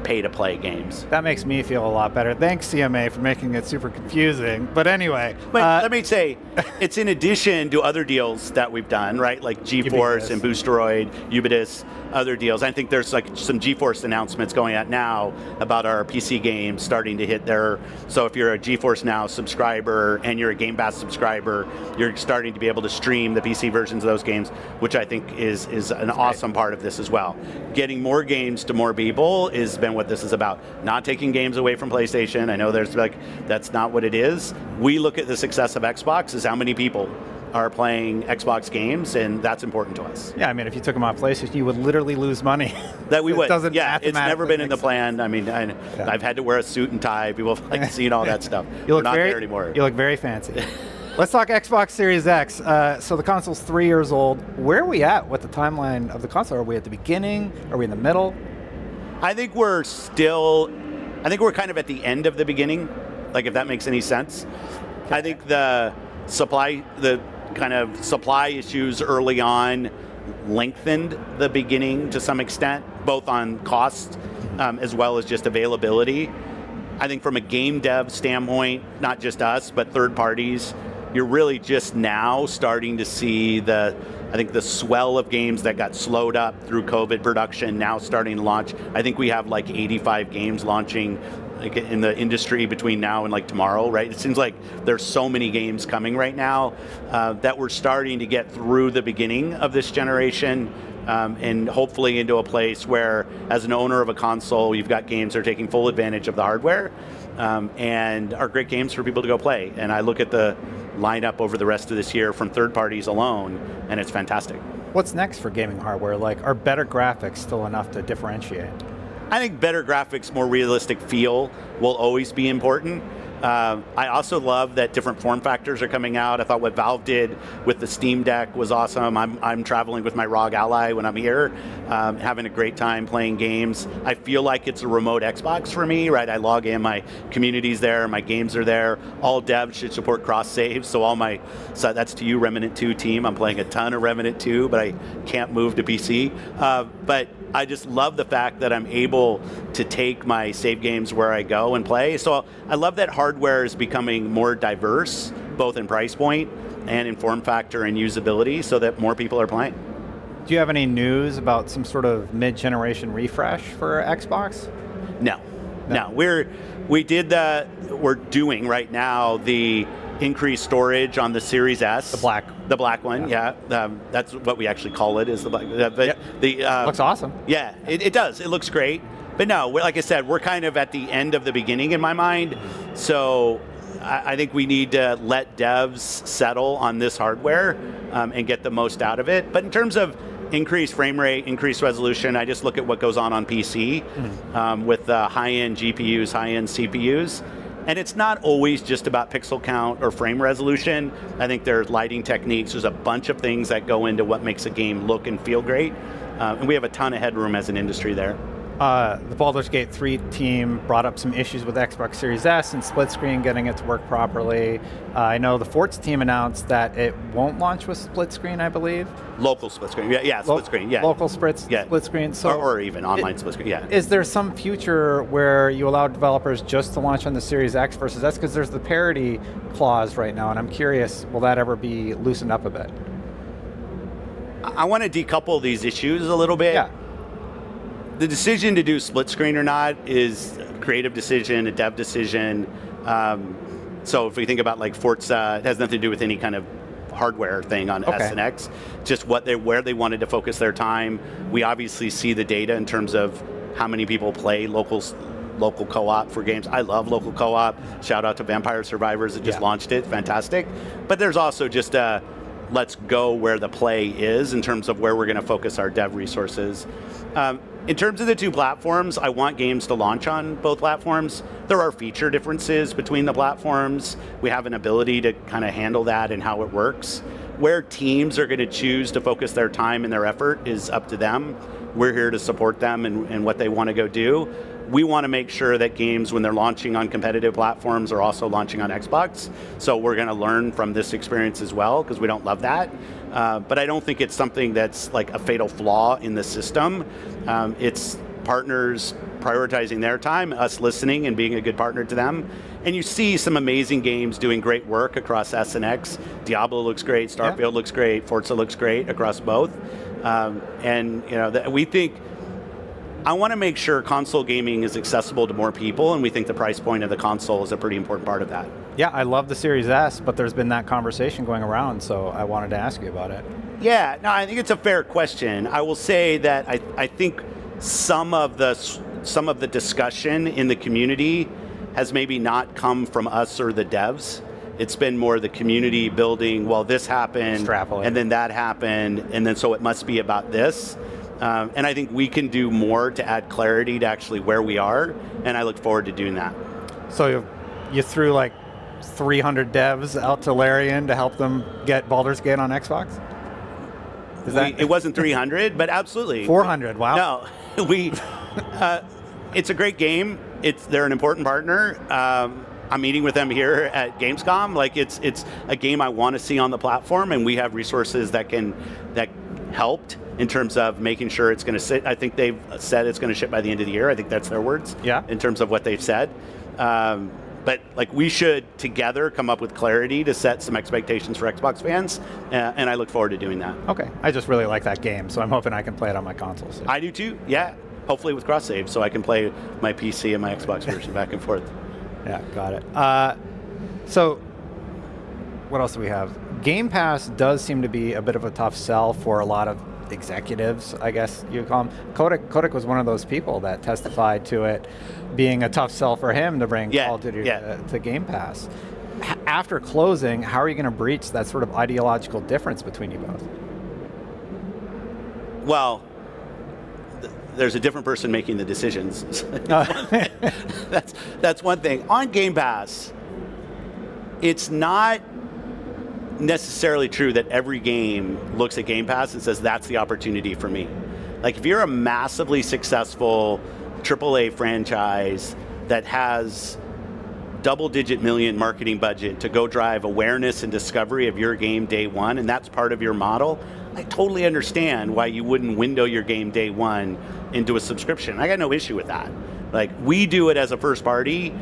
pay-to-play games. That makes me feel a lot better. Thanks, CMA, for making it super confusing. But anyway. But let me say, it's in addition to other deals that we've done, right? Like GeForce and Boosteroid, Ubitus, other deals. I think there's some GeForce announcements going out now about our PC games starting to hit their... So if you're a GeForce Now subscriber and you're a Game Pass subscriber, you're starting to be able to stream the PC versions of those games, which I think is an awesome part of this as well. Getting more games to more people has been what this is about. Not taking games away from PlayStation. I know that's not what it is. We look at the success of Xbox as how many people are playing Xbox games, and that's important to us. Yeah, I mean, if you took them off PlayStation, you would literally lose money. That we would. Doesn't yeah, it's never been in the sense. plan. I mean, I've had to wear a suit and tie. People have like seen all that stuff. You look We're not very, there anymore. You look very fancy. Let's talk Xbox Series X. So the console's 3 years old. Where are we at with the timeline of the console? Are we at the beginning? Are we in the middle? I think we're kind of at the end of the beginning, like if that makes any sense. I think the kind of supply issues early on lengthened the beginning to some extent, both on cost as well as just availability. I think from a game dev standpoint, not just us, but third parties, you're really just now starting to see the swell of games that got slowed up through COVID production now starting to launch. I think we have like 85 games launching in the industry between now and like tomorrow, right? It seems like there's so many games coming right now that we're starting to get through the beginning of this generation and hopefully into a place where, as an owner of a console, you've got games that are taking full advantage of the hardware and are great games for people to go play. And I look at the lineup over the rest of this year from third parties alone, and it's fantastic. What's next for gaming hardware? Like, are better graphics still enough to differentiate? I think better graphics, more realistic feel will always be important. I also love that different form factors are coming out. I thought what Valve did with the Steam Deck was awesome. I'm traveling with my ROG Ally when I'm here, having a great time playing games. I feel like it's a remote Xbox for me, right? I log in, my community's there, my games are there. All devs should support cross saves, so that's to you, Remnant 2 team. I'm playing a ton of Remnant 2, but I can't move to PC. But I just love the fact that I'm able to take my save games where I go and play. So I love that hardware is becoming more diverse, both in price point and in form factor and usability, so that more people are playing. Do you have any news about some sort of mid-generation refresh for Xbox? No. We're doing right now the increased storage on the Series S. The black one, yeah. That's what we actually call it, is the black. Looks awesome. Yeah, it does. It looks great. But no, like I said, we're kind of at the end of the beginning in my mind. So I think we need to let devs settle on this hardware and get the most out of it. But in terms of increased frame rate, increased resolution, I just look at what goes on PC with high-end GPUs, high-end CPUs. And it's not always just about pixel count or frame resolution. I think there's lighting techniques. There's a bunch of things that go into what makes a game look and feel great. And we have a ton of headroom as an industry there. The Baldur's Gate 3 team brought up some issues with Xbox Series S and split screen getting it to work properly. I know the Forza team announced that it won't launch with split screen, I believe. Local split screen, split screen, yeah. Local split screen. So or even online split screen, yeah. Is there some future where you allow developers just to launch on the Series X versus S? Because there's the parity clause right now, and I'm curious, will that ever be loosened up a bit? I want to decouple these issues a little bit. Yeah. The decision to do split screen or not is a creative decision, a dev decision. So if we think about like Forza, it has nothing to do with any kind of hardware thing on S and X, just where they wanted to focus their time. We obviously see the data in terms of how many people play local co-op for games. I love local co-op. Shout out to Vampire Survivors that just launched it, fantastic. But there's also just let's go where the play is in terms of where we're going to focus our dev resources. In terms of the two platforms, I want games to launch on both platforms. There are feature differences between the platforms. We have an ability to kind of handle that and how it works. Where teams are going to choose to focus their time and their effort is up to them. We're here to support them and what they want to go do. We want to make sure that games, when they're launching on competitive platforms, are also launching on Xbox. So we're going to learn from this experience as well, because we don't love that. But I don't think it's something that's like a fatal flaw in the system. It's partners prioritizing their time, us listening and being a good partner to them. And you see some amazing games doing great work across S and X. Diablo looks great, Starfield looks great, Forza looks great across both. And we think, I want to make sure console gaming is accessible to more people, and we think the price point of the console is a pretty important part of that. Yeah, I love the Series S, but there's been that conversation going around, so I wanted to ask you about it. Yeah, no, I think it's a fair question. I will say that I think some of the some of the discussion in the community has maybe not come from us or the devs. It's been more the community building, well, this happened, and then that happened, and then so it must be about this. And I think we can do more to add clarity to actually where we are, and I look forward to doing that. So you threw like 300 devs out to Larian to help them get Baldur's Gate on Xbox? It wasn't 300, but absolutely. 400, wow. No, it's a great game. They're an important partner. I'm meeting with them here at Gamescom. Like it's a game I want to see on the platform, and we have resources that helped in terms of making sure it's going to sit. I think they've said it's going to ship by the end of the year. I think that's their words. Yeah. In terms of what they've said. But like we should together come up with clarity to set some expectations for Xbox fans, and I look forward to doing that. Okay, I just really like that game, so I'm hoping I can play it on my console soon. I do too. Yeah. Hopefully with cross save, so I can play my PC and my Xbox version back and forth. Yeah, got it. So, what else do we have? Game Pass does seem to be a bit of a tough sell for a lot of executives, I guess you call them. Kotick was one of those people that testified to it being a tough sell for him to bring Call of Duty to Game Pass. After closing, how are you going to breach that sort of ideological difference between you both? Well, there's a different person making the decisions. That's one thing. On Game Pass, it's not necessarily true that every game looks at Game Pass and says that's the opportunity for me. Like if you're a massively successful AAA franchise that has double-digit million marketing budget to go drive awareness and discovery of your game day one, and that's part of your model, I totally understand why you wouldn't window your game day one into a subscription. I got no issue with that. Like we do it as a first party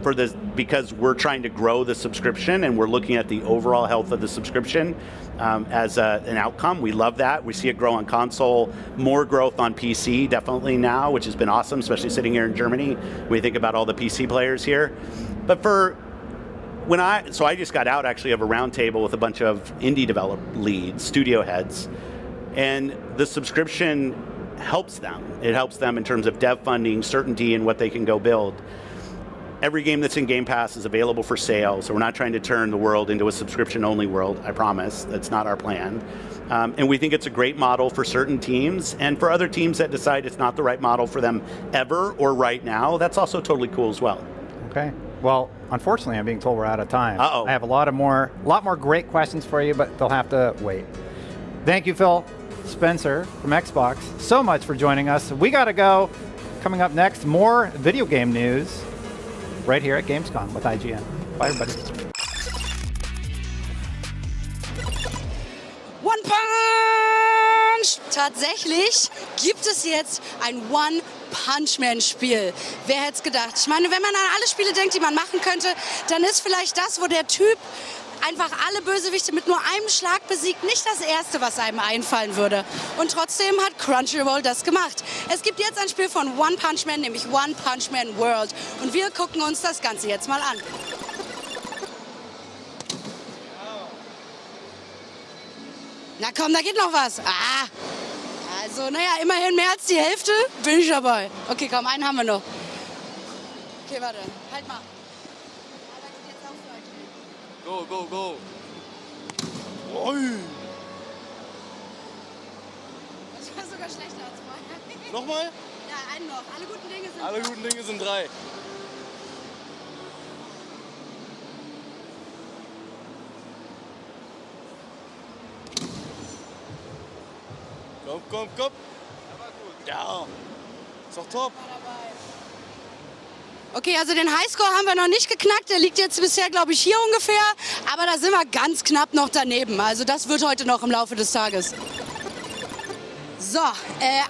for this because we're trying to grow the subscription and we're looking at the overall health of the subscription as an outcome. We love that. We see it grow on console, more growth on PC definitely now, which has been awesome, especially sitting here in Germany. We think about all the PC players here. But so I just got out actually of a roundtable with a bunch of indie development leads, studio heads, and the subscription helps them. It helps them in terms of dev funding, certainty in what they can go build. Every game that's in Game Pass is available for sale, so we're not trying to turn the world into a subscription-only world, I promise. That's not our plan. And we think it's a great model for certain teams, and for other teams that decide it's not the right model for them ever or right now, that's also totally cool as well. Okay. Well, unfortunately, I'm being told we're out of time. Uh-oh. I have a lot more great questions for you, but they'll have to wait. Thank you, Phil Spencer from Xbox, so much for joining us. We got to go. Coming up next, more video game news right here at Gamescom with IGN. Bye, everybody. One Punch! Tatsächlich gibt es jetzt ein One-Punch-Man-Spiel. Wer hätte es gedacht? Ich meine, wenn man an alle Spiele denkt, die man machen könnte, dann ist vielleicht das, wo der Typ einfach alle Bösewichte mit nur einem Schlag besiegt, nicht das Erste, was einem einfallen würde. Und trotzdem hat Crunchyroll das gemacht. Es gibt jetzt ein Spiel von One Punch Man, nämlich One Punch Man World. Und wir gucken uns das Ganze jetzt mal an. Na komm, da geht noch was. Also, naja, immerhin mehr als die Hälfte bin ich dabei. Okay, komm, einen haben wir noch. Okay, warte, halt mal. Go, go, go. Das war sogar schlechter als vorher. Nochmal? Ja, einen noch. Alle guten Dinge sind Alle guten Dinge sind drei. Komm, komm, komm. Ja. Ist doch top. Okay, also den Highscore haben wir noch nicht geknackt. Der liegt jetzt bisher, glaube ich, hier ungefähr. Aber da sind wir ganz knapp noch daneben. Also das wird heute noch im Laufe des Tages. So,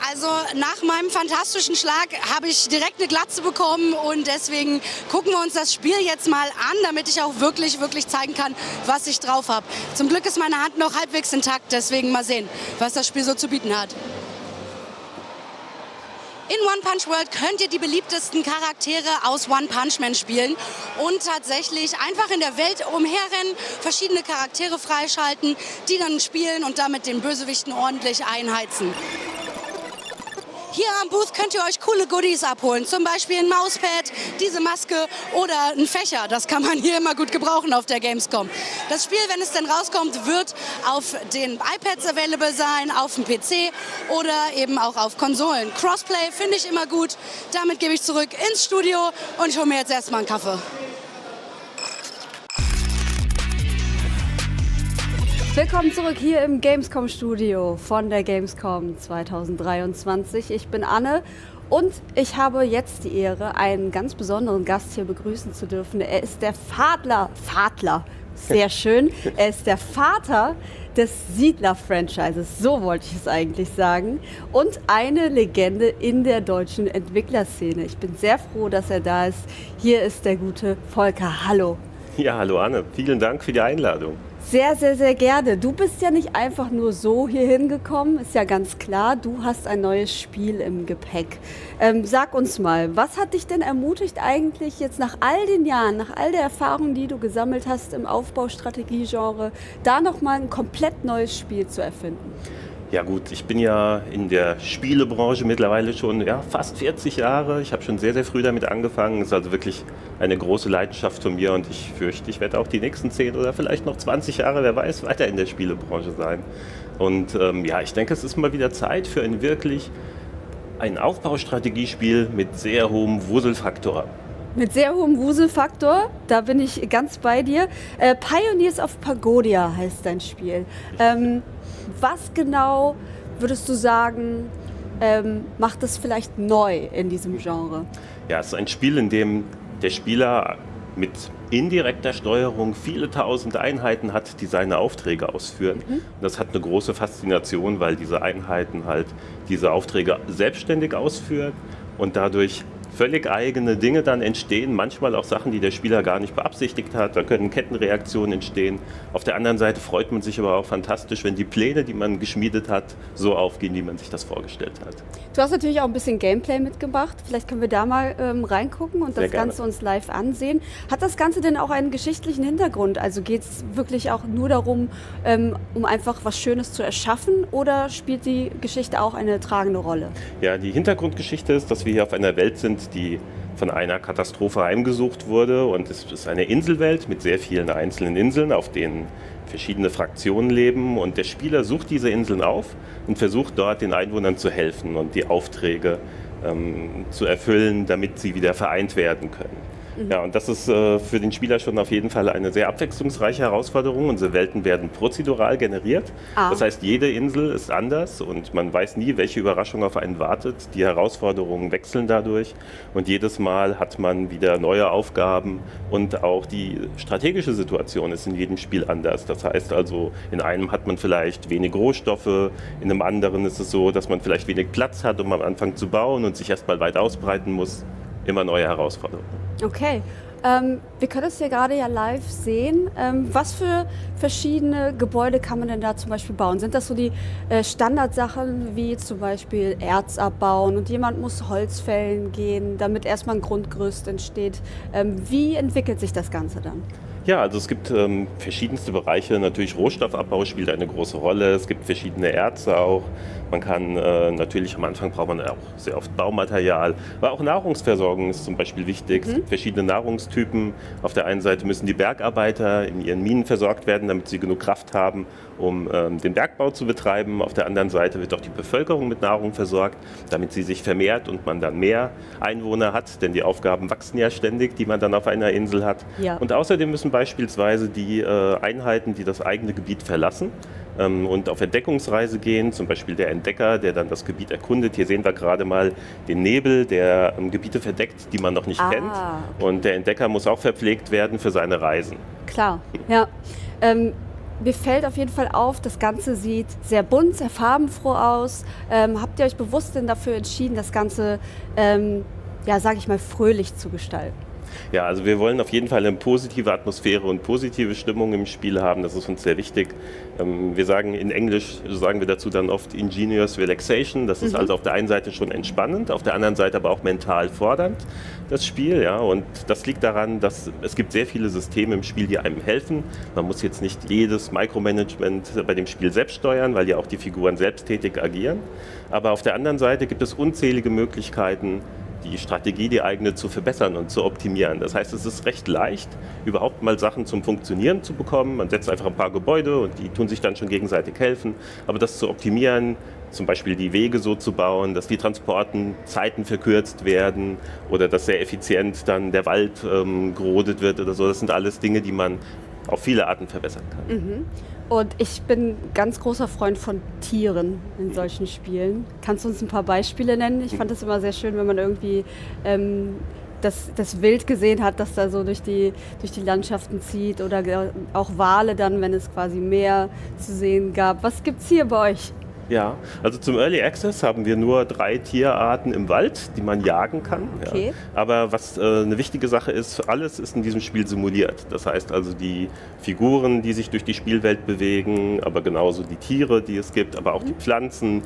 also nach meinem fantastischen Schlag habe ich direkt eine Glatze bekommen. Und deswegen gucken wir uns das Spiel jetzt mal an, damit ich auch wirklich zeigen kann, was ich drauf habe. Zum Glück ist meine Hand noch halbwegs intakt. Deswegen mal sehen, was das Spiel so zu bieten hat. In One Punch World könnt ihr die beliebtesten Charaktere aus One Punch Man spielen und tatsächlich einfach in der Welt umherrennen, verschiedene Charaktere freischalten, die dann spielen und damit den Bösewichten ordentlich einheizen. Hier am Booth könnt ihr euch coole Goodies abholen, zum Beispiel ein Mauspad, diese Maske oder ein Fächer. Das kann man hier immer gut gebrauchen auf der Gamescom. Das Spiel, wenn es denn rauskommt, wird auf den iPads available sein, auf dem PC oder eben auch auf Konsolen. Crossplay finde ich immer gut. Damit gebe ich zurück ins Studio und ich hole mir jetzt erstmal einen Kaffee. Willkommen zurück hier im Gamescom-Studio von der Gamescom 2023. Ich bin Anne und ich habe jetzt die Ehre, einen ganz besonderen Gast hier begrüßen zu dürfen. Er ist der Vater, sehr schön, er ist der Vater des Siedler-Franchises, so wollte ich es eigentlich sagen, und eine Legende in der deutschen Entwicklerszene. Ich bin sehr froh, dass er da ist. Hier ist der gute Volker. Hallo. Ja, hallo Anne. Vielen Dank für die Einladung. Sehr, sehr, sehr gerne. Du bist ja nicht einfach nur so hier hingekommen, ist ja ganz klar. Du hast ein neues Spiel im Gepäck. Sag uns mal, was hat dich denn ermutigt eigentlich jetzt nach all den Jahren, nach all der Erfahrung, die du gesammelt hast im Aufbaustrategie-Genre, da nochmal ein komplett neues Spiel zu erfinden? Ja gut, ich bin ja in der Spielebranche mittlerweile schon fast 40 Jahre. Ich habe schon sehr, sehr früh damit angefangen. Es ist also wirklich eine große Leidenschaft von mir und ich fürchte, ich werde auch die nächsten 10 oder vielleicht noch 20 Jahre, wer weiß, weiter in der Spielebranche sein. Und ich denke, es ist mal wieder Zeit für ein Aufbaustrategiespiel mit sehr hohem Wuselfaktor. Mit sehr hohem Wuselfaktor, da bin ich ganz bei dir. Pioneers of Pagodia heißt dein Spiel. Was genau würdest du sagen, macht es vielleicht neu in diesem Genre? Ja, es ist ein Spiel, in dem der Spieler mit indirekter Steuerung viele tausend Einheiten hat, die seine Aufträge ausführen. Und das hat eine große Faszination, weil diese Einheiten halt diese Aufträge selbstständig ausführen und dadurch völlig eigene Dinge dann entstehen, manchmal auch Sachen, die der Spieler gar nicht beabsichtigt hat. Da können Kettenreaktionen entstehen. Auf der anderen Seite freut man sich aber auch fantastisch, wenn die Pläne, die man geschmiedet hat, so aufgehen, wie man sich das vorgestellt hat. Du hast natürlich auch ein bisschen Gameplay mitgebracht. Vielleicht können wir da mal reingucken und das Ganze uns live ansehen. Hat das Ganze denn auch einen geschichtlichen Hintergrund? Also geht es wirklich auch nur darum, um einfach was Schönes zu erschaffen, oder spielt die Geschichte auch eine tragende Rolle? Ja, die Hintergrundgeschichte ist, dass wir hier auf einer Welt sind, die von einer Katastrophe heimgesucht wurde, und es ist eine Inselwelt mit sehr vielen einzelnen Inseln, auf denen verschiedene Fraktionen leben, und der Spieler sucht diese Inseln auf und versucht dort den Einwohnern zu helfen und die Aufträge zu erfüllen, damit sie wieder vereint werden können. Ja, und das ist für den Spieler schon auf jeden Fall eine sehr abwechslungsreiche Herausforderung. Unsere Welten werden prozedural generiert. Das heißt, jede Insel ist anders und man weiß nie, welche Überraschung auf einen wartet. Die Herausforderungen wechseln dadurch und jedes Mal hat man wieder neue Aufgaben, und auch die strategische Situation ist in jedem Spiel anders. Das heißt also, in einem hat man vielleicht wenig Rohstoffe, in einem anderen ist es so, dass man vielleicht wenig Platz hat, um am Anfang zu bauen und sich erstmal weit ausbreiten muss. Immer neue Herausforderungen. Okay, wir können es hier gerade ja live sehen. Was für verschiedene Gebäude kann man denn da zum Beispiel bauen? Sind das so die Standardsachen wie zum Beispiel Erz abbauen und jemand muss Holz fällen gehen, damit erstmal ein Grundgerüst entsteht? Wie entwickelt sich das Ganze dann? Ja, also es gibt verschiedenste Bereiche. Natürlich Rohstoffabbau spielt eine große Rolle. Es gibt verschiedene Erze auch. Man kann natürlich am Anfang braucht man auch sehr oft Baumaterial. Aber auch Nahrungsversorgung ist zum Beispiel wichtig. Es gibt verschiedene Nahrungstypen. Auf der einen Seite müssen die Bergarbeiter in ihren Minen versorgt werden, damit sie genug Kraft haben, um den Bergbau zu betreiben. Auf der anderen Seite wird auch die Bevölkerung mit Nahrung versorgt, damit sie sich vermehrt und man dann mehr Einwohner hat. Denn die Aufgaben wachsen ja ständig, die man dann auf einer Insel hat. Ja. Und außerdem müssen beispielsweise die Einheiten, die das eigene Gebiet verlassen und auf Entdeckungsreise gehen, zum Beispiel der Entdecker, der dann das Gebiet erkundet. Hier sehen wir gerade mal den Nebel, der Gebiete verdeckt, die man noch nicht kennt. Und der Entdecker muss auch verpflegt werden für seine Reisen. Klar, ja. Mir fällt auf jeden Fall auf, das Ganze sieht sehr bunt, sehr farbenfroh aus. Habt ihr euch bewusst denn dafür entschieden, das Ganze, sage ich mal, fröhlich zu gestalten? Ja, also wir wollen auf jeden Fall eine positive Atmosphäre und positive Stimmung im Spiel haben. Das ist uns sehr wichtig. Wir sagen in Englisch, sagen wir dazu dann oft Ingenious Relaxation. Das ist also auf der einen Seite schon entspannend, auf der anderen Seite aber auch mental fordernd, das Spiel. Ja. Und das liegt daran, dass es gibt sehr viele Systeme im Spiel, die einem helfen. Man muss jetzt nicht jedes Micromanagement bei dem Spiel selbst steuern, weil ja auch die Figuren selbsttätig agieren. Aber auf der anderen Seite gibt es unzählige Möglichkeiten, die Strategie, die eigene, zu verbessern und zu optimieren. Das heißt, es ist recht leicht, überhaupt mal Sachen zum Funktionieren zu bekommen. Man setzt einfach ein paar Gebäude und die tun sich dann schon gegenseitig helfen. Aber das zu optimieren, zum Beispiel die Wege so zu bauen, dass die Transportenzeiten verkürzt werden oder dass sehr effizient dann der Wald gerodet wird oder so, das sind alles Dinge, die man auf viele Arten verbessern kann. Und ich bin ganz großer Freund von Tieren in solchen Spielen. Kannst du uns ein paar Beispiele nennen? Ich fand es immer sehr schön, wenn man irgendwie das Wild gesehen hat, das da so durch die Landschaften zieht oder auch Wale dann, wenn es quasi mehr zu sehen gab. Was gibt's hier bei euch? Ja, also zum Early Access haben wir nur 3 Tierarten im Wald, die man jagen kann. Okay. Ja. Aber was eine wichtige Sache ist, alles ist in diesem Spiel simuliert. Das heißt also die Figuren, die sich durch die Spielwelt bewegen, aber genauso die Tiere, die es gibt, aber auch die Pflanzen,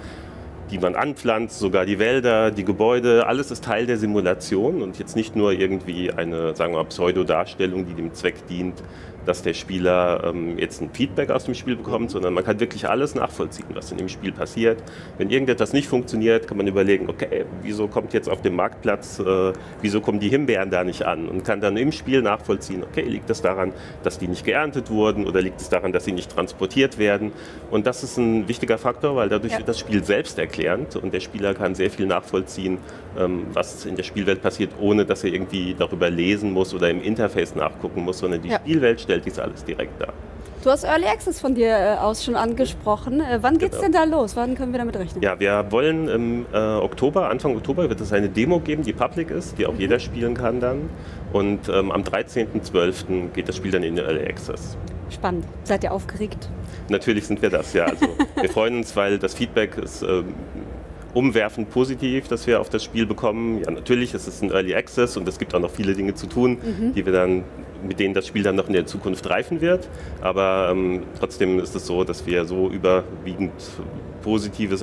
die man anpflanzt, sogar die Wälder, die Gebäude, alles ist Teil der Simulation und jetzt nicht nur irgendwie eine, sagen wir mal, Pseudo-Darstellung, die dem Zweck dient, dass der Spieler jetzt ein Feedback aus dem Spiel bekommt, sondern man kann wirklich alles nachvollziehen, was in dem Spiel passiert. Wenn irgendetwas nicht funktioniert, kann man überlegen, okay, wieso kommt jetzt auf dem Marktplatz, wieso kommen die Himbeeren da nicht an? Und kann dann im Spiel nachvollziehen, okay, liegt es daran, dass die nicht geerntet wurden oder liegt es daran, dass sie nicht transportiert werden? Und das ist ein wichtiger Faktor, weil dadurch wird das Spiel selbst erklärend und der Spieler kann sehr viel nachvollziehen, was in der Spielwelt passiert, ohne dass er irgendwie darüber lesen muss oder im Interface nachgucken muss, sondern die Spielwelt stellt dies alles direkt dar. Du hast Early Access von dir aus schon angesprochen. Wann geht's denn da los? Wann können wir damit rechnen? Ja, wir wollen im Anfang Oktober wird es eine Demo geben, die public ist, die auch jeder spielen kann dann. Und am 13.12. geht das Spiel dann in den Early Access. Spannend. Seid ihr aufgeregt? Natürlich sind wir das, ja. Also, wir freuen uns, weil das Feedback ist umwerfend positiv, dass wir auf das Spiel bekommen. Ja, natürlich ist es ein Early Access und es gibt auch noch viele Dinge zu tun, mit denen das Spiel dann noch in der Zukunft reifen wird. Aber trotzdem ist es so, dass wir so überwiegend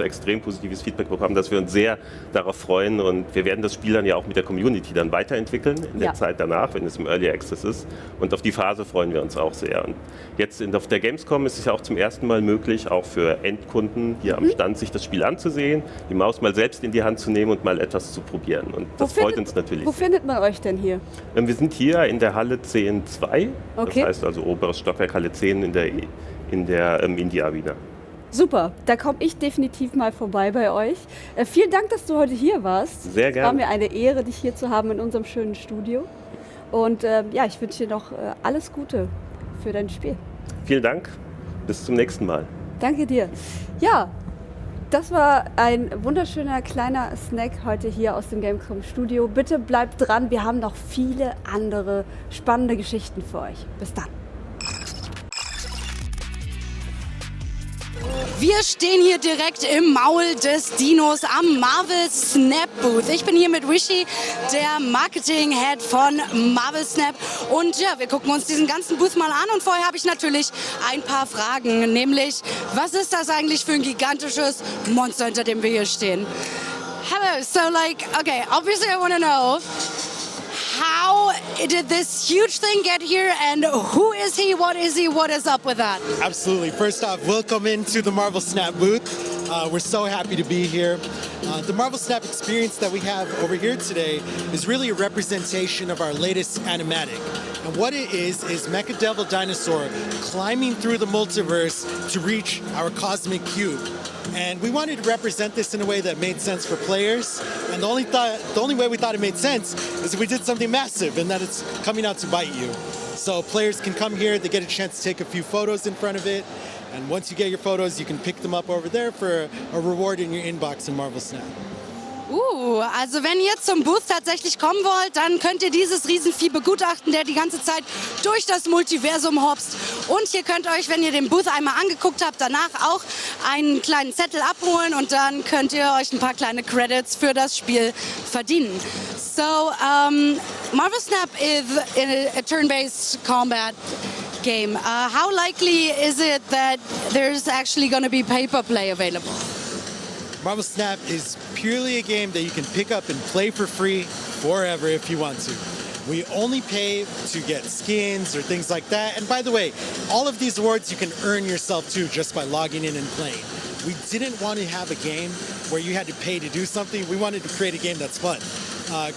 extrem positives Feedback bekommen, dass wir uns sehr darauf freuen und wir werden das Spiel dann ja auch mit der Community dann weiterentwickeln in der Zeit danach, wenn es im Early Access ist und auf die Phase freuen wir uns auch sehr. Und jetzt auf der Gamescom ist es ja auch zum ersten Mal möglich, auch für Endkunden hier am Stand sich das Spiel anzusehen, die Maus mal selbst in die Hand zu nehmen und mal etwas zu probieren und das freut uns natürlich. Wo findet man euch denn hier? Wir sind hier in der Halle 10.2, okay. Das heißt also oberes Stockwerk Halle 10 in der Indie-Arena. Super, da komme ich definitiv mal vorbei bei euch. Vielen Dank, dass du heute hier warst. Sehr gerne. Es war mir eine Ehre, dich hier zu haben in unserem schönen Studio. Und ich wünsche dir noch alles Gute für dein Spiel. Vielen Dank, bis zum nächsten Mal. Danke dir. Ja, das war ein wunderschöner kleiner Snack heute hier aus dem Gamescom Studio. Bitte bleibt dran, wir haben noch viele andere spannende Geschichten für euch. Bis dann. Wir stehen hier direkt im Maul des Dinos am Marvel Snap Booth. Ich bin hier mit Rishi, der Marketing-Head von Marvel Snap. Und ja, wir gucken uns diesen ganzen Booth mal an. Und vorher habe ich natürlich ein paar Fragen. Nämlich, was ist das eigentlich für ein gigantisches Monster, hinter dem wir hier stehen? Hello, so okay, obviously I want to know, how did this huge thing get here and who is he, what is up with that? Absolutely. First off, welcome into the Marvel Snap booth. We're so happy to be here. The Marvel Snap experience that we have over here today is really a representation of our latest animatic. And what it is Mecha Devil Dinosaur climbing through the multiverse to reach our cosmic cube. And we wanted to represent this in a way that made sense for players. And the only way we thought it made sense is if we did something massive and that it's coming out to bite you. So players can come here, they get a chance to take a few photos in front of it. And once you get your photos, you can pick them up over there for a reward in your inbox in Marvel Snap. Also wenn ihr zum Booth tatsächlich kommen wollt, dann könnt ihr dieses Riesenvieh begutachten, der die ganze Zeit durch das Multiversum hopst. Und ihr könnt euch, wenn ihr den Booth einmal angeguckt habt, danach auch einen kleinen Zettel abholen und dann könnt ihr euch ein paar kleine Credits für das Spiel verdienen. So, Marvel Snap is a turn-based combat game. How likely is it that there's actually going to be paper play available? Marvel Snap is purely a game that you can pick up and play for free forever if you want to. We only pay to get skins or things like that. And by the way, all of these awards you can earn yourself too just by logging in and playing. We didn't want to have a game where you had to pay to do something. We wanted to create a game that's fun.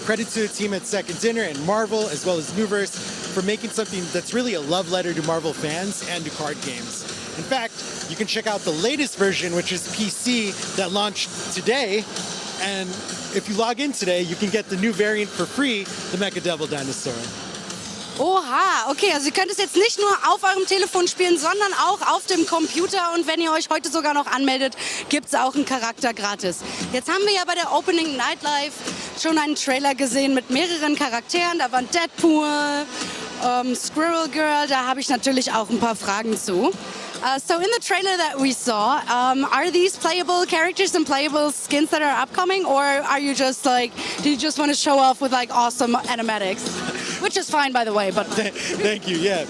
Credit to the team at Second Dinner and Marvel, as well as Newverse, for making something that's really a love letter to Marvel fans and to card games. In fact, you can check out the latest version, which is PC, that launched today. And if you log in today, you can get the new variant for free, the Mecha Devil Dinosaur. Oha, okay, also ihr könnt es jetzt nicht nur auf eurem Telefon spielen, sondern auch auf dem Computer und wenn ihr euch heute sogar noch anmeldet, gibt es auch einen Charakter gratis. Jetzt haben wir ja bei der Opening Night Live schon einen Trailer gesehen mit mehreren Charakteren, da waren Deadpool, Squirrel Girl, da habe ich natürlich auch ein paar Fragen zu. So in the trailer that we saw, are these playable characters and playable skins that are upcoming, or are you just like, do you just want to show off with like awesome animatics? Which is fine, by the way, but... Thank you, yeah.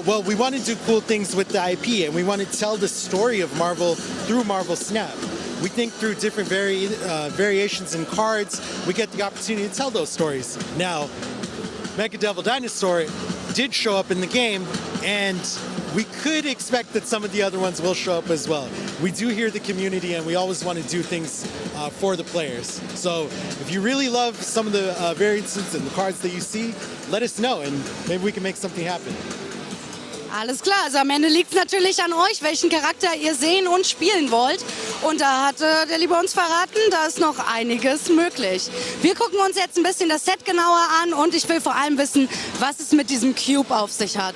Well, we want to do cool things with the IP, and we want to tell the story of Marvel through Marvel Snap. We think through different variations in cards, we get the opportunity to tell those stories. Now, Mecha Devil Dinosaur did show up in the game, and we could expect that some of the other ones will show up as well. We do hear the community, and we always want to do things for the players. So if you really love some of the variances and the cards that you see, let us know, and maybe we can make something happen. Alles klar, also am Ende liegt es natürlich an euch, welchen Charakter ihr sehen und spielen wollt. Und da hat der Liebe uns verraten, da ist noch einiges möglich. Wir gucken uns jetzt ein bisschen das Set genauer an und ich will vor allem wissen, was es mit diesem Cube auf sich hat.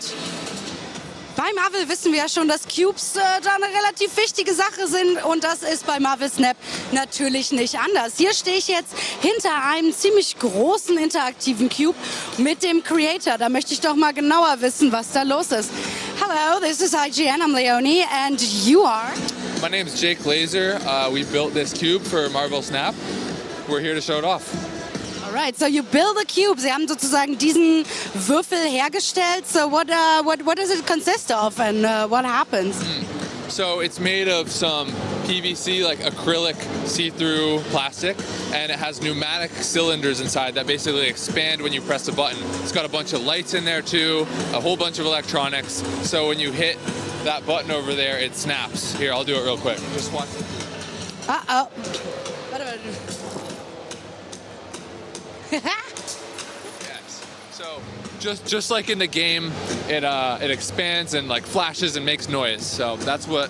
Bei Marvel wissen wir ja schon, dass Cubes da eine relativ wichtige Sache sind und das ist bei Marvel Snap natürlich nicht anders. Hier stehe ich jetzt hinter einem ziemlich großen interaktiven Cube mit dem Creator. Da möchte ich doch mal genauer wissen, was da los ist. Hello, this is IGN, I'm Leonie, and you are? My name is Jake Laser. We built this cube for Marvel Snap. We're here to show it off. Alright, so you build a cube. Sie haben sozusagen diesen Würfel hergestellt. So what does it consist of and what happens? So it's made of some PVC, like acrylic see-through plastic, and it has pneumatic cylinders inside that basically expand when you press a button. It's got a bunch of lights in there too, a whole bunch of electronics. So when you hit that button over there, it snaps. Here, I'll do it real quick. Just watch it. Uh-oh. What do I do? Yes. So just like in the game, it expands and like flashes and makes noise. So that's what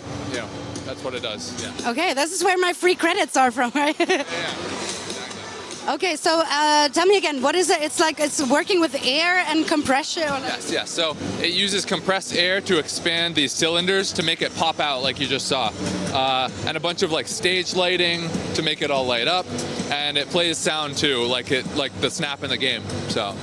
it does. Yeah. Okay, this is where my free credits are from, right? Yeah. Okay, so tell me again, what is it? It's like it's working with air and compression? Yes. So it uses compressed air to expand these cylinders to make it pop out like you just saw. And a bunch of like stage lighting to make it all light up. And it plays sound too, like the snap in the game. So.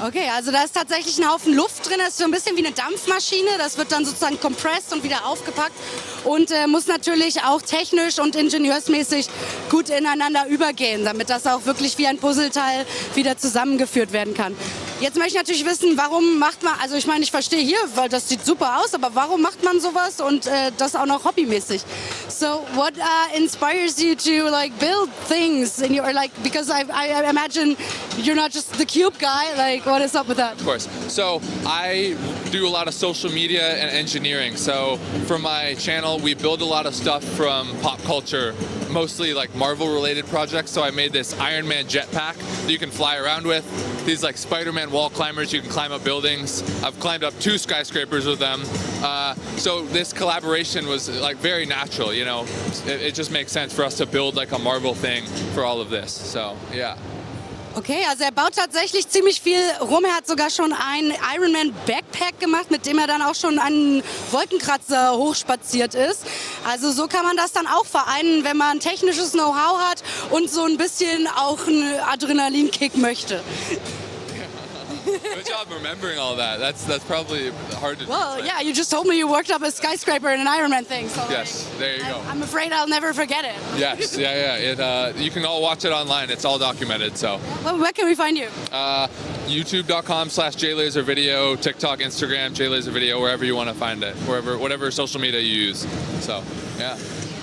Okay, also da ist tatsächlich ein Haufen Luft drin, das ist so ein bisschen wie eine Dampfmaschine, das wird dann sozusagen compressed und wieder aufgepackt und muss natürlich auch technisch und ingenieursmäßig gut ineinander übergehen, damit das auch wirklich wie ein Puzzleteil wieder zusammengeführt werden kann. Jetzt möchte ich natürlich wissen, warum macht man, also ich meine, ich verstehe hier, weil das sieht super aus, aber warum macht man sowas und das auch noch hobbymäßig? So what inspires you to like build things in your, like, because I imagine you're not just the cube guy, like what is up with that? Of course. So I do a lot of social media and engineering. So for my channel, we build a lot of stuff from pop culture, mostly like Marvel related projects. So I made this Iron Man jetpack that you can fly around with. These like Spider-Man wall climbers, you can climb up buildings. I've climbed up 2 skyscrapers with them. So this collaboration was like very natural, you know. It just makes sense for us to build like a Marvel thing for all of this. So yeah. Okay, also er baut tatsächlich ziemlich viel rum. Er hat sogar schon ein Iron Man Backpack Jetpack gemacht, mit dem er dann auch schon einen Wolkenkratzer hochspaziert ist. Also so kann man das dann auch vereinen, wenn man technisches Know-how hat und so ein bisschen auch einen Adrenalinkick möchte. Good job remembering all that. That's probably hard to do. Well, yeah, you just told me you worked up a skyscraper in an Iron Man thing. So Yes, there you go. I'm afraid I'll never forget it. Yes, yeah. You can all watch it online. It's all documented. So, Well, where can we find you? YouTube.com/JLaserVideo, TikTok, Instagram, JLaserVideo, wherever you want to find it, whatever social media you use. So, yeah.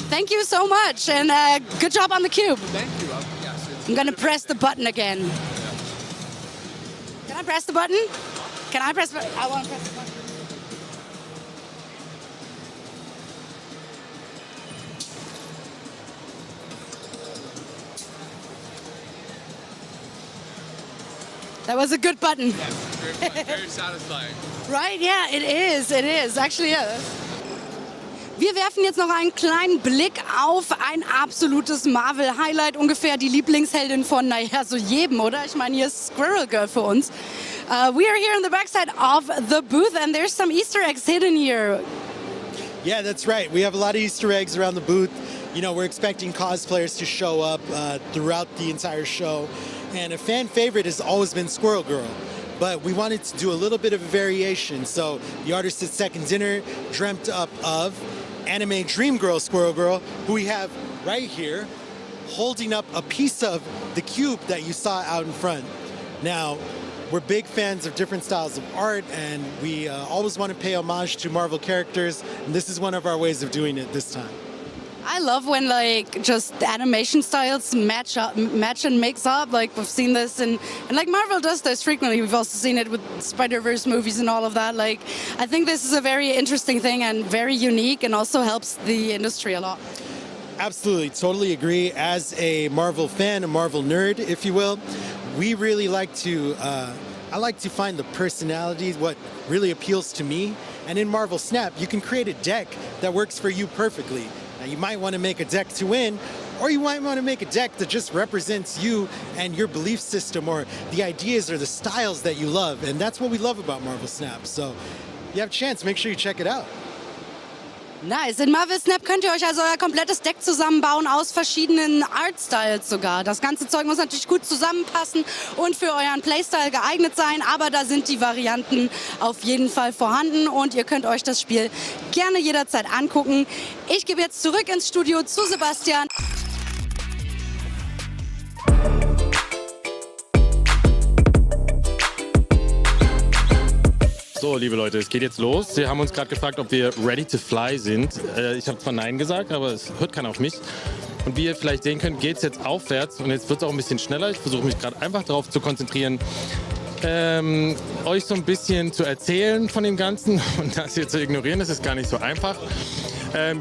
Thank you so much, and good job on the cube. Thank you. I'm gonna press the button again. Can I press the button? Can I press the button? I want to press the button. That was a good button. Yes, very fun, very satisfying. Right? Yeah, it is. It is. Actually, yeah. Wir werfen jetzt noch einen kleinen Blick auf ein absolutes Marvel-Highlight, ungefähr die Lieblingsheldin von, naja, so jedem, oder? Ich meine, hier ist Squirrel Girl für uns. We are here on the backside of the booth and there's some Easter eggs hidden here. Yeah, that's right. We have a lot of Easter eggs around the booth. You know, we're expecting cosplayers to show up throughout the entire show. And a fan favorite has always been Squirrel Girl. But we wanted to do a little bit of a variation. So the artist at Second Dinner dreamt up of anime Dream Girl Squirrel Girl, who we have right here, holding up a piece of the cube that you saw out in front. Now, we're big fans of different styles of art, and we always want to pay homage to Marvel characters, and this is one of our ways of doing it this time. I love when like just the animation styles match and mix up. Like we've seen this and like Marvel does this frequently. We've also seen it with Spider-Verse movies and all of that. Like I think this is a very interesting thing and very unique and also helps the industry a lot. Absolutely, totally agree. As a Marvel fan, a Marvel nerd, if you will, we really like to, I like to find the personalities, what really appeals to me. And in Marvel Snap, you can create a deck that works for you perfectly. Now, you might want to make a deck to win, or you might want to make a deck that just represents you and your belief system or the ideas or the styles that you love. And that's what we love about Marvel Snap. So if you have a chance, make sure you check it out. Nice. In Marvel Snap könnt ihr euch also euer komplettes Deck zusammenbauen aus verschiedenen Artstyles sogar. Das ganze Zeug muss natürlich gut zusammenpassen und für euren Playstyle geeignet sein, aber da sind die Varianten auf jeden Fall vorhanden und ihr könnt euch das Spiel gerne jederzeit angucken. Ich gebe jetzt zurück ins Studio zu Sebastian. So, liebe Leute, es geht jetzt los. Sie haben uns gerade gefragt, ob wir ready to fly sind. Ich habe zwar Nein gesagt, aber es hört keiner auf mich. Und wie ihr vielleicht sehen könnt, geht es jetzt aufwärts und jetzt wird es auch ein bisschen schneller. Ich versuche mich gerade einfach darauf zu konzentrieren, euch so ein bisschen zu erzählen von dem Ganzen und das hier zu ignorieren. Das ist gar nicht so einfach.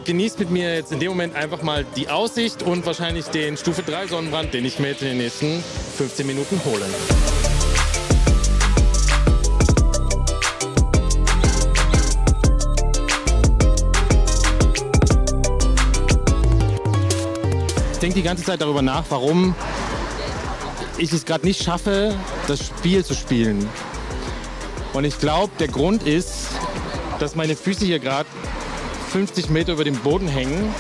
Genießt mit mir jetzt in dem Moment einfach mal die Aussicht und wahrscheinlich den Stufe 3 Sonnenbrand, den ich mir jetzt in den nächsten 15 Minuten hole. Ich denke die ganze Zeit darüber nach, warum ich es gerade nicht schaffe, das Spiel zu spielen. Und ich glaube, der Grund ist, dass meine Füße hier gerade 50 Meter über dem Boden hängen,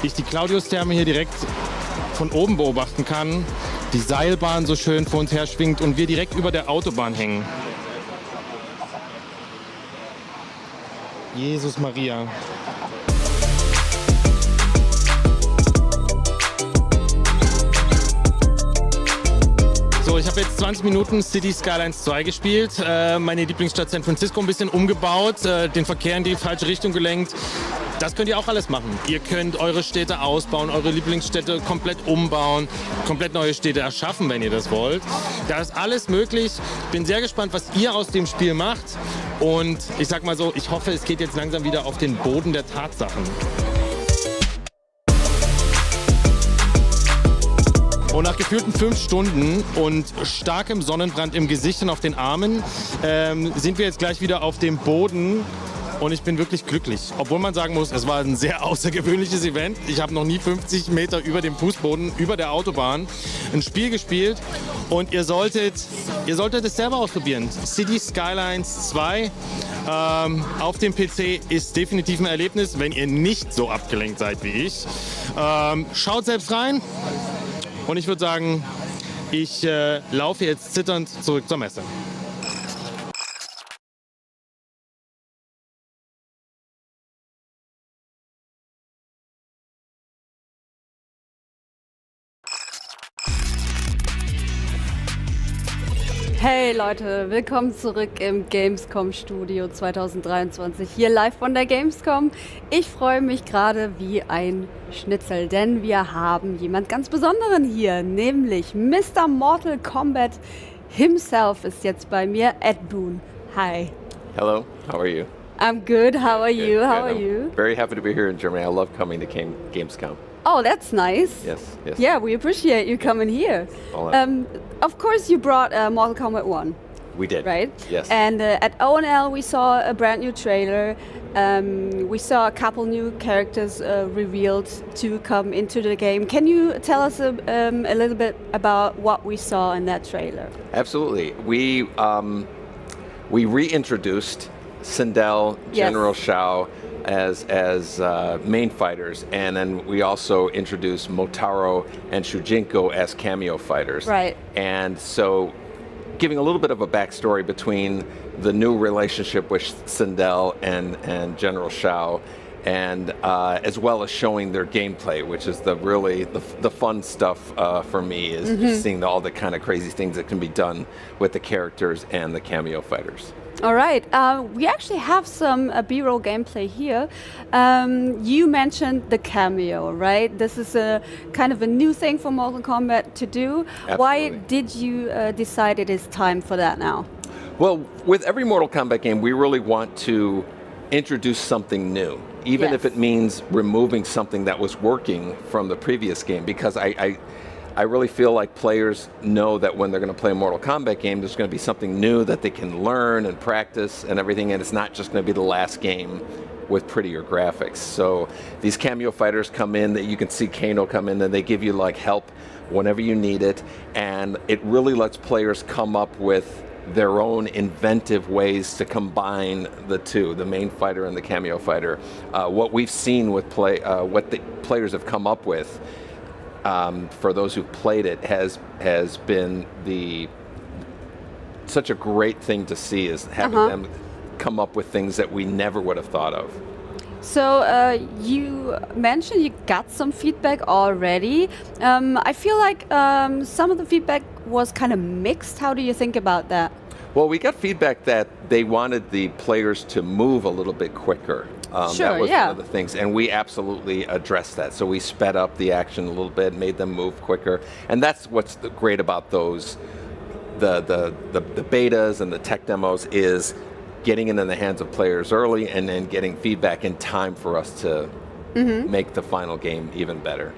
ich die Claudius-Therme hier direkt von oben beobachten kann, die Seilbahn so schön vor uns her schwingt und wir direkt über der Autobahn hängen. Jesus Maria. So, ich habe jetzt 20 Minuten City Skylines 2 gespielt, meine Lieblingsstadt San Francisco ein bisschen umgebaut, den Verkehr in die falsche Richtung gelenkt. Das könnt ihr auch alles machen. Ihr könnt eure Städte ausbauen, eure Lieblingsstädte komplett umbauen, komplett neue Städte erschaffen, wenn ihr das wollt. Da ist alles möglich. Bin sehr gespannt, was ihr aus dem Spiel macht. Und ich sag mal so, ich hoffe, es geht jetzt langsam wieder auf den Boden der Tatsachen. Und nach gefühlten 5 Stunden und starkem Sonnenbrand im Gesicht und auf den Armen sind wir jetzt gleich wieder auf dem Boden und ich bin wirklich glücklich. Obwohl man sagen muss, es war ein sehr außergewöhnliches Event. Ich habe noch nie 50 Meter über dem Fußboden, über der Autobahn ein Spiel gespielt und ihr solltet es selber ausprobieren. City Skylines 2 Auf dem PC ist definitiv ein Erlebnis, wenn ihr nicht so abgelenkt seid wie ich. Schaut selbst rein und ich würde sagen, ich laufe jetzt zitternd zurück zur Messe. Hey Leute, willkommen zurück im Gamescom Studio 2023, hier live von der Gamescom. Ich freue mich gerade wie ein Schnitzel, denn wir haben jemand ganz Besonderen hier, nämlich Mr. Mortal Kombat himself ist jetzt bei mir, Ed Boon. Hi. Hello, how are you? I'm good, how are you? How are I'm you? Very happy to be here in Germany. I love coming to Gamescom. Oh, that's nice. Yes, yes. Yeah, we appreciate you coming here. Of course, you brought Mortal Kombat 1. We did. Right? Yes. And at ONL, we saw a brand new trailer. We saw a couple new characters revealed to come into the game. Can you tell us a little bit about what we saw in that trailer? Absolutely. We reintroduced Sindel, General Shao as main fighters, and then we also introduced Motaro and Shujinko as cameo fighters. Right. And so giving a little bit of a backstory between the new relationship with Sindel and General Shao, and as well as showing their gameplay, which is the fun stuff for me, is just seeing all the kind of crazy things that can be done with the characters and the cameo fighters. All right. We actually have some B-roll gameplay here. You mentioned the cameo, right? This is a kind of a new thing for Mortal Kombat to do. Absolutely. Why did you decide it is time for that now? Well, with every Mortal Kombat game, we really want to introduce something new, even if it means removing something that was working from the previous game, because I really feel like players know that when they're going to play a Mortal Kombat game, there's going to be something new that they can learn and practice and everything, and it's not just going to be the last game with prettier graphics. So these cameo fighters come in, that you can see Kano come in, and they give you like help whenever you need it, and it really lets players come up with their own inventive ways to combine the two, the main fighter and the cameo fighter. What we've seen with what the players have come up with, for those who've played it, has been such a great thing to see, is having them come up with things that we never would have thought of. So you mentioned you got some feedback already. I feel like some of the feedback was kind of mixed. How do you think about that? Well, we got feedback that they wanted the players to move a little bit quicker. That was one of the things, and we absolutely addressed that. So we sped up the action a little bit, made them move quicker, and that's what's great about those, the betas and the tech demos, is getting it in the hands of players early and then getting feedback in time for us to make the final game even better.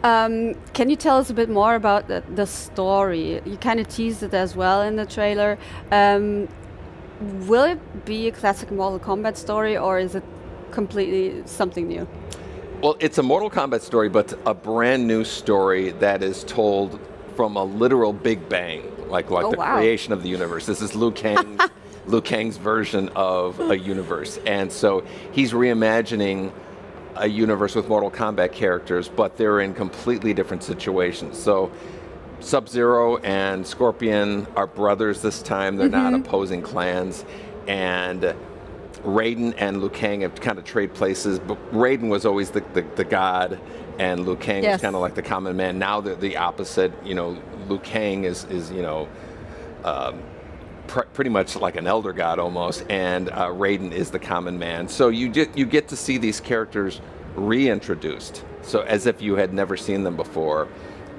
Can you tell us a bit more about the story? You kind of teased it as well in the trailer. Will it be a classic Mortal Kombat story, or is it completely something new? Well, it's a Mortal Kombat story, but a brand new story that is told from a literal Big Bang, like the creation of the universe. This is Liu Kang's version of a universe, and so he's reimagining a universe with Mortal Kombat characters, but they're in completely different situations. So Sub-Zero and Scorpion are brothers this time. They're not opposing clans. And Raiden and Liu Kang have kind of traded places. But Raiden was always the god, and Liu Kang was kind of like the common man. Now they're the opposite. You know, Liu Kang is pretty much like an elder god almost, and Raiden is the common man. So you get to see these characters reintroduced, so as if you had never seen them before.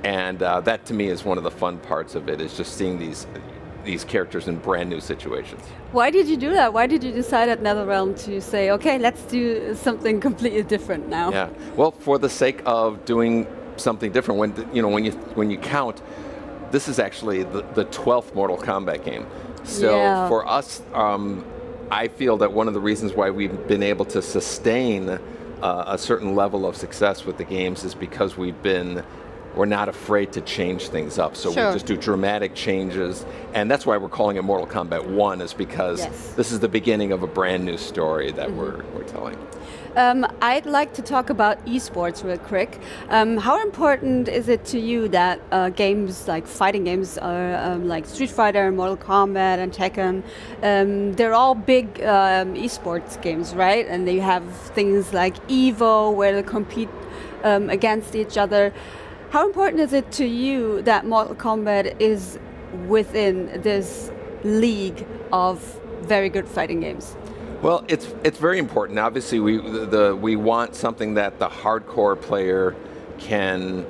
And that to me is one of the fun parts of it, is just seeing these characters in brand new situations. Why did you do that? Why did you decide at NetherRealm to say, okay, let's do something completely different now? Yeah, well, for the sake of doing something different, when you count, this is actually the 12th Mortal Kombat game. So for us, I feel that one of the reasons why we've been able to sustain a certain level of success with the games is because we've been we're not afraid to change things up. So Sure. we just do dramatic changes, and that's why we're calling it Mortal Kombat 1, is because Yes. this is the beginning of a brand new story that we're telling. I'd like to talk about esports real quick. How important is it to you that games like fighting games like Street Fighter, Mortal Kombat, and Tekken, they're all big esports games, right? And they have things like Evo where they compete against each other. How important is it to you that Mortal Kombat is within this league of very good fighting games? Well, it's very important. Obviously, we want something that the hardcore player can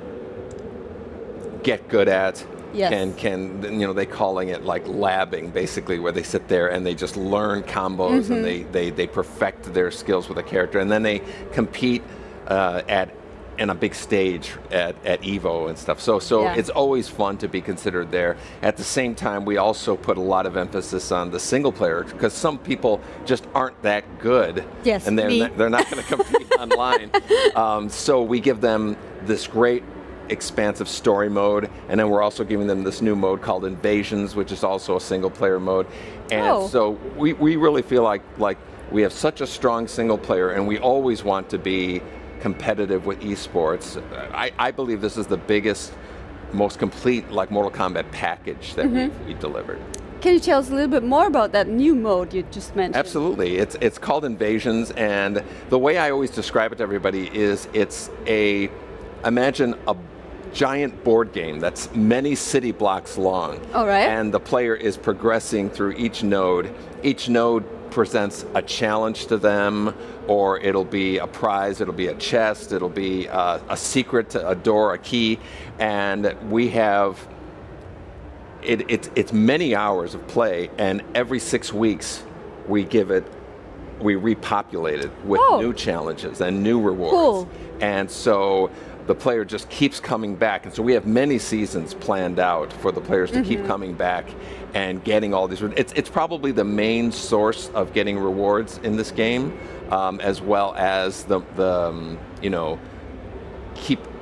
get good at. Yes. Can they calling it like labbing, basically, where they sit there and they just learn combos and they perfect their skills with a character, and then they compete in a big stage at Evo and stuff. So Yeah. it's always fun to be considered there. At the same time, we also put a lot of emphasis on the single player, because some people just aren't that good. Yes, And me. they're not going to compete online. So we give them this great expansive story mode, and then we're also giving them this new mode called Invasions, which is also a single player mode. And so we really feel like we have such a strong single player, and we always want to be competitive with esports. I believe this is the biggest, most complete like Mortal Kombat package that we delivered. Can you tell us a little bit more about that new mode you just mentioned? Absolutely. It's called Invasions, and the way I always describe it to everybody is imagine a giant board game that's many city blocks long. All right. And the player is progressing through each node. Each node presents a challenge to them, or it'll be a prize, it'll be a chest, it'll be a secret, a door, a key, and we have it's many hours of play, and every 6 weeks we repopulate it with new challenges and new rewards. Cool. And so the player just keeps coming back. And so we have many seasons planned out for the players to keep coming back and getting all these. It's probably the main source of getting rewards in this game, as well as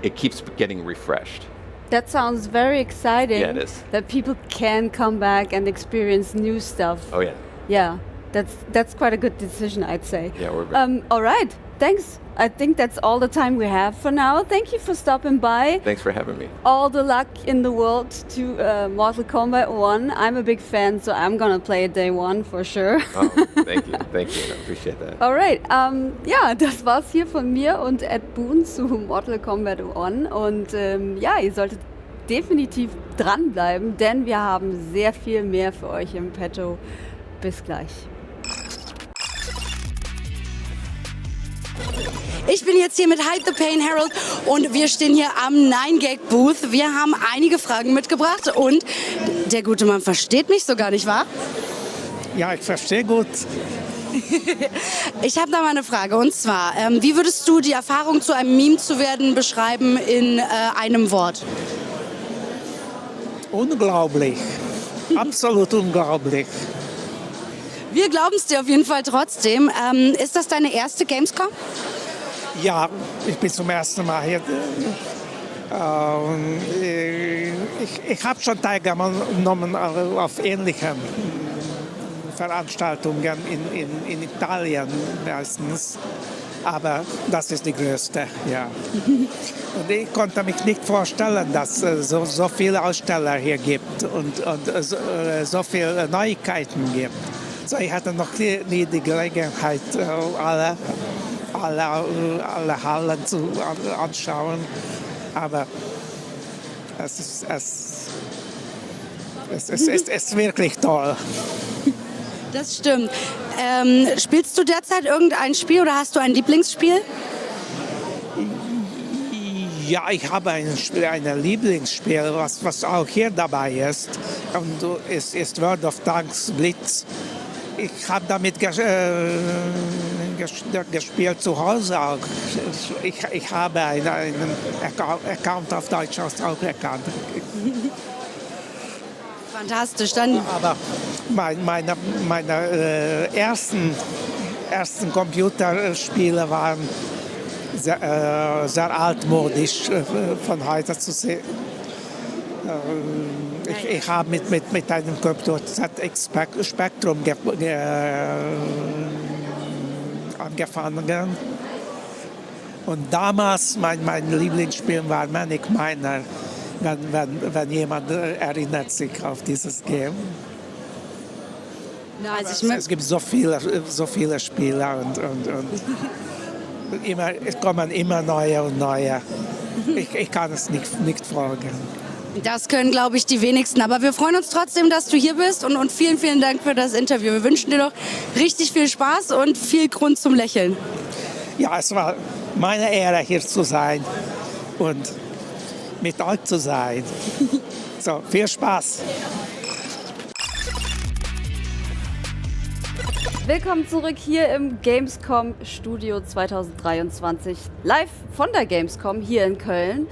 it keeps getting refreshed. That sounds very exciting. Yeah, it is. That people can come back and experience new stuff. Oh yeah. Yeah, that's quite a good decision, I'd say. Yeah, we're very all right, thanks. I think that's all the time we have for now. Thank you for stopping by. Thanks for having me. All the luck in the world to Mortal Kombat 1. I'm a big fan, so I'm gonna play it day one for sure. Oh, thank you. I appreciate that. Alright, ja, das war's hier von mir und Ed Boon zu Mortal Kombat 1. Und ja, ihr solltet definitiv dranbleiben, denn wir haben sehr viel mehr für euch im Petto. Bis gleich. Ich bin jetzt hier mit Hide the Pain Harold und wir stehen hier am 9-Gag-Booth. Wir haben einige Fragen mitgebracht und der gute Mann versteht mich sogar, nicht wahr? Ja, ich verstehe gut. Ich habe da mal eine Frage und zwar, wie würdest du die Erfahrung, zu einem Meme zu werden, beschreiben in einem Wort? Unglaublich. Absolut unglaublich. Wir glauben es dir auf jeden Fall trotzdem. Ist das deine erste Gamescom? Ja, ich bin zum ersten Mal hier. Ich habe schon teilgenommen auf ähnlichen Veranstaltungen in Italien meistens, aber das ist die größte, ja. Und ich konnte mich nicht vorstellen, dass es so viele Aussteller hier gibt und so viele Neuigkeiten gibt. So, ich hatte noch nie die Gelegenheit, alle Hallen zu anschauen, aber es ist wirklich toll. Das stimmt. Spielst du derzeit irgendein Spiel oder hast du ein Lieblingsspiel? Ja, ich habe ein Lieblingsspiel, was auch hier dabei ist. Und es ist World of Tanks Blitz. Ich habe damit gespielt zu Hause auch. Ich habe einen Account auf Deutsch auch erkannt. Fantastisch, dann. Aber meine ersten Computerspiele waren sehr altmodisch von heute zu sehen. Ich habe mit einem Computer Spektrum angefangen. Und damals mein Lieblingsspiel war Manic Miner, wenn jemand erinnert sich auf dieses Game. Na, also Es gibt so viele Spieler und es kommen immer neue und neue. Ich kann es nicht folgen. Das können, glaube ich, die wenigsten. Aber wir freuen uns trotzdem, dass du hier bist und vielen, vielen Dank für das Interview. Wir wünschen dir noch richtig viel Spaß und viel Grund zum Lächeln. Ja, es war meine Ehre, hier zu sein und mit euch zu sein. So, viel Spaß. Willkommen zurück hier im Gamescom Studio 2023, live von der Gamescom hier in Köln.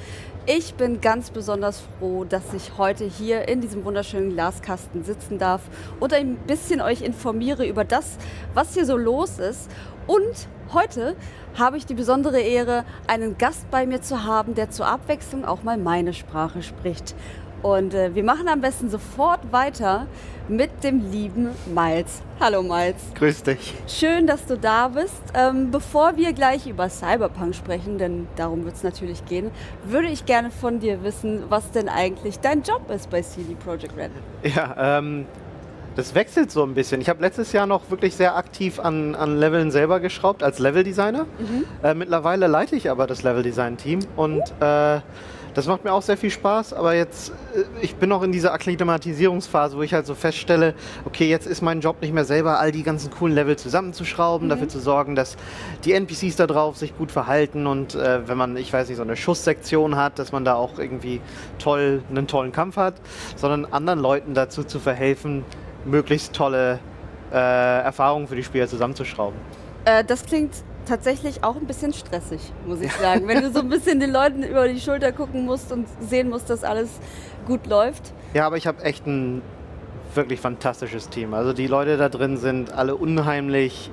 Ich bin ganz besonders froh, dass ich heute hier in diesem wunderschönen Glaskasten sitzen darf und ein bisschen euch informiere über das, was hier so los ist. Und heute habe ich die besondere Ehre, einen Gast bei mir zu haben, der zur Abwechslung auch mal meine Sprache spricht. Und wir machen am besten sofort weiter mit dem lieben Miles. Hallo Miles. Grüß dich. Schön, dass du da bist. Bevor wir gleich über Cyberpunk sprechen, denn darum wird es natürlich gehen, würde ich gerne von dir wissen, was denn eigentlich dein Job ist bei CD Projekt Red. Ja, das wechselt so ein bisschen. Ich habe letztes Jahr noch wirklich sehr aktiv an Leveln selber geschraubt als Leveldesigner. Mittlerweile leite ich aber das Leveldesign-Team und das macht mir auch sehr viel Spaß, aber jetzt, ich bin noch in dieser Akklimatisierungsphase, wo ich halt so feststelle, okay, jetzt ist mein Job nicht mehr selber, all die ganzen coolen Level zusammenzuschrauben, dafür zu sorgen, dass die NPCs da drauf sich gut verhalten und wenn man, ich weiß nicht, so eine Schusssektion hat, dass man da auch irgendwie einen tollen Kampf hat, sondern anderen Leuten dazu zu verhelfen, möglichst tolle Erfahrungen für die Spieler zusammenzuschrauben. Das klingt tatsächlich auch ein bisschen stressig, muss ich sagen. Wenn du so ein bisschen den Leuten über die Schulter gucken musst und sehen musst, dass alles gut läuft. Ja, aber ich habe echt ein wirklich fantastisches Team. Also die Leute da drin sind alle unheimlich,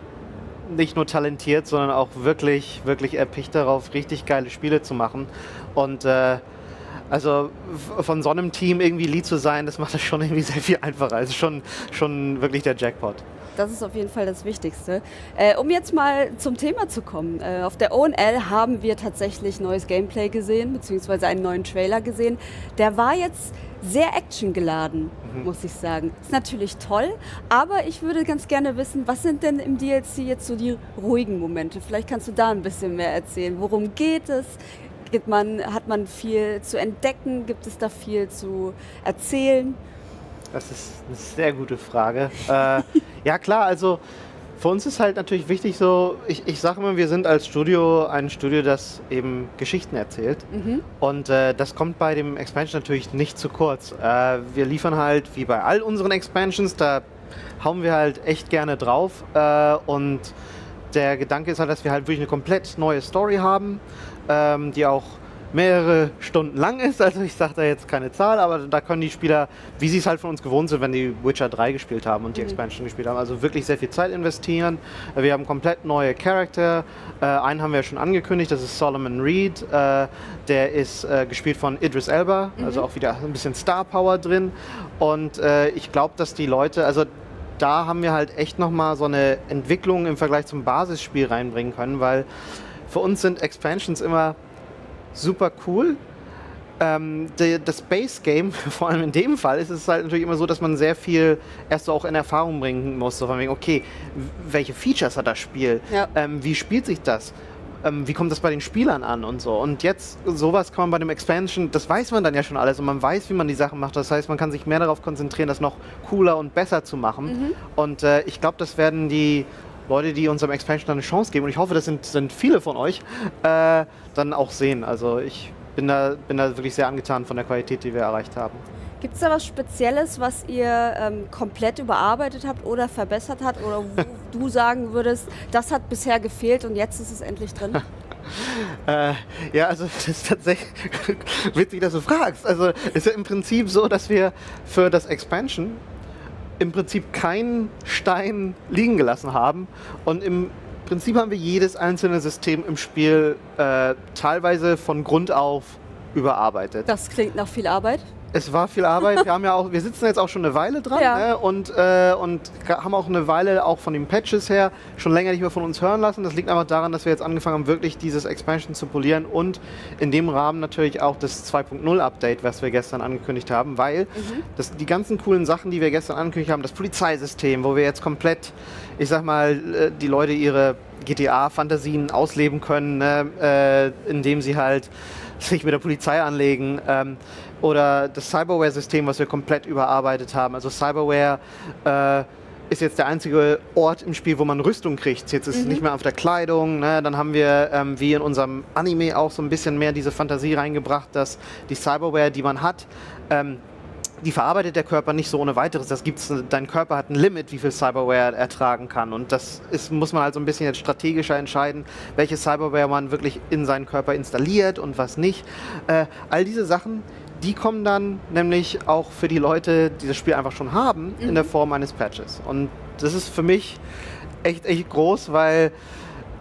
nicht nur talentiert, sondern auch wirklich, wirklich erpicht darauf, richtig geile Spiele zu machen. Und also von so einem Team irgendwie Lead zu sein, das macht das schon irgendwie sehr viel einfacher. Also schon wirklich der Jackpot. Das ist auf jeden Fall das Wichtigste. Um jetzt mal zum Thema zu kommen. Auf der ONL haben wir tatsächlich neues Gameplay gesehen, beziehungsweise einen neuen Trailer gesehen. Der war jetzt sehr actiongeladen, muss ich sagen. Ist natürlich toll, aber ich würde ganz gerne wissen, was sind denn im DLC jetzt so die ruhigen Momente? Vielleicht kannst du da ein bisschen mehr erzählen. Worum geht es? Hat man viel zu entdecken? Gibt es da viel zu erzählen? Das ist eine sehr gute Frage. Ja klar, also für uns ist halt natürlich wichtig so, ich sage immer, wir sind als Studio ein Studio, das eben Geschichten erzählt. Und das kommt bei dem Expansion natürlich nicht zu kurz. Wir liefern halt, wie bei all unseren Expansions, da hauen wir halt echt gerne drauf. Und der Gedanke ist halt, dass wir halt wirklich eine komplett neue Story haben, die auch mehrere Stunden lang ist, also ich sage da jetzt keine Zahl, aber da können die Spieler, wie sie es halt von uns gewohnt sind, wenn die Witcher 3 gespielt haben und die Expansion gespielt haben, also wirklich sehr viel Zeit investieren. Wir haben komplett neue Charakter, einen haben wir schon angekündigt, das ist Solomon Reed, der ist gespielt von Idris Elba, also auch wieder ein bisschen Star Power drin und ich glaube, dass die Leute, also da haben wir halt echt nochmal so eine Entwicklung im Vergleich zum Basisspiel reinbringen können, weil für uns sind Expansions immer super cool. Das Base Game, vor allem in dem Fall, ist es halt natürlich immer so, dass man sehr viel erst so auch in Erfahrung bringen muss. So von wegen, okay, welche Features hat das Spiel? Ja. Wie spielt sich das? Wie kommt das bei den Spielern an und so? Und jetzt, sowas kann man bei dem Expansion, das weiß man dann ja schon alles und man weiß, wie man die Sachen macht. Das heißt, man kann sich mehr darauf konzentrieren, das noch cooler und besser zu machen. Und ich glaube, das werden die Leute, die unserem Expansion dann eine Chance geben, und ich hoffe, das sind viele von euch, dann auch sehen. Also ich bin da wirklich sehr angetan von der Qualität, die wir erreicht haben. Gibt es da was Spezielles, was ihr komplett überarbeitet habt oder verbessert habt oder wo du sagen würdest, das hat bisher gefehlt und jetzt ist es endlich drin? Ja, also das ist tatsächlich witzig, dass du fragst. Also es ist ja im Prinzip so, dass wir für das Expansion im Prinzip keinen Stein liegen gelassen haben und im Prinzip haben wir jedes einzelne System im Spiel teilweise von Grund auf überarbeitet. Das klingt nach viel Arbeit. Es war viel Arbeit. Wir sitzen jetzt auch schon eine Weile dran, ne? und haben auch eine Weile auch von den Patches her schon länger nicht mehr von uns hören lassen. Das liegt einfach daran, dass wir jetzt angefangen haben, wirklich dieses Expansion zu polieren und in dem Rahmen natürlich auch das 2.0 Update, was wir gestern angekündigt haben, weil die ganzen coolen Sachen, die wir gestern angekündigt haben, das Polizeisystem, wo wir jetzt komplett, ich sag mal, die Leute ihre GTA-Fantasien ausleben können, ne? Indem sie halt sich mit der Polizei anlegen. Oder das Cyberware-System, was wir komplett überarbeitet haben. Also Cyberware ist jetzt der einzige Ort im Spiel, wo man Rüstung kriegt. Jetzt ist es nicht mehr auf der Kleidung. Ne? Dann haben wir, wie in unserem Anime, auch so ein bisschen mehr diese Fantasie reingebracht, dass die Cyberware, die man hat, die verarbeitet der Körper nicht so ohne weiteres. Dein Körper hat ein Limit, wie viel Cyberware er tragen kann. Und muss man halt so ein bisschen jetzt strategischer entscheiden, welche Cyberware man wirklich in seinen Körper installiert und was nicht. All diese Sachen, die kommen dann nämlich auch für die Leute, die das Spiel einfach schon haben, in der Form eines Patches. Und das ist für mich echt groß, weil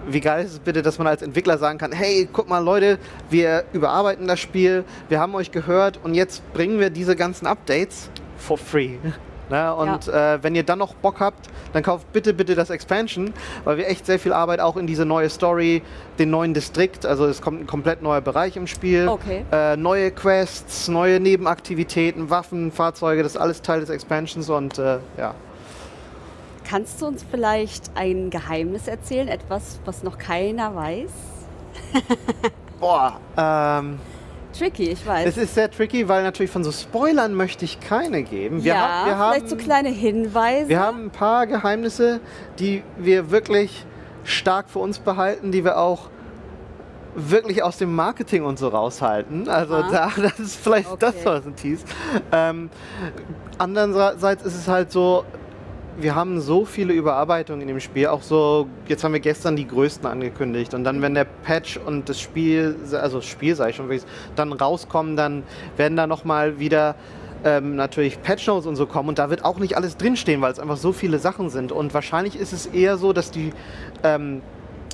wie geil ist es bitte, dass man als Entwickler sagen kann, hey, guck mal Leute, wir überarbeiten das Spiel, wir haben euch gehört und jetzt bringen wir diese ganzen Updates for free. Ne? Und wenn ihr dann noch Bock habt, dann kauft bitte das Expansion, weil wir echt sehr viel Arbeit auch in diese neue Story, den neuen Distrikt, also es kommt ein komplett neuer Bereich im Spiel, neue Quests, neue Nebenaktivitäten, Waffen, Fahrzeuge, das ist alles Teil des Expansions und ja. Kannst du uns vielleicht ein Geheimnis erzählen? Etwas, was noch keiner weiß? Tricky, ich weiß. Es ist sehr tricky, weil natürlich von so Spoilern möchte ich keine geben. Wir vielleicht so kleine Hinweise. Wir haben ein paar Geheimnisse, die wir wirklich stark für uns behalten, die wir auch wirklich aus dem Marketing und so raushalten. Also das ist vielleicht das, was ein Tease. Andererseits ist es halt so, wir haben so viele Überarbeitungen in dem Spiel, auch so, jetzt haben wir gestern die größten angekündigt und dann, wenn der Patch und das Spiel, also das Spiel sage ich schon, dann rauskommen, dann werden da nochmal wieder natürlich Patch-Notes und so kommen und da wird auch nicht alles drinstehen, weil es einfach so viele Sachen sind und wahrscheinlich ist es eher so, dass die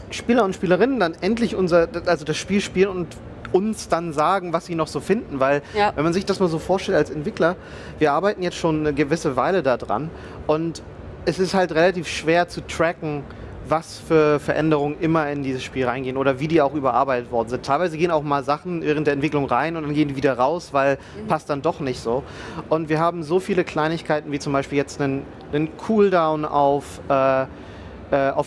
Spieler und Spielerinnen dann endlich das Spiel spielen und uns dann sagen, was sie noch so finden, weil wenn man sich das mal so vorstellt als Entwickler, wir arbeiten jetzt schon eine gewisse Weile da dran und es ist halt relativ schwer zu tracken, was für Veränderungen immer in dieses Spiel reingehen oder wie die auch überarbeitet worden sind. Teilweise gehen auch mal Sachen während der Entwicklung rein und dann gehen die wieder raus, weil passt dann doch nicht so. Und wir haben so viele Kleinigkeiten, wie zum Beispiel jetzt einen Cooldown auf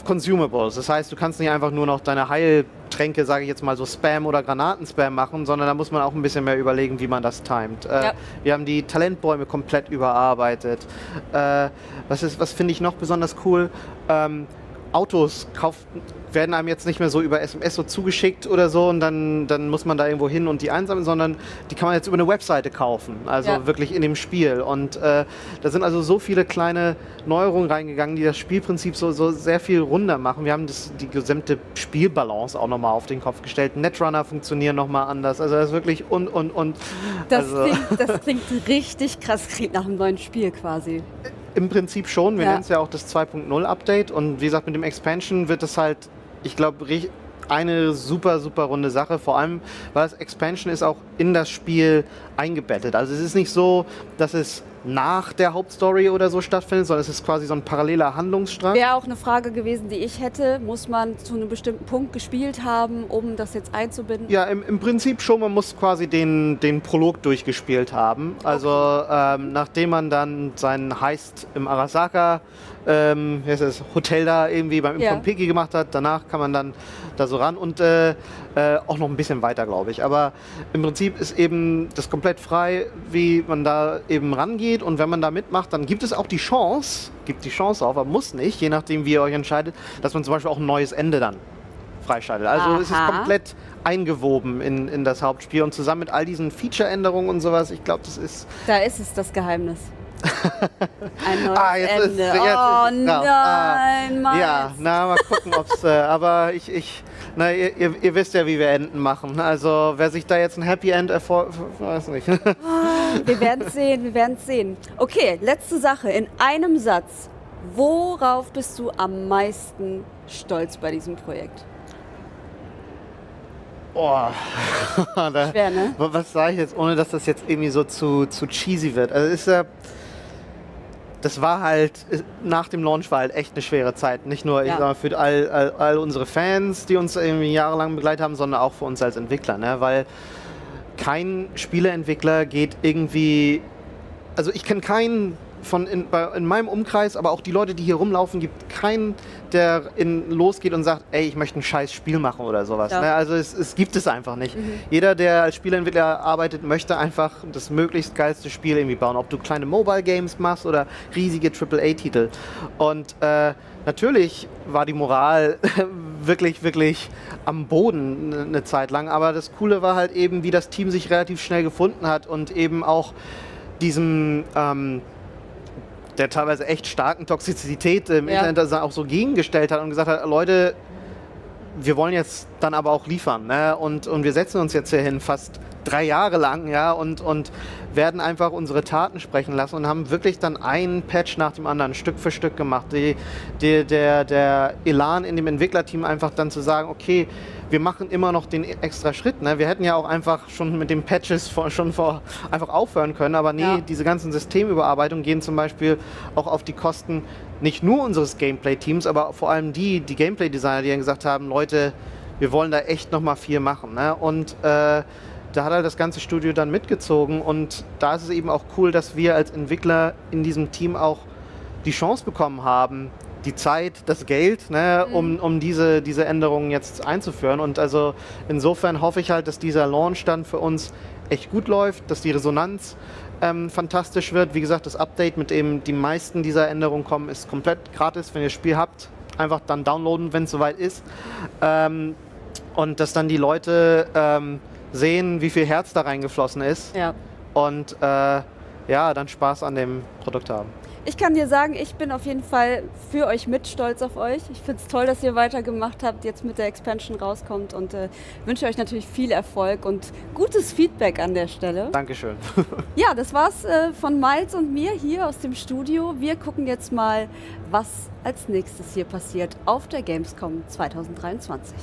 Consumables. Das heißt, du kannst nicht einfach nur noch deine Heiltränke, sage ich jetzt mal so Spam oder Granatenspam machen, sondern da muss man auch ein bisschen mehr überlegen, wie man das timet. Wir haben die Talentbäume komplett überarbeitet. Was finde ich noch besonders cool? Autos werden einem jetzt nicht mehr so über SMS so zugeschickt oder so und dann muss man da irgendwo hin und die einsammeln, sondern die kann man jetzt über eine Webseite kaufen, also wirklich in dem Spiel. Und da sind also so viele kleine Neuerungen reingegangen, die das Spielprinzip so sehr viel runder machen. Wir haben die gesamte Spielbalance auch nochmal auf den Kopf gestellt. Netrunner funktionieren nochmal anders. Also das ist wirklich und. Das klingt richtig krass, klingt nach einem neuen Spiel quasi. Im Prinzip schon. Wir nennen es ja auch das 2.0 Update und wie gesagt, mit dem Expansion wird es halt, ich glaube, eine super runde Sache, vor allem, weil das Expansion ist auch in das Spiel eingebettet. Also es ist nicht so, dass es nach der Hauptstory oder so stattfindet, sondern es ist quasi so ein paralleler Handlungsstrang. Wäre auch eine Frage gewesen, die ich hätte. Muss man zu einem bestimmten Punkt gespielt haben, um das jetzt einzubinden? Ja, im Prinzip schon. Man muss quasi den Prolog durchgespielt haben. Also nachdem man dann seinen Heist im Arasaka Hotel da irgendwie beim Piki gemacht hat, danach kann man dann da so ran und auch noch ein bisschen weiter, glaube ich. Aber im Prinzip ist eben das komplett frei, wie man da eben rangeht und wenn man da mitmacht, dann gibt es auch die Chance auf, aber muss nicht, je nachdem wie ihr euch entscheidet, dass man zum Beispiel auch ein neues Ende dann freischaltet. Also es ist komplett eingewoben in das Hauptspiel und zusammen mit all diesen Feature-Änderungen und sowas, ich glaube, das ist... Da ist es, das Geheimnis. Ein neues Ende. Nein, Mann. Ja, mal gucken, ob's. Aber ihr wisst ja, wie wir Enden machen. Also wer sich da jetzt ein Happy End weiß nicht. Wir werden es sehen. Okay, letzte Sache. In einem Satz. Worauf bist du am meisten stolz bei diesem Projekt? Boah, Schwer, ne? Was sage ich jetzt, ohne dass das jetzt irgendwie so zu cheesy wird? Also ist ja, das war halt, nach dem Launch war halt echt eine schwere Zeit. Nicht nur ich sag mal, für all unsere Fans, die uns irgendwie jahrelang begleitet haben, sondern auch für uns als Entwickler. Ne? Weil kein Spieleentwickler geht irgendwie, also ich kenne keinen in meinem Umkreis, aber auch die Leute, die hier rumlaufen, gibt keinen, der losgeht und sagt, ey, ich möchte ein scheiß Spiel machen oder sowas. Ja. Ne? Also es gibt es einfach nicht. Jeder, der als Spieleentwickler arbeitet, möchte einfach das möglichst geilste Spiel irgendwie bauen. Ob du kleine Mobile Games machst oder riesige AAA-Titel. Und natürlich war die Moral wirklich, wirklich am Boden eine Zeit lang. Aber das Coole war halt eben, wie das Team sich relativ schnell gefunden hat und eben auch diesem der teilweise echt starken Toxizität im Internet auch so gegengestellt hat und gesagt hat, Leute, wir wollen jetzt dann aber auch liefern, ne? Und wir setzen uns jetzt hier hin, fast 3 Jahre lang, ja, und werden einfach unsere Taten sprechen lassen und haben wirklich dann einen Patch nach dem anderen Stück für Stück gemacht. Der Elan in dem Entwicklerteam einfach dann zu sagen, okay, wir machen immer noch den extra Schritt. Ne? Wir hätten ja auch einfach schon mit den Patches einfach aufhören können, aber nee, diese ganzen Systemüberarbeitungen gehen zum Beispiel auch auf die Kosten nicht nur unseres Gameplay-Teams, aber vor allem die Gameplay-Designer, die dann gesagt haben, Leute, wir wollen da echt noch mal viel machen. Ne? Und da hat halt das ganze Studio dann mitgezogen und da ist es eben auch cool, dass wir als Entwickler in diesem Team auch die Chance bekommen haben, die Zeit, das Geld, ne, um diese Änderungen jetzt einzuführen. Und also insofern hoffe ich halt, dass dieser Launch dann für uns echt gut läuft, dass die Resonanz fantastisch wird. Wie gesagt, das Update, mit dem die meisten dieser Änderungen kommen, ist komplett gratis. Wenn ihr das Spiel habt, einfach dann downloaden, wenn es soweit ist. Und dass dann die Leute sehen, wie viel Herz da reingeflossen ist. Ja. Und dann Spaß an dem Produkt haben. Ich kann dir sagen, ich bin auf jeden Fall für euch mit stolz auf euch. Ich finde es toll, dass ihr weitergemacht habt, jetzt mit der Expansion rauskommt und wünsche euch natürlich viel Erfolg und gutes Feedback an der Stelle. Dankeschön. Ja, das war's von Miles und mir hier aus dem Studio. Wir gucken jetzt mal, was als nächstes hier passiert auf der Gamescom 2023.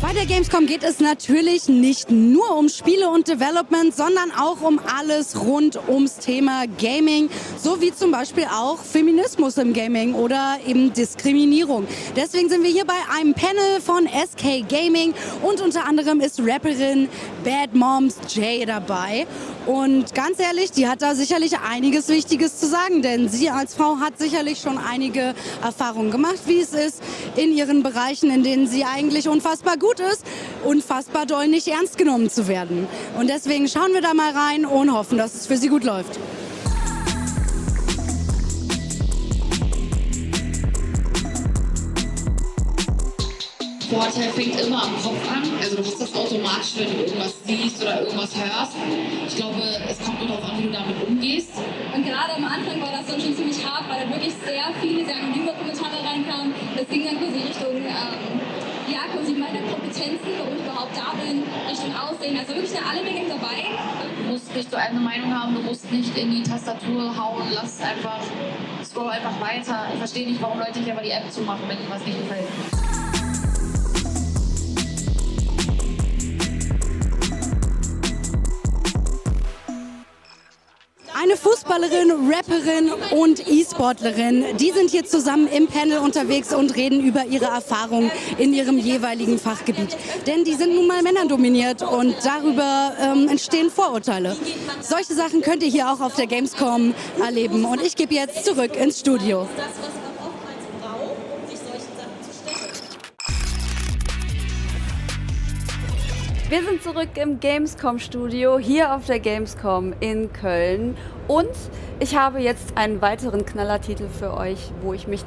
Bei der Gamescom geht es natürlich nicht nur um Spiele und Development, sondern auch um alles rund ums Thema Gaming, so wie zum Beispiel auch Feminismus im Gaming oder eben Diskriminierung. Deswegen sind wir hier bei einem Panel von SK Gaming und unter anderem ist Rapperin Bad Moms J dabei. Und ganz ehrlich, die hat da sicherlich einiges Wichtiges zu sagen, denn sie als Frau hat sicherlich schon einige Erfahrungen gemacht, wie es ist in ihren Bereichen, in denen sie eigentlich unfassbar gut ist, unfassbar doll nicht ernst genommen zu werden. Und deswegen schauen wir da mal rein und hoffen, dass es für sie gut läuft. Vorteil fängt immer am Kopf an. Also du hast das automatisch, wenn du irgendwas siehst oder irgendwas hörst. Ich glaube, es kommt nur darauf an, wie du damit umgehst. Und gerade am Anfang war das dann schon ziemlich hart, weil da wirklich sehr viele, sehr anonyme Kommentare reinkamen. Das ging dann quasi Richtung, quasi meine Kompetenzen, warum ich überhaupt da bin, Richtung Aussehen. Also wirklich alle Dinge dabei. Du musst nicht so eine Meinung haben, du musst nicht in die Tastatur hauen, scroll einfach weiter. Ich verstehe nicht, warum Leute hier aber die App zumachen, wenn ihnen was nicht gefällt. Eine Fußballerin, Rapperin und E-Sportlerin, die sind hier zusammen im Panel unterwegs und reden über ihre Erfahrungen in ihrem jeweiligen Fachgebiet. Denn die sind nun mal männerdominiert und darüber entstehen Vorurteile. Solche Sachen könnt ihr hier auch auf der Gamescom erleben. Und ich gebe jetzt zurück ins Studio. Wir sind zurück im Gamescom-Studio, hier auf der Gamescom in Köln. Und ich habe jetzt einen weiteren Knallertitel für euch, wo ich mich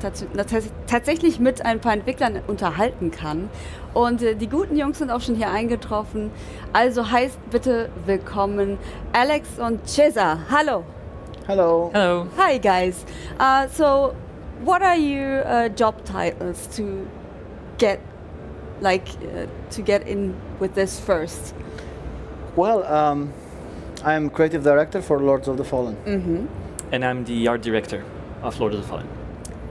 tatsächlich mit ein paar Entwicklern unterhalten kann. Und die guten Jungs sind auch schon hier eingetroffen. Also heißt bitte willkommen Alex und Cesar. Hallo. Hello. Hello. Hi guys. So what are your job titles to get in with this first? Well, I'm creative director for Lords of the Fallen. and I'm the art director of Lord of the Fallen.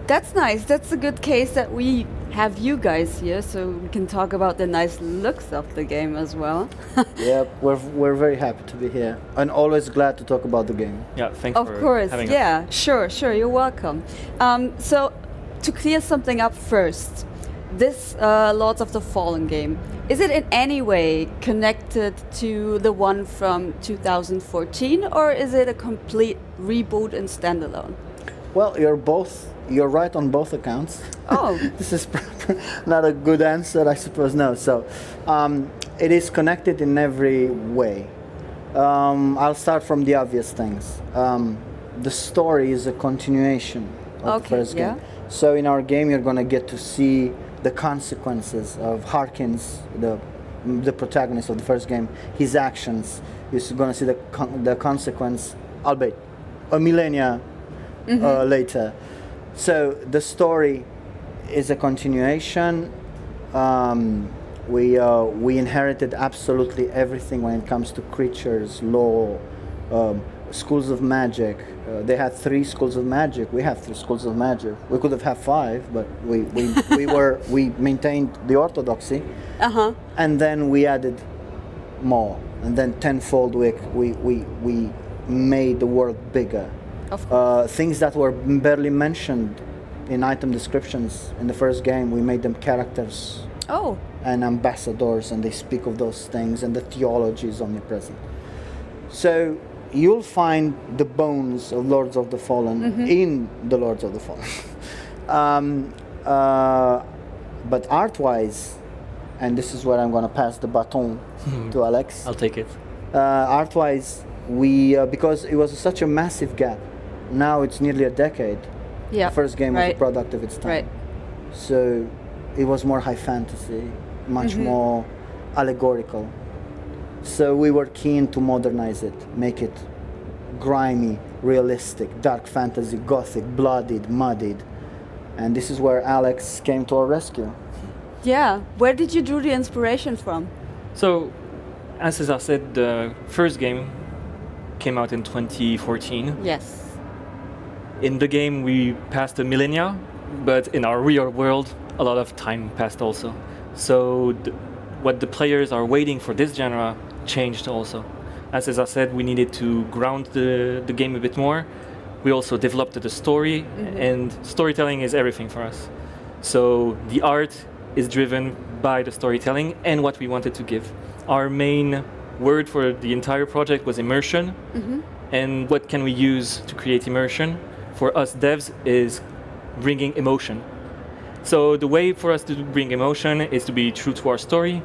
That's nice. That's a good case that we have you guys here, so we can talk about the nice looks of the game as well. Yeah, we're very happy to be here, and always glad to talk about the game. Yeah, thanks Of for course, having us. yeah, sure, you're welcome. So, to clear something up first, this Lords of the Fallen game, is it in any way connected to the one from 2014, or is it a complete reboot and standalone? Well, you're right on both accounts. Oh. This is not a good answer, I suppose. No. So, it is connected in every way. I'll start from the obvious things. The story is a continuation of the first game. So in our game, you're going to get to see the consequences of Harkins, the protagonist of the first game, his actions. You're going to see the consequence, albeit a millennia later. So the story is a continuation. We inherited absolutely everything when it comes to creatures, lore, schools of magic. They had 3 schools of magic. We have 3 schools of magic. We could have had 5, but we maintained the orthodoxy. And then we added more. And then tenfold we made the world bigger. Things that were barely mentioned in item descriptions in the first game, we made them characters and ambassadors, and they speak of those things, and the theology is omnipresent. So you'll find the bones of Lords of the Fallen in the Lords of the Fallen. But art-wise, and this is where I'm going to pass the baton to Alex. I'll take it. Art-wise, because it was such a massive gap. Now it's nearly a decade. Yeah. The first game was a product of its time. Right. So it was more high fantasy, much more allegorical. So we were keen to modernize it, make it grimy, realistic, dark fantasy, gothic, bloodied, muddied. And this is where Alex came to our rescue. Yeah. Where did you draw the inspiration from? So, as Cesar said, the first game came out in 2014. Yes. In the game, we passed a millennia, but in our real world, a lot of time passed also. So what the players are waiting for this genre changed also. As I said, we needed to ground the game a bit more. We also developed the story, and storytelling is everything for us. So the art is driven by the storytelling and what we wanted to give. Our main word for the entire project was immersion. And what can we use to create immersion? For us devs is bringing emotion. So the way for us to bring emotion is to be true to our story,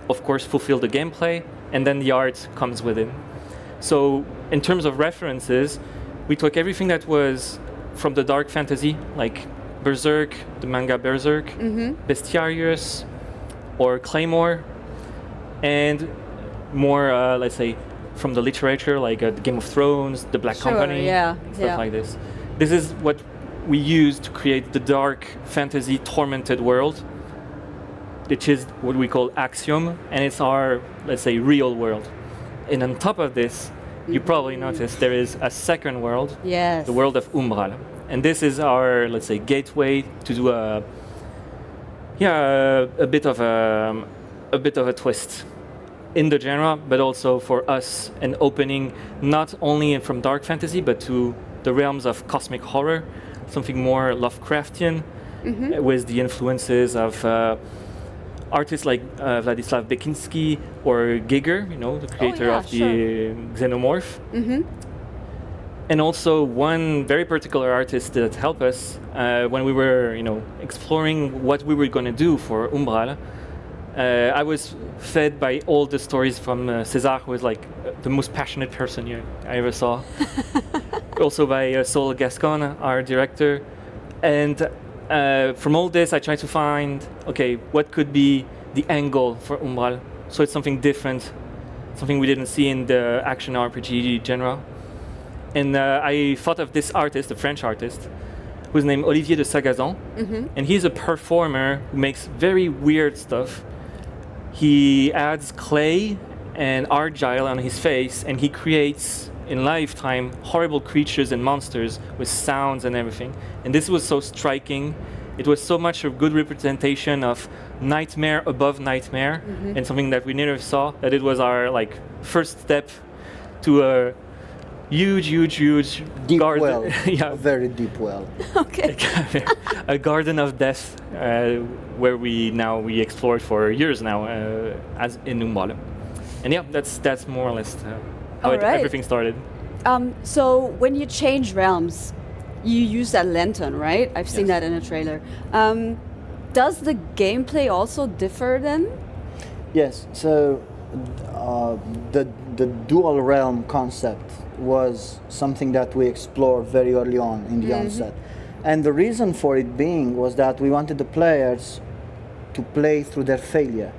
of course fulfill the gameplay, and then the art comes with it. So in terms of references, we took everything that was from the dark fantasy, like Berserk, the manga Berserk, Bestiarius, or Claymore, and more, let's say, from the literature, like Game of Thrones, The Black Company, stuff like this. This is what we use to create the dark fantasy tormented world, which is what we call Axiom, and it's our, let's say, real world. And on top of this, you probably noticed there is a second world, the world of Umbral. And this is our, let's say, gateway to do a bit of a twist in the genre, but also for us an opening not only from dark fantasy, but to the realms of cosmic horror, something more Lovecraftian, with the influences of artists like Vladislav Bekinski or Giger, the creator of the Xenomorph. And also one very particular artist that helped us when we were, exploring what we were going to do for Umbral. I was fed by all the stories from César, who was like the most passionate person I ever saw. Also by Saul Gascon, our director. And from all this, I tried to find, what could be the angle for Umbral? So it's something different, something we didn't see in the action RPG genre. And I thought of this artist, a French artist, who's named Olivier de Sagazan. And he's a performer who makes very weird stuff. He adds clay and argile on his face, and he creates in lifetime horrible creatures and monsters with sounds and everything. And this was so striking. It was so much a good representation of nightmare above nightmare, and something that we never saw, that it was our first step to a huge deep garden. well. Yeah. A very deep well. Okay. A garden of death where we explored for years now as in Umbale. And yeah, that's more or less how everything started. So when you change realms, you use that lantern, right? I've seen that in a trailer. Does the gameplay also differ then? Yes. So the dual realm concept was something that we explored very early on in the onset. And the reason for it being was that we wanted the players to play through their failure.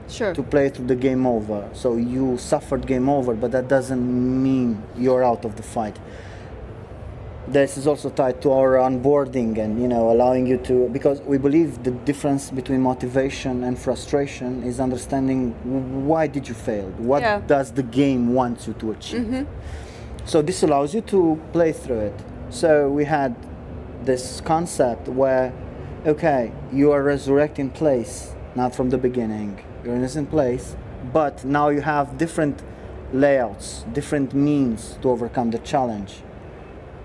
Sure. To play through the game over. So you suffered game over, but that doesn't mean you're out of the fight. This is also tied to our onboarding and allowing you to, because we believe the difference between motivation and frustration is understanding why did you fail? What does the game want you to achieve? So this allows you to play through it. So we had this concept where, okay, you are resurrecting place, not from the beginning. You're in the same place, but now you have different layouts, different means to overcome the challenge,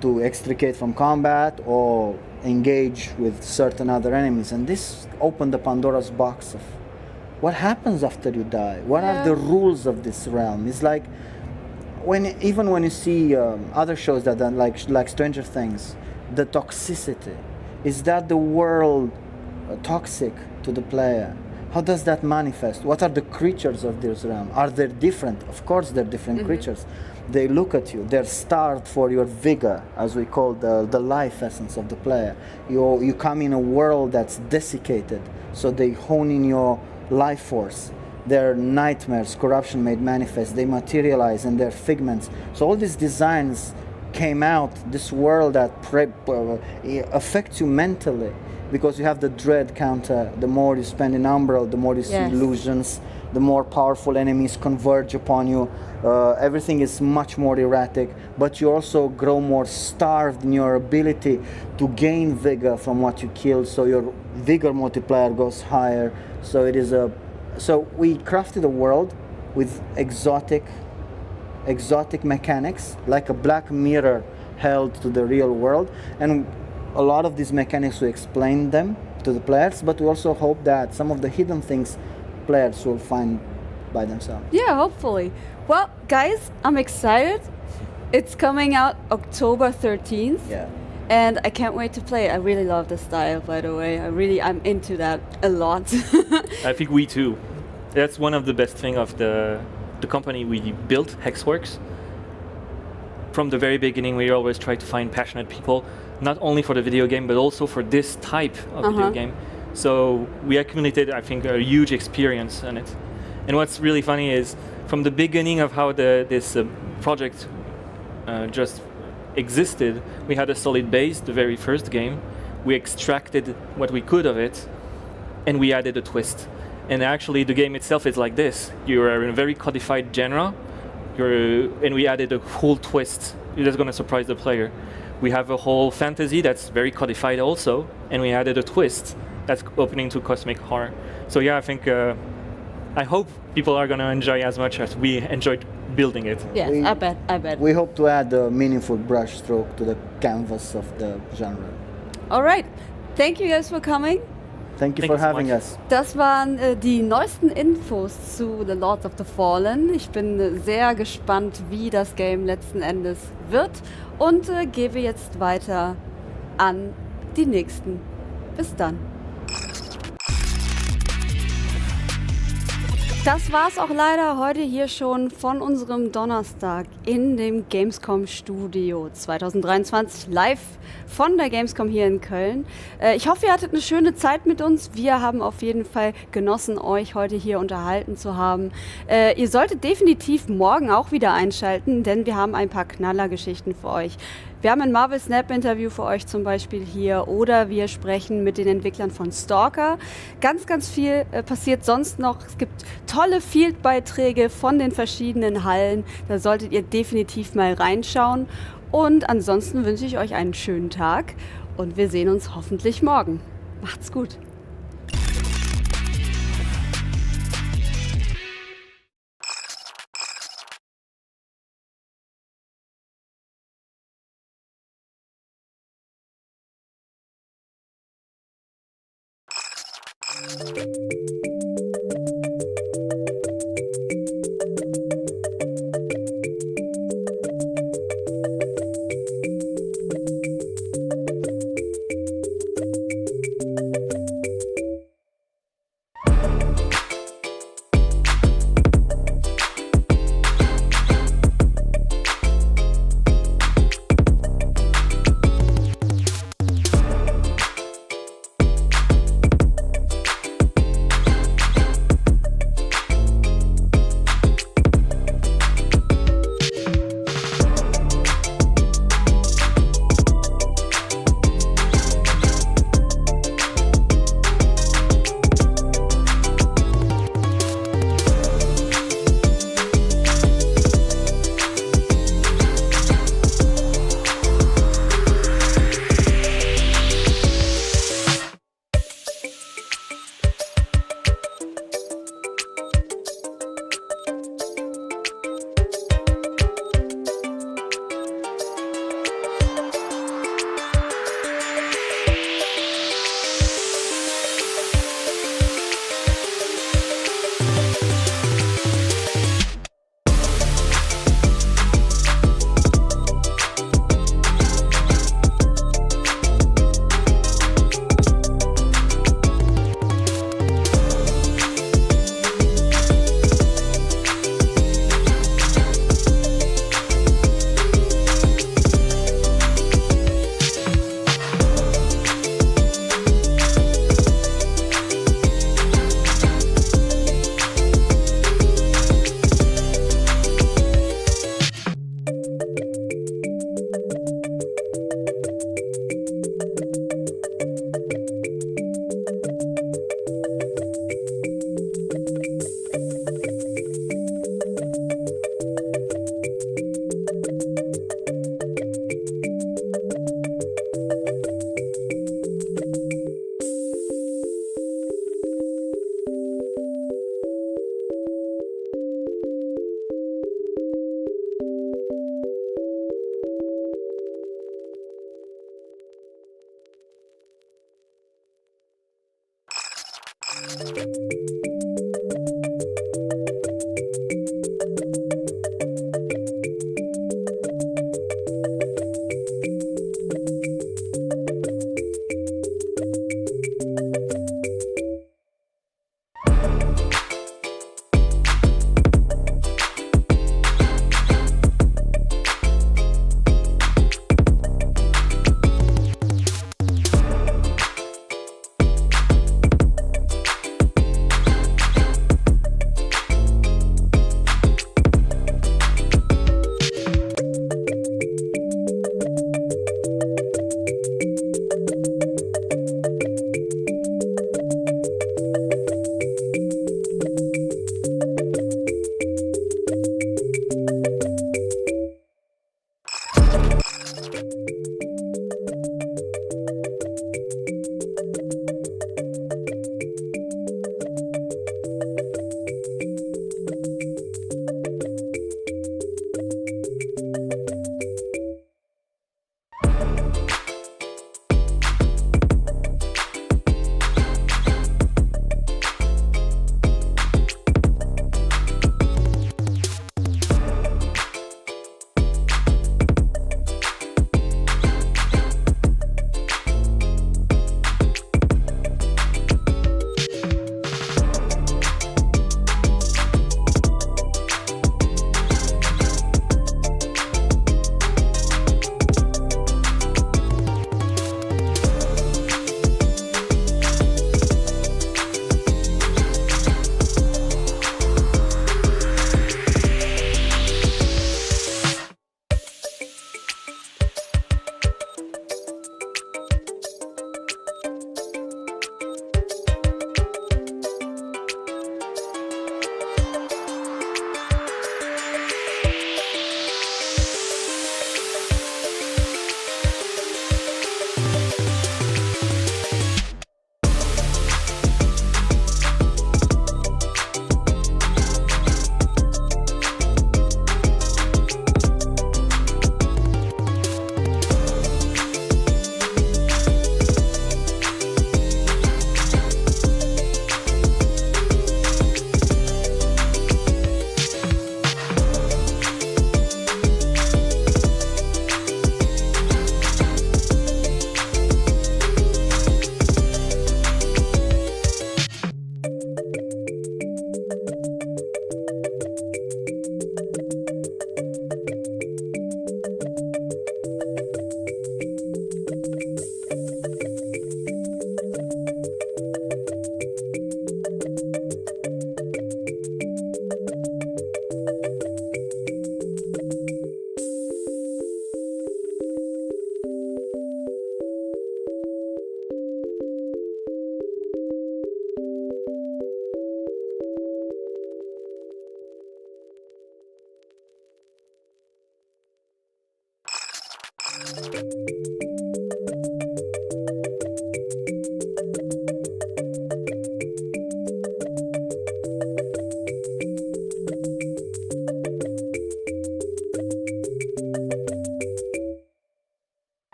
to extricate from combat or engage with certain other enemies. And this opened the Pandora's box of what happens after you die? What are the rules of this realm? It's like even when you see other shows that are like Stranger Things, the toxicity. Is that the world toxic to the player? How does that manifest? What are the creatures of this realm? Are they different? Of course they're different creatures. They look at you. They're starved for your vigor, as we call the life essence of the player. You come in a world that's desiccated, so they hone in your life force. Their nightmares, corruption made manifest. They materialize in their figments. So all these designs came out, this world that affects you mentally, because you have the dread counter. The more you spend in Umbral, the more you see illusions, the more powerful enemies converge upon you. Everything is much more erratic, but you also grow more starved in your ability to gain vigor from what you kill, so your vigor multiplier goes higher. So we crafted a world with exotic mechanics, like a black mirror held to the real world. And a lot of these mechanics, we explain them to the players, but we also hope that some of the hidden things players will find by themselves. Yeah, hopefully. Well, guys, I'm excited. It's coming out October 13th. Yeah. And I can't wait to play it. I really love the style, by the way. I'm into that a lot. I think we too. That's one of the best things of the company we built, Hexworks. From the very beginning, we always try to find passionate people, not only for the video game, but also for this type of video game. So we accumulated, I think, a huge experience in it. And what's really funny is, from the beginning of how this project just existed, we had a solid base, the very first game. We extracted what we could of it, and we added a twist. And actually, the game itself is like this. You are in a very codified genre, and we added a whole twist. That's going to surprise the player. We have a whole fantasy that's very codified also, and we added a twist that's opening to cosmic horror. So yeah, I think, I hope people are going to enjoy as much as we enjoyed building it. Yes, I bet. We hope to add a meaningful brush stroke to the canvas of the genre. All right. Thank you guys for coming. Thank you for having us. Das waren die neuesten Infos zu The Lords of the Fallen. Ich bin sehr gespannt, wie das Game letzten Endes wird und gebe jetzt weiter an die Nächsten. Bis dann. Das war's auch leider heute hier schon von unserem Donnerstag in dem Gamescom Studio 2023 live von der Gamescom hier in Köln. Ich hoffe, ihr hattet eine schöne Zeit mit uns. Wir haben auf jeden Fall genossen, euch heute hier unterhalten zu haben. Ihr solltet definitiv morgen auch wieder einschalten, denn wir haben ein paar Knallergeschichten für euch. Wir haben ein Marvel Snap Interview für euch zum Beispiel hier oder wir sprechen mit den Entwicklern von Stalker. Ganz, ganz viel passiert sonst noch. Es gibt tolle Field-Beiträge von den verschiedenen Hallen. Da solltet ihr definitiv mal reinschauen. Und ansonsten wünsche ich euch einen schönen Tag und wir sehen uns hoffentlich morgen. Macht's gut.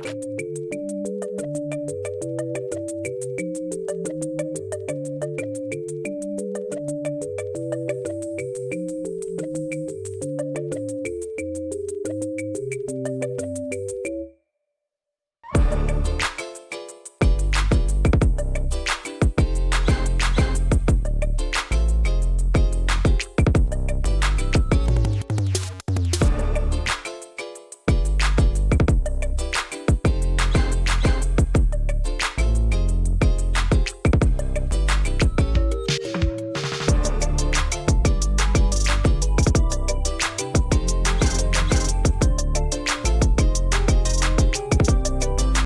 you